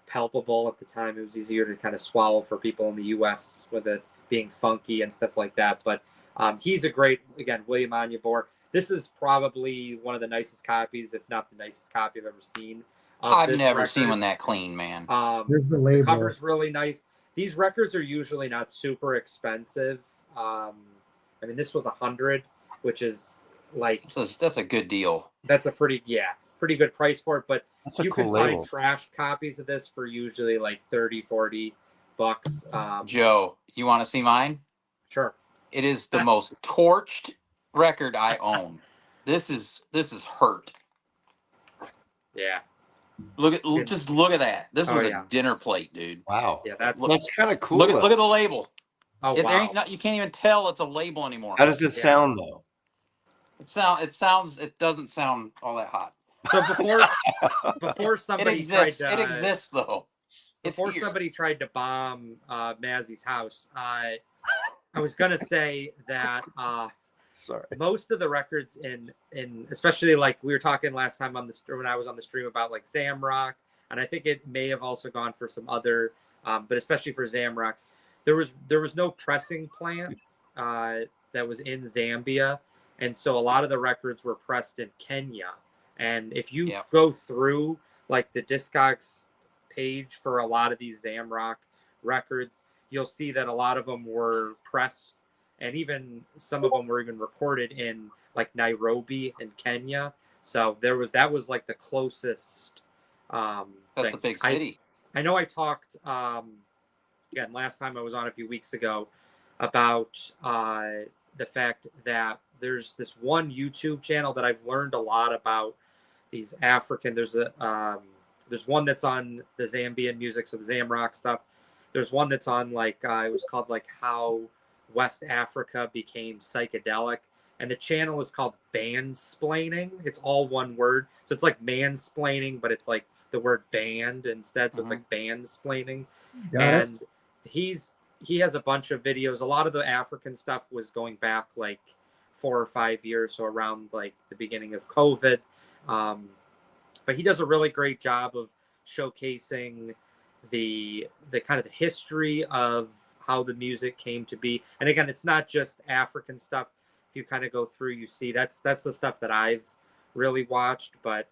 palpable at the time. It was easier to kind of swallow for people in the US with it being funky and stuff like that. But he's a great, again, William Anyabor. This is probably one of the nicest copies, if not the nicest copy I've ever seen. I've never seen one that clean, man. There's the label. The cover's really nice. These records are usually not super expensive. I mean, this was $100, which is like that's a good deal. That's a pretty good price for it. But you can label. find trashed copies of this for usually like $30-$40. Joe, you want to see mine? Sure. It is the most torched record I own. This is hurt. Yeah. Just look at that. This was a dinner plate, dude. Wow. Yeah, that's kind of cool. Look at the label. Oh, There wow. ain't you can't even tell it's a label anymore. How does it sound though? It doesn't sound all that hot. So before somebody It exists. tried It exists though. before here. somebody tried to bomb Mazzy's house, I was gonna say that Sorry. most of the records in especially like we were talking last time on the when I was on the stream about like Zamrock, and I think it may have also gone for some other, but especially for Zamrock, there was no pressing plant that was in Zambia, and so a lot of the records were pressed in Kenya. And if you go through like the Discogs page for a lot of these Zamrock records, you'll see that a lot of them were pressed, and even some of them were even recorded in like Nairobi in Kenya. So that was like the closest. That's thing. the big city. I know I talked again last time I was on a few weeks ago about the fact that there's this one YouTube channel that I've learned a lot about these African. There's one that's on the Zambian music, so the Zamrock stuff. There's one that's on like it was called like How West Africa Became Psychedelic, and the channel is called Bandsplaining. It's all one word, so it's like mansplaining, but it's like the word band instead, so it's like bandsplaining. And he has a bunch of videos. A lot of the African stuff was going back like 4 or 5 years, so around like the beginning of COVID. But he does a really great job of showcasing the kind of the history of how the music came to be. And again, it's not just African stuff. If you kind of go through, you see that's the stuff that I've really watched. But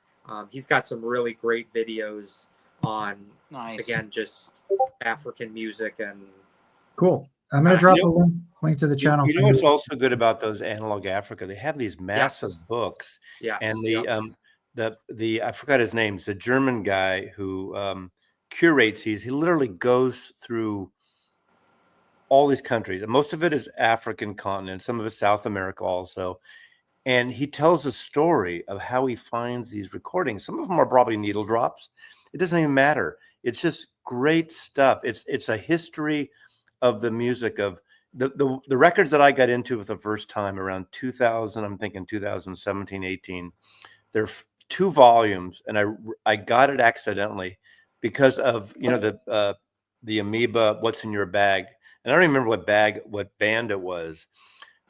he's got some really great videos on again just African music. And cool. I'm going to drop a link to the channel. You know what's also good about those Analog Africa? They have these massive books. And the I forgot his name. It's a German guy who curates these. He literally goes through all these countries. Most of it is African continent, some of it's South America also. And he tells a story of how he finds these recordings. Some of them are probably needle drops. It doesn't even matter. It's just great stuff. It's a history of the music of the records that I got into for the first time around 2000. I'm thinking 2017, 18. They're 2 volumes, and I got it accidentally because of the Amoeba What's in Your Bag. And I don't remember what band it was,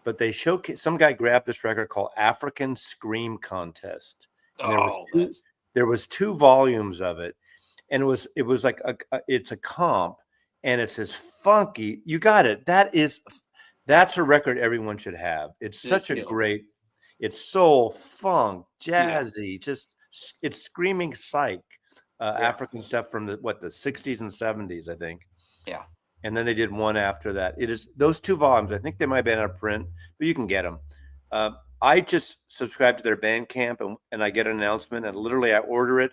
but they showcased. Some guy grabbed this record called African Scream Contest, and there was 2 volumes of it, and it was like it's a comp, and it's this funky. You got it. That's a record everyone should have. It's such a great. It's soul, funk, jazzy, just it's screaming psych, African stuff from the 60s and 70s, I think. Yeah. And then they did one after that. It is those 2 volumes. I think they might have been out of print, but you can get them. I just subscribe to their Bandcamp, and I get an announcement, and literally I order it.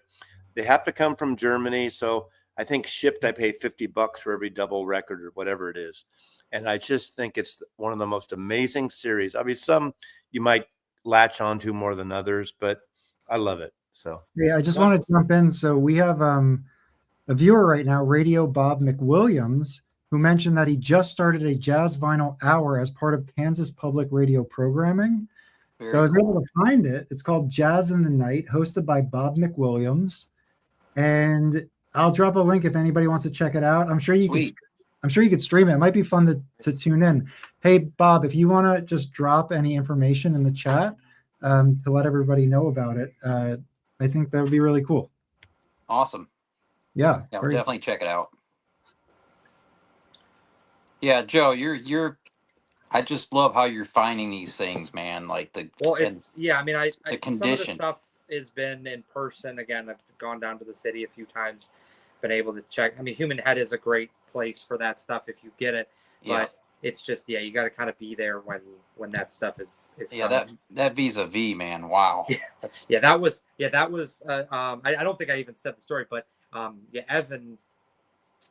They have to come from Germany, so I think shipped I pay $50 for every double record or whatever it is. And I just think it's one of the most amazing series. I mean, some you might latch onto more than others, but I love it. So I just want to jump in. So we have a viewer right now, Radio Bob McWilliams, who mentioned that he just started a jazz vinyl hour as part of Kansas Public Radio programming. So I was able to find it. It's called Jazz in the Night, hosted by Bob McWilliams. And I'll drop a link if anybody wants to check it out. I'm sure you could stream it. It might be fun to tune in. Hey, Bob, if you want to just drop any information in the chat to let everybody know about it, I think that would be really cool. Awesome. Yeah, we'll definitely check it out. Yeah, Joe, you're. I just love how you're finding these things, man. Like the I mean, the condition. Some of the stuff has been in person. Again, I've gone down to the city a few times, been able to check. I mean, Human Head is a great place for that stuff if you get it. But it's just you got to kind of be there when that stuff is coming. that vis-a-vis, man. Wow. That was I don't think I even said the story, but Evan,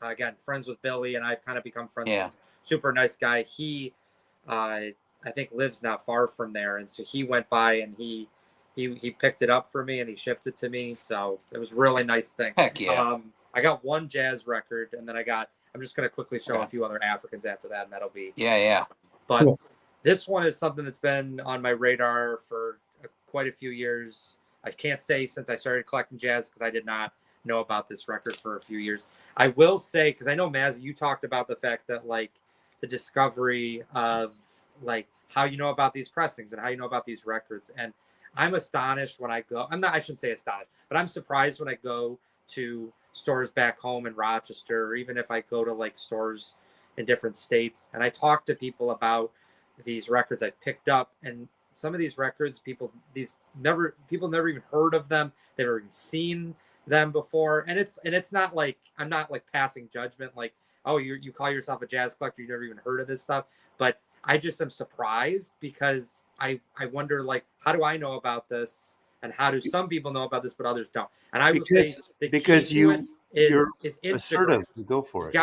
again, friends with Billy, and I've kind of become friends with super nice guy. He I think lives not far from there, and so he went by and he picked it up for me and he shipped it to me. So it was a really nice thing. Heck yeah. I got one jazz record, and then I'm just going to quickly show a few other Africans after that, and that'll be But this one is something that's been on my radar for quite a few years. I can't say since I started collecting jazz because I did not, know about this record for a few years. I will say, because I know Maz, you talked about the fact that like the discovery of like how you know about these pressings and how you know about these records. And I'm astonished when I go. I shouldn't say astonished, but I'm surprised when I go to stores back home in Rochester, or even if I go to like stores in different states and I talk to people about these records I picked up. And some of these records, people never even heard of them. They've never even seen them before. And it's not like, I'm not like passing judgment, like, oh, you call yourself a jazz collector, you never even heard of this stuff. But I just am surprised because I wonder, like, how do I know about this? And how do some people know about this, but others don't? And I will say the because key to it you're is Instagram. assertive. You go for it.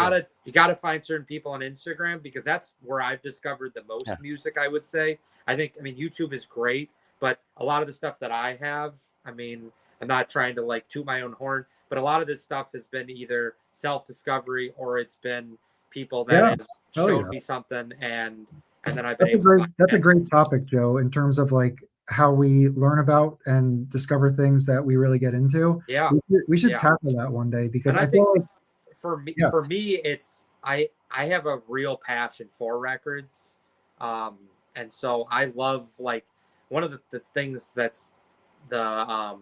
You gotta find certain people on Instagram, because that's where I've discovered the most music, I would say. I mean, YouTube is great, but a lot of the stuff that I have, I mean, I'm not trying to like toot my own horn, but a lot of this stuff has been either self-discovery or it's been people that have showed me something, and then I've been able to find that's a great topic, Joe, in terms of like how we learn about and discover things that we really get into. Yeah, we should tackle that one day, because and I feel like for me, it's I have a real passion for records, and so I love, like, one of the things that's the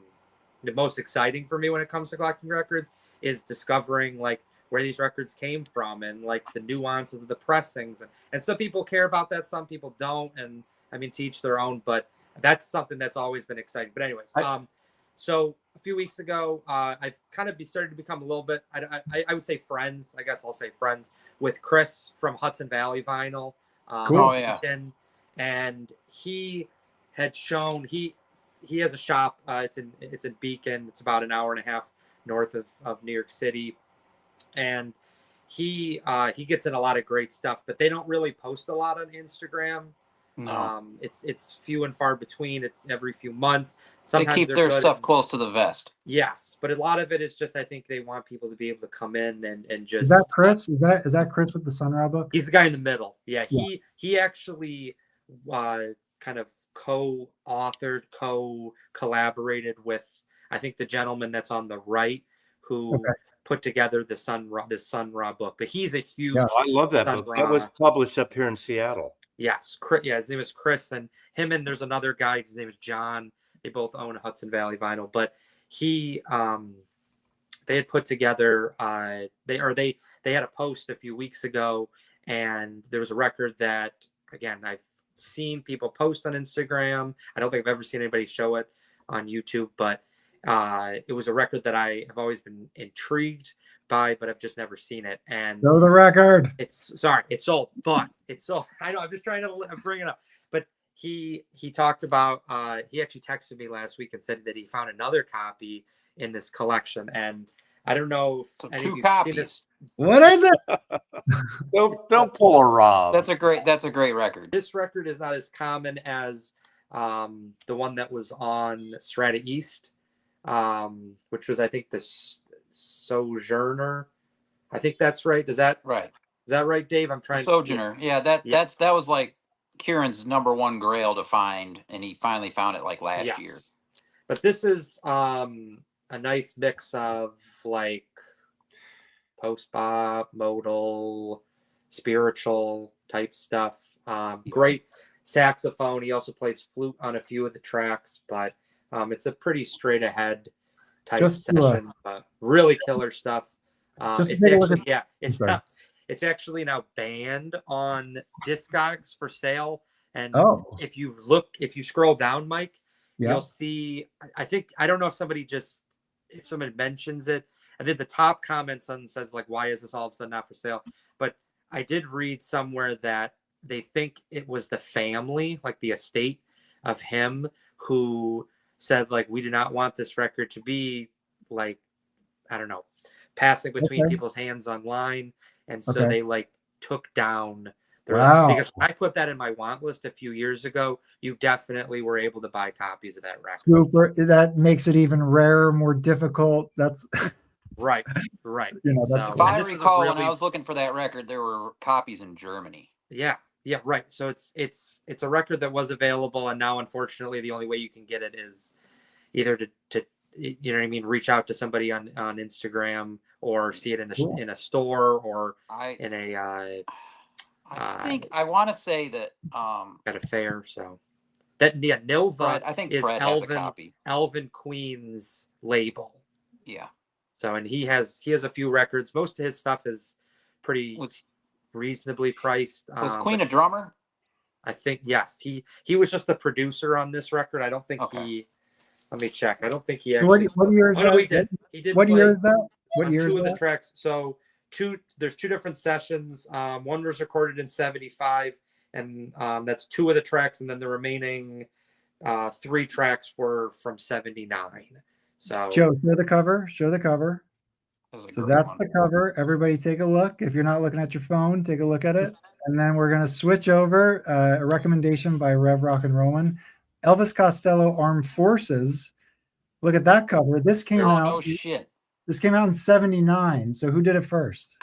most exciting for me when it comes to collecting records is discovering like where these records came from and like the nuances of the pressings, and some people care about that, some people don't, and I mean, to each their own, but that's something that's always been exciting. But anyways, so a few weeks ago, I've kind of started to become a little bit, I would say friends, I guess I'll say friends with Chris from Hudson Valley Vinyl. Cool. Oh yeah. And he had shown, he has a shop. It's in Beacon. It's about an hour and a half north of New York City, and he gets in a lot of great stuff. But they don't really post a lot on Instagram. No. It's few and far between. It's every few months. Sometimes they keep their stuff close to the vest. Yes, but a lot of it is just, I think they want people to be able to come in and just. Is that Chris? Is that Chris with the Sun Ra book? He's the guy in the middle. Yeah. He actually kind of co-authored, collaborated with, I think, the gentleman that's on the right, who put together the Sun Ra book. But he's a huge. Yeah, I love that book. That was published up here in Seattle. Yes, his name is Chris, and there's another guy. His name is John. They both own Hudson Valley Vinyl, but they had put together. They had a post a few weeks ago, and there was a record that, again, I've seen people post on Instagram. I don't think I've ever seen anybody show it on YouTube, but it was a record that I have always been intrigued by, but I've just never seen it. And know the record. It's sold, but it's sold. I know, I'm just trying to bring it up. But he talked about, he actually texted me last week and said that he found another copy in this collection. And I don't know if any of you have seen this. What is it? Don't pull a Rob. That's a great record. This record is not as common as the one that was on Strata East, which was, I think, the Sojourner. I think that's right. Is that right, Dave? I'm trying. Sojourner. Yeah, that was like Kieran's number one grail to find, and he finally found it like last year. But this is a nice mix of like post-bop, modal, spiritual type stuff. Great saxophone. He also plays flute on a few of the tracks, but it's a pretty straight ahead type session. Really killer stuff. It's actually now banned on Discogs for sale. And if you scroll down, Mike, you'll see, I don't know if someone mentions it. I think the top comment says like, why is this all of a sudden not for sale? But I did read somewhere that they think it was the family, like the estate of him, who said like, we do not want this record to be like, I don't know, passing between people's hands online. And so they like took down because when I put that in my want list a few years ago, you definitely were able to buy copies of that record. Super. That makes it even rarer, more difficult. That's right. You know, if I recall, when I was looking for that record, there were copies in Germany. Yeah, right. So it's a record that was available, and now unfortunately the only way you can get it is either to you know what I mean, reach out to somebody on Instagram or see it Cool. in a store or I in a think I want to say that at a fair. So that Nova Fred, I think is Fred has a copy. Alvin Queen's label. Yeah. So and he has a few records. Most of his stuff is pretty reasonably priced. Was Queen a drummer? I think yes. He was just the producer on this record. I don't think he. Let me check. I don't think he actually. What year is oh, that? no, he did. He did. What play year is that? What on year is two of the that? tracks. So there's two different sessions. One was recorded in '75, and that's two of the tracks, and then the remaining 3 tracks were from '79. So Joe, show the cover. Show the cover. So that's the cover. Everybody take a look. If you're not looking at your phone, take a look at it. And then we're going to switch over. A recommendation by Rev Rock and Rollin'. Elvis Costello Armed Forces. Look at that cover. This came out. Oh shit! This came out in '79. So who did it first?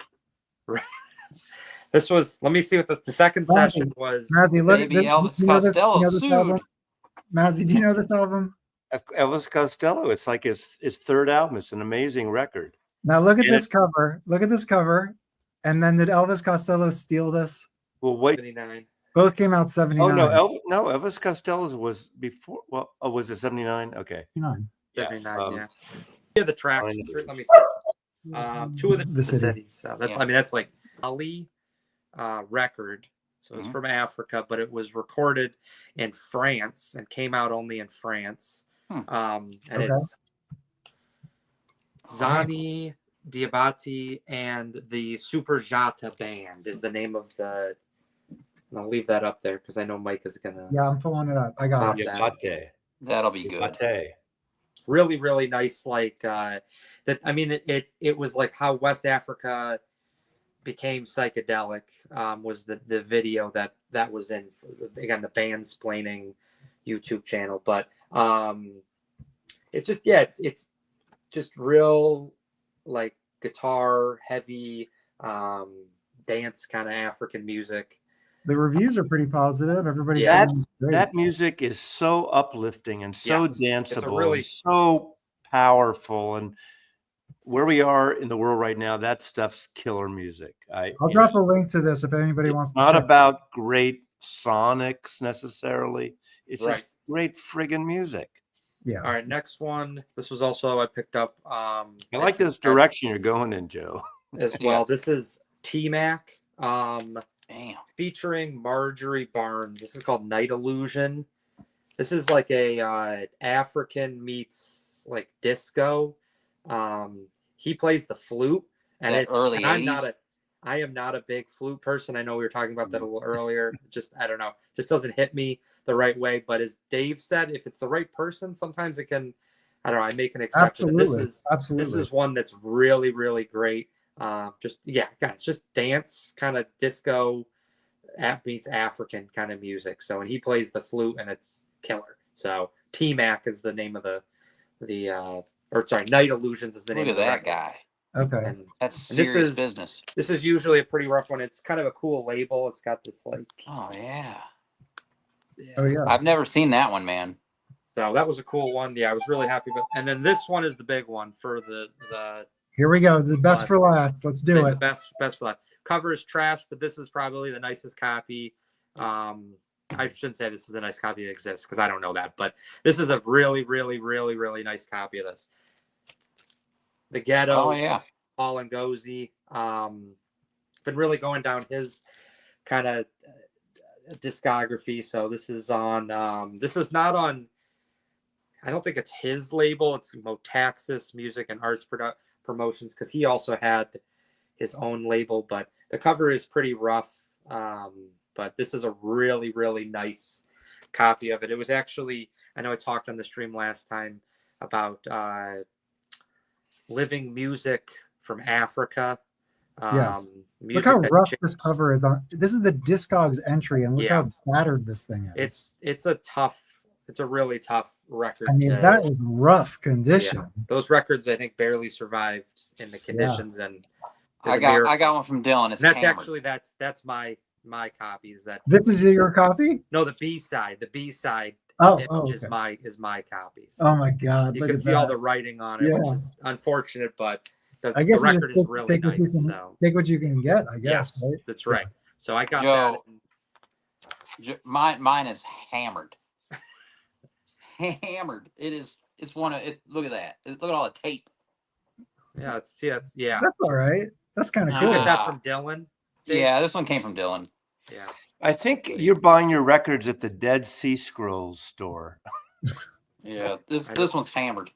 this was. Let me see what the second session was. Mazzy, Maybe Elvis Costello sued. Mazzy, do you know this album? Elvis Costello. It's like his third album. It's an amazing record. Now look at this cover. Look at this cover. And then did Elvis Costello steal this? Well, wait. 79. Both came out '79. Oh no, Elvis Costello's was before. Well, was it '79? Okay. 79. 79, yeah. Yeah, the tracks. Let me see. 2 of the city. So that's. I mean, that's like Ali record. So it's from Africa, but it was recorded in France and came out only in France. And it's Zani Diabati and the Super Jata Band is the name of the. And I'll leave that up there because I know Mike is gonna. Yeah, I'm pulling it up. I got it. That'll be good. Really, really nice. Like that. I mean, it was like how West Africa became psychedelic. Was the video that was in again the Bandsplaining YouTube channel, but it's just it's just real like guitar heavy dance kind of African music. The reviews are pretty positive. Everybody that music is so uplifting and so danceable, really, and so powerful. And where we are in the world right now, that stuff's killer music. I'll drop a link to this if anybody wants to. Not about great sonics necessarily. It's right. just great friggin' music. Yeah. All right, next one. This was also I picked up. I like this direction you're going in, Joe. As well. This is T-Mac. Damn. Featuring Marjorie Barnes. This is called Night Illusion. This is like a African meets like disco. He plays the flute, and it's early 80s. I am not a big flute person. I know we were talking about that a little earlier. Just I don't know, just doesn't hit me the right way. But as Dave said, if it's the right person, sometimes it can. I don't know. I make an exception. Absolutely. This is one that's really really great. It's just dance kind of disco meets African kind of music. So and he plays the flute and it's killer. So T-Mac is the name of Night Illusions is the name of the that record. guy. Okay. That's serious business. This is usually a pretty rough one. It's kind of a cool label. It's got this like oh yeah. I've never seen that one, man. So that was a cool one. Yeah, I was really happy about. And then this one is the big one for the Here we go. The best for last. Let's do it. The best for last. Cover is trash, but this is probably the nicest copy. I shouldn't say this is the nice copy that exists because I don't know that, but this is a really, really, really, really nice copy of this. The Ghetto. Oh yeah. Paul Ngozi. Been really going down his kind of discography. So this is on. This is not on. I don't think it's his label. It's Motaxis Music and Arts Promotions because he also had his own label. But the cover is pretty rough. But this is a really, really nice copy of it. It was actually, I know I talked on the stream last time about living music from Africa. Look how rough this cover is on. This is the Discogs entry, and look how battered this thing is. It's a really tough record. I mean, that is rough condition. Yeah. Those records, I think, barely survived in the conditions. And I got one from Dylan. It's that's hammered. actually that's my copy. Is that this is your copy? No, the B side. The B side image is okay. my copy. So Oh my God! you Look can at see all that. the writing on it, which Yeah. is unfortunate, but I the guess you record just is really what you nice. can So take what you can get. I guess. yes, Right? that's Yeah. right. So I got Joe, that. mine is hammered. Hammered. It's one of it. Look at that. Look at all the tape. Yeah, that's yeah. That's all right. That's kind of Did you cool. get that from Dylan? Dave? Yeah, this one came from Dylan. Yeah. I think you're buying your records at the Dead Sea Scrolls store. Yeah, this one's hammered.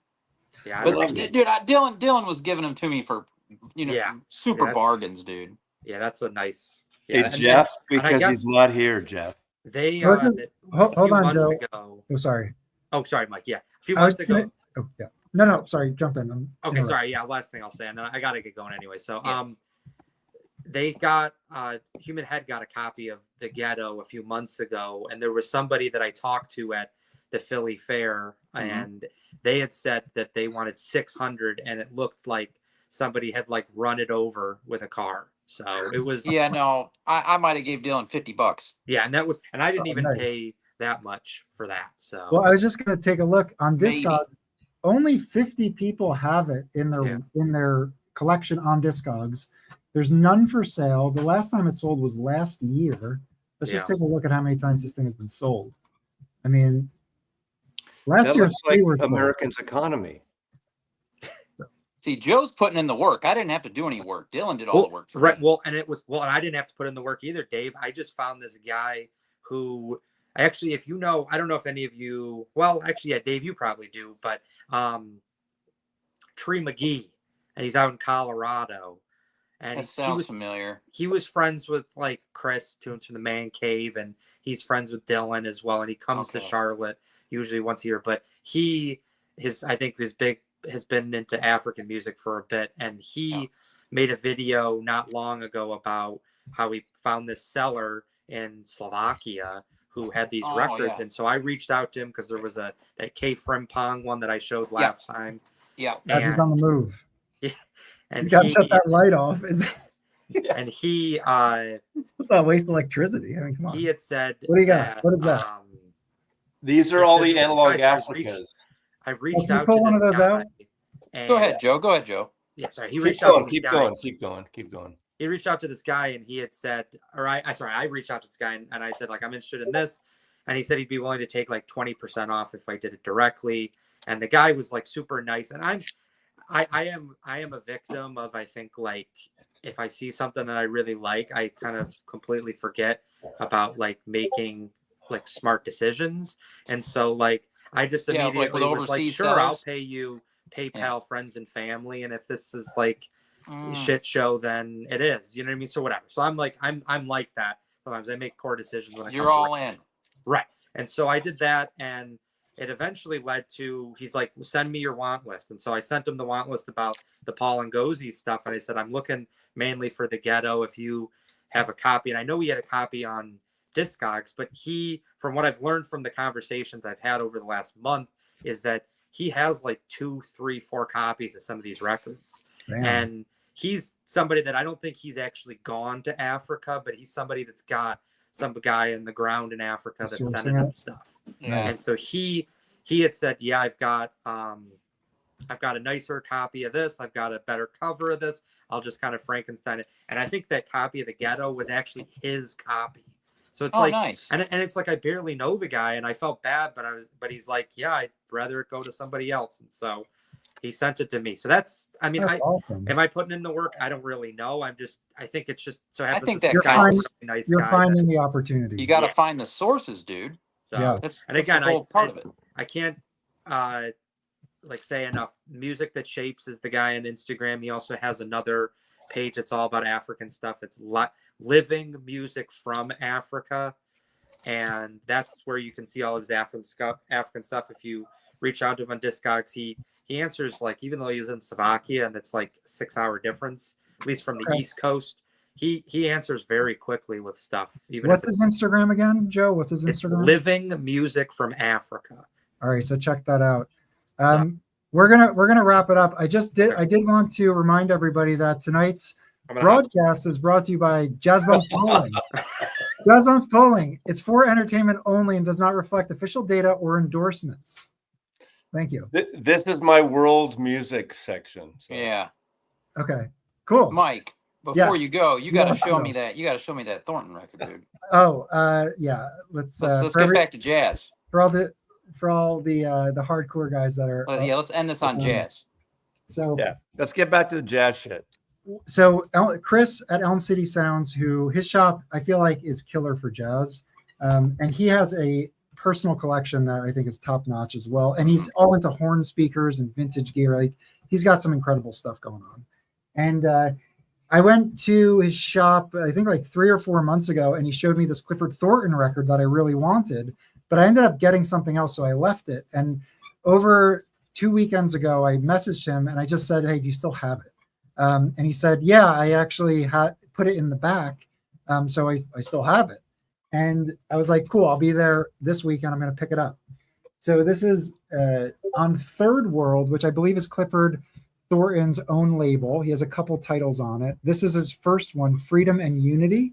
Yeah, I But don't, dude, Dylan was giving them to me for yeah, super that's- bargains, dude. yeah, that's a nice. Yeah, Hey, Jeff, and I because guess he's not here, Jeff. they So a hold few on, months Joe. ago. Oh, sorry. Oh, sorry, Mike. Yeah, a few I was months ago. Oh, yeah. No, sorry. Jump in. Okay, sorry. Yeah, last thing I'll say, and then I gotta get going anyway. So, Yeah. they got Human Head got a copy of The Ghetto a few months ago, and there was somebody that I talked to at the Philly Fair, and they had said that they wanted 600, and it looked like somebody had like run it over with a car. So it was. Yeah, no, I might have gave Dylan $50. Yeah, and I didn't even nice. pay that much for that. So Well, I was just going to take a look on Maybe. Discogs. Only 50 people have it in their Yeah. in their collection on Discogs. There's none for sale. The last time it sold was last year. Let's just Yeah. take a look at how many times this thing has been sold. I mean, last That year looks like were sold. American's economy. See, Joe's putting in the work. I didn't have to do any work. Dylan did all the work for right. me. Well, and I didn't have to put in the work either, Dave. I just found this guy who actually, if you know, I don't know if any of you, well, actually, yeah, Dave, you probably do, but Tree McGee, and he's out in Colorado. And That sounds familiar. He was friends with like Chris Tunes from the Man Cave, and he's friends with Dylan as well. And he comes to Charlotte usually once a year. But I think has been into African music for a bit, and he made a video not long ago about how he found this seller in Slovakia who had these records. Yeah. And so I reached out to him because there was that K Frimpong one that I showed last time. Yeah, That's just on the move. And you got to shut that light off. And he let's not waste electricity. I mean, come on. He had said, "What do you got? What is that?" These are all the analog Africas. I reached out. To pull one of those out. Go ahead, Joe. Yeah, sorry. He reached out. Keep going. He reached out to this guy, and he had said, I reached out to this guy, and I said, like, I'm interested in this, and he said he'd be willing to take like 20% off if I did it directly. And the guy was like super nice, and I am a victim of, I think, like, if I see something that I really like, I kind of completely forget about like making like smart decisions. And so like I just immediately was like, sure, I'll pay you PayPal, friends and family. And if this is like shit show, then it is, you know what I mean? So whatever. So I'm like that. Sometimes I make poor decisions when you're all in. Right. And so I did that, and it eventually led to, he's like, send me your want list. And so I sent him the want list about the Paul and Gozi stuff. And I said, I'm looking mainly for the Ghetto. If you have a copy, and I know he had a copy on Discogs, but he, from what I've learned from the conversations I've had over the last month, is that he has like 2, 3, 4 copies of some of these records. Damn. And he's somebody that I don't think he's actually gone to Africa, but he's somebody that's got some guy in the ground in Africa that's sending him stuff. And so he had said, yeah, I've got a nicer copy of this. I've got a better cover of this. I'll just kind of Frankenstein it. And I think that copy of the Ghetto was actually his copy. So it's like, nice. And it's like, I barely know the guy, and I felt bad, but he's like, yeah, I'd rather it go to somebody else. And so he sent it to me. So that's awesome. Am I putting in the work? I don't really know. I think it's just so happens. I think that you're finding the opportunity. You got to find the sources, dude. So, that's again, part of it. I can't like say enough. Music That Shapes is the guy on Instagram. He also has another page that's all about African stuff. It's living music from Africa, and that's where you can see all of his African stuff. If you reach out to him on Discogs, he answers, like, even though he's in Slovakia and it's like a 6-hour difference, at least from the East Coast, he answers very quickly with stuff. What's his Instagram again, Joe? What's his Instagram? It's Living Music from Africa. All right, so check that out. We're gonna wrap it up. I did want to remind everybody that tonight's broadcast is brought to you by Jazz Bones Bowling. Jazz Bombs polling. It's for entertainment only and does not reflect official data or endorsements. Thank you. This is my world music section. So. Yeah. Okay. Cool. Mike, before you Yes. go, you got to Yes, show no. me that. You got to show me that Thornton record, dude. Oh, yeah. Let's get back to jazz. For all the hardcore guys that are. Yeah, let's end this on jazz. So yeah, let's get back to the jazz shit. So Chris at Elm City Sounds, who his shop I feel like is killer for jazz, and he has a personal collection that I think is top notch as well. And he's all into horn speakers and vintage gear. Like he's got some incredible stuff going on. And I went to his shop, I think like 3 or 4 months ago, and he showed me this Clifford Thornton record that I really wanted, but I ended up getting something else, so I left it. And over 2 weekends ago, I messaged him and I just said, "Hey, do you still have it?" And he said, "Yeah, I actually had put it in the back, so I still have it." And I was like, "Cool, I'll be there this weekend. I'm going to pick it up." So this is on Third World, which I believe is Clifford Thornton's own label. He has a couple titles on it. This is his first one, Freedom and Unity,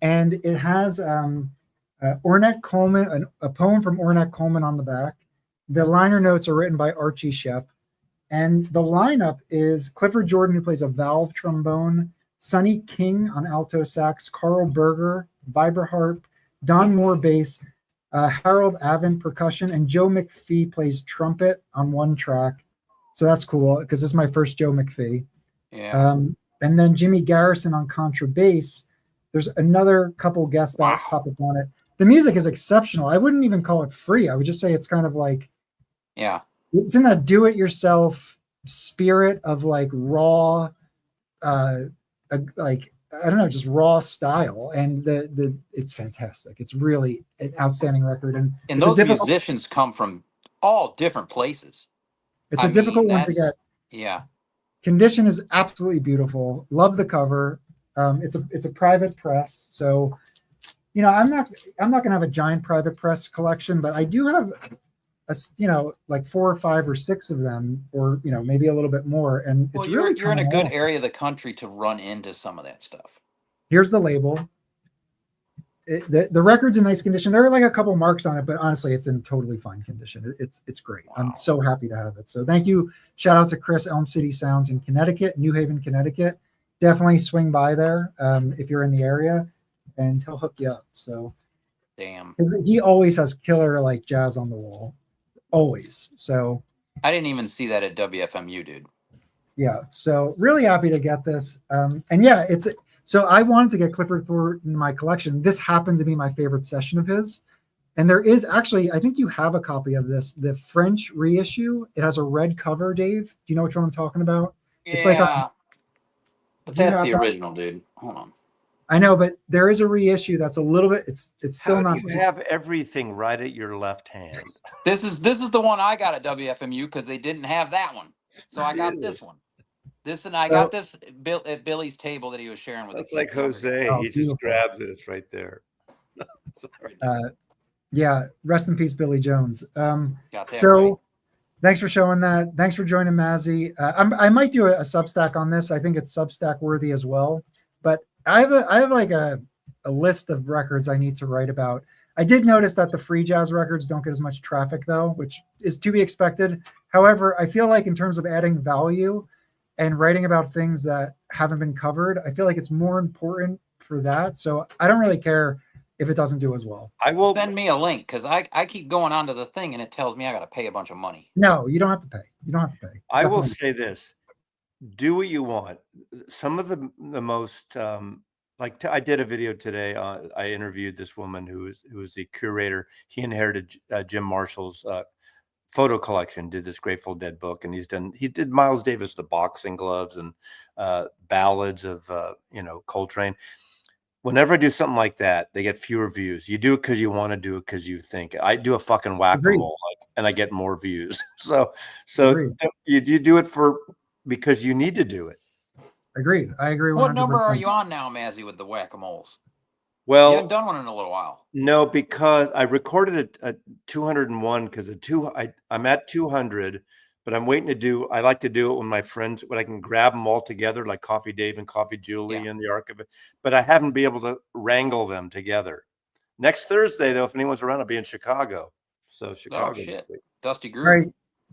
and it has Ornette Coleman, a poem from Ornette Coleman on the back. The liner notes are written by Archie Shepp. And the lineup is Clifford Jordan, who plays a valve trombone, Sonny King on alto sax, Carl Berger, vibraharp, Don Moore bass, Harold Avon percussion, and Joe McPhee plays trumpet on one track. So that's cool because this is my first Joe McPhee. Yeah. And then Jimmy Garrison on contrabass. There's another couple guests that pop up on it. The music is exceptional. I wouldn't even call it free. I would just say it's kind of like, yeah, it's in that do-it-yourself spirit of like raw, like I don't know, just raw style, and the it's fantastic. It's really an outstanding record, and those musicians come from all different places. It's a difficult one to get. Yeah, condition is absolutely beautiful. Love the cover. It's a private press, so you know I'm not gonna have a giant private press collection, but I do have like 4 or 5 or 6 of them, or maybe a little bit more. And it's really you're in a good area of the country to run into some of that stuff. Here's the label. The record's in nice condition. There are like a couple marks on it, but honestly, it's in totally fine condition. It's great. Wow. I'm so happy to have it. So thank you. Shout out to Chris, Elm City Sounds in Connecticut, New Haven, Connecticut. Definitely swing by there if you're in the area, and he'll hook you up. So, damn, he always has killer like jazz on the wall. Always. So I didn't even see that at WFMU, dude. Yeah. So really happy to get this. And yeah, so I wanted to get Clifford Thornton in my collection. This happened to be my favorite session of his. And there is actually, I think you have a copy of this, the French reissue. It has a red cover, Dave. Do you know which one I'm talking about? Yeah. It's like but that's the original, dude. Hold on. I know, but there is a reissue that's a little bit. It's still How not. You have everything right at your left hand. This is the one I got at WFMU because they didn't have that one, so I got this one. I got this at Billy's table that he was sharing with. It's like Jose. He just grabs it. It's right there. Yeah. Rest in peace, Billy Jones. Got that right. Thanks for showing that. Thanks for joining Mazzy. I might do a Substack on this. I think it's Substack worthy as well. But I have like a list of records I need to write about. I did notice that the free jazz records don't get as much traffic though, which is to be expected. However, I feel like in terms of adding value and writing about things that haven't been covered, I feel like it's more important for that. So I don't really care if it doesn't do as well. I will send me a link because I keep going onto the thing and it tells me I got to pay a bunch of money. No, you don't have to pay. You don't have to pay. I will say this. Do what you want. Some of the most I did a video today. I interviewed this woman who was the curator. He inherited Jim Marshall's photo collection. Did this Grateful Dead book, and he did Miles Davis, the boxing gloves, and ballads of Coltrane. Whenever I do something like that, they get fewer views. You do it because you want to do it because you think. I do a fucking whack-a-mole, and I get more views. So you do it because you need to do it. Agreed. I agree. 100%. What number are you on now, Mazzy, with the whack-a-moles? Well, you haven't done one in a little while. No, because I recorded it at 201 because I'm at 200, but I'm waiting to do. I like to do it when my friends, when I can grab them all together, like Coffee Dave and Coffee Julie and the Archivist. But I haven't been able to wrangle them together. Next Thursday, though, if anyone's around, I'll be in Chicago. So Chicago. Oh shit, Dusty Groove. All right,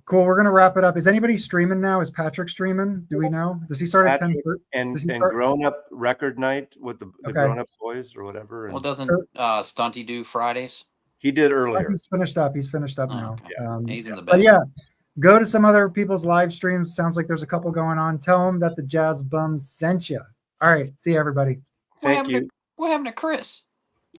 cool. We're gonna wrap it up. Is anybody streaming now? Is Patrick streaming? Do we know? Does he start at 10? And Grown Up Record Night with the Grown Up Boys or whatever. Well, doesn't Stunty do Fridays? He did earlier. He's finished up. He's finished up now. Okay. He's in the but yeah, go to some other people's live streams. Sounds like there's a couple going on. Tell them that the Jazz Bums sent you. All right. See you, everybody. Thank you. What happened to Chris?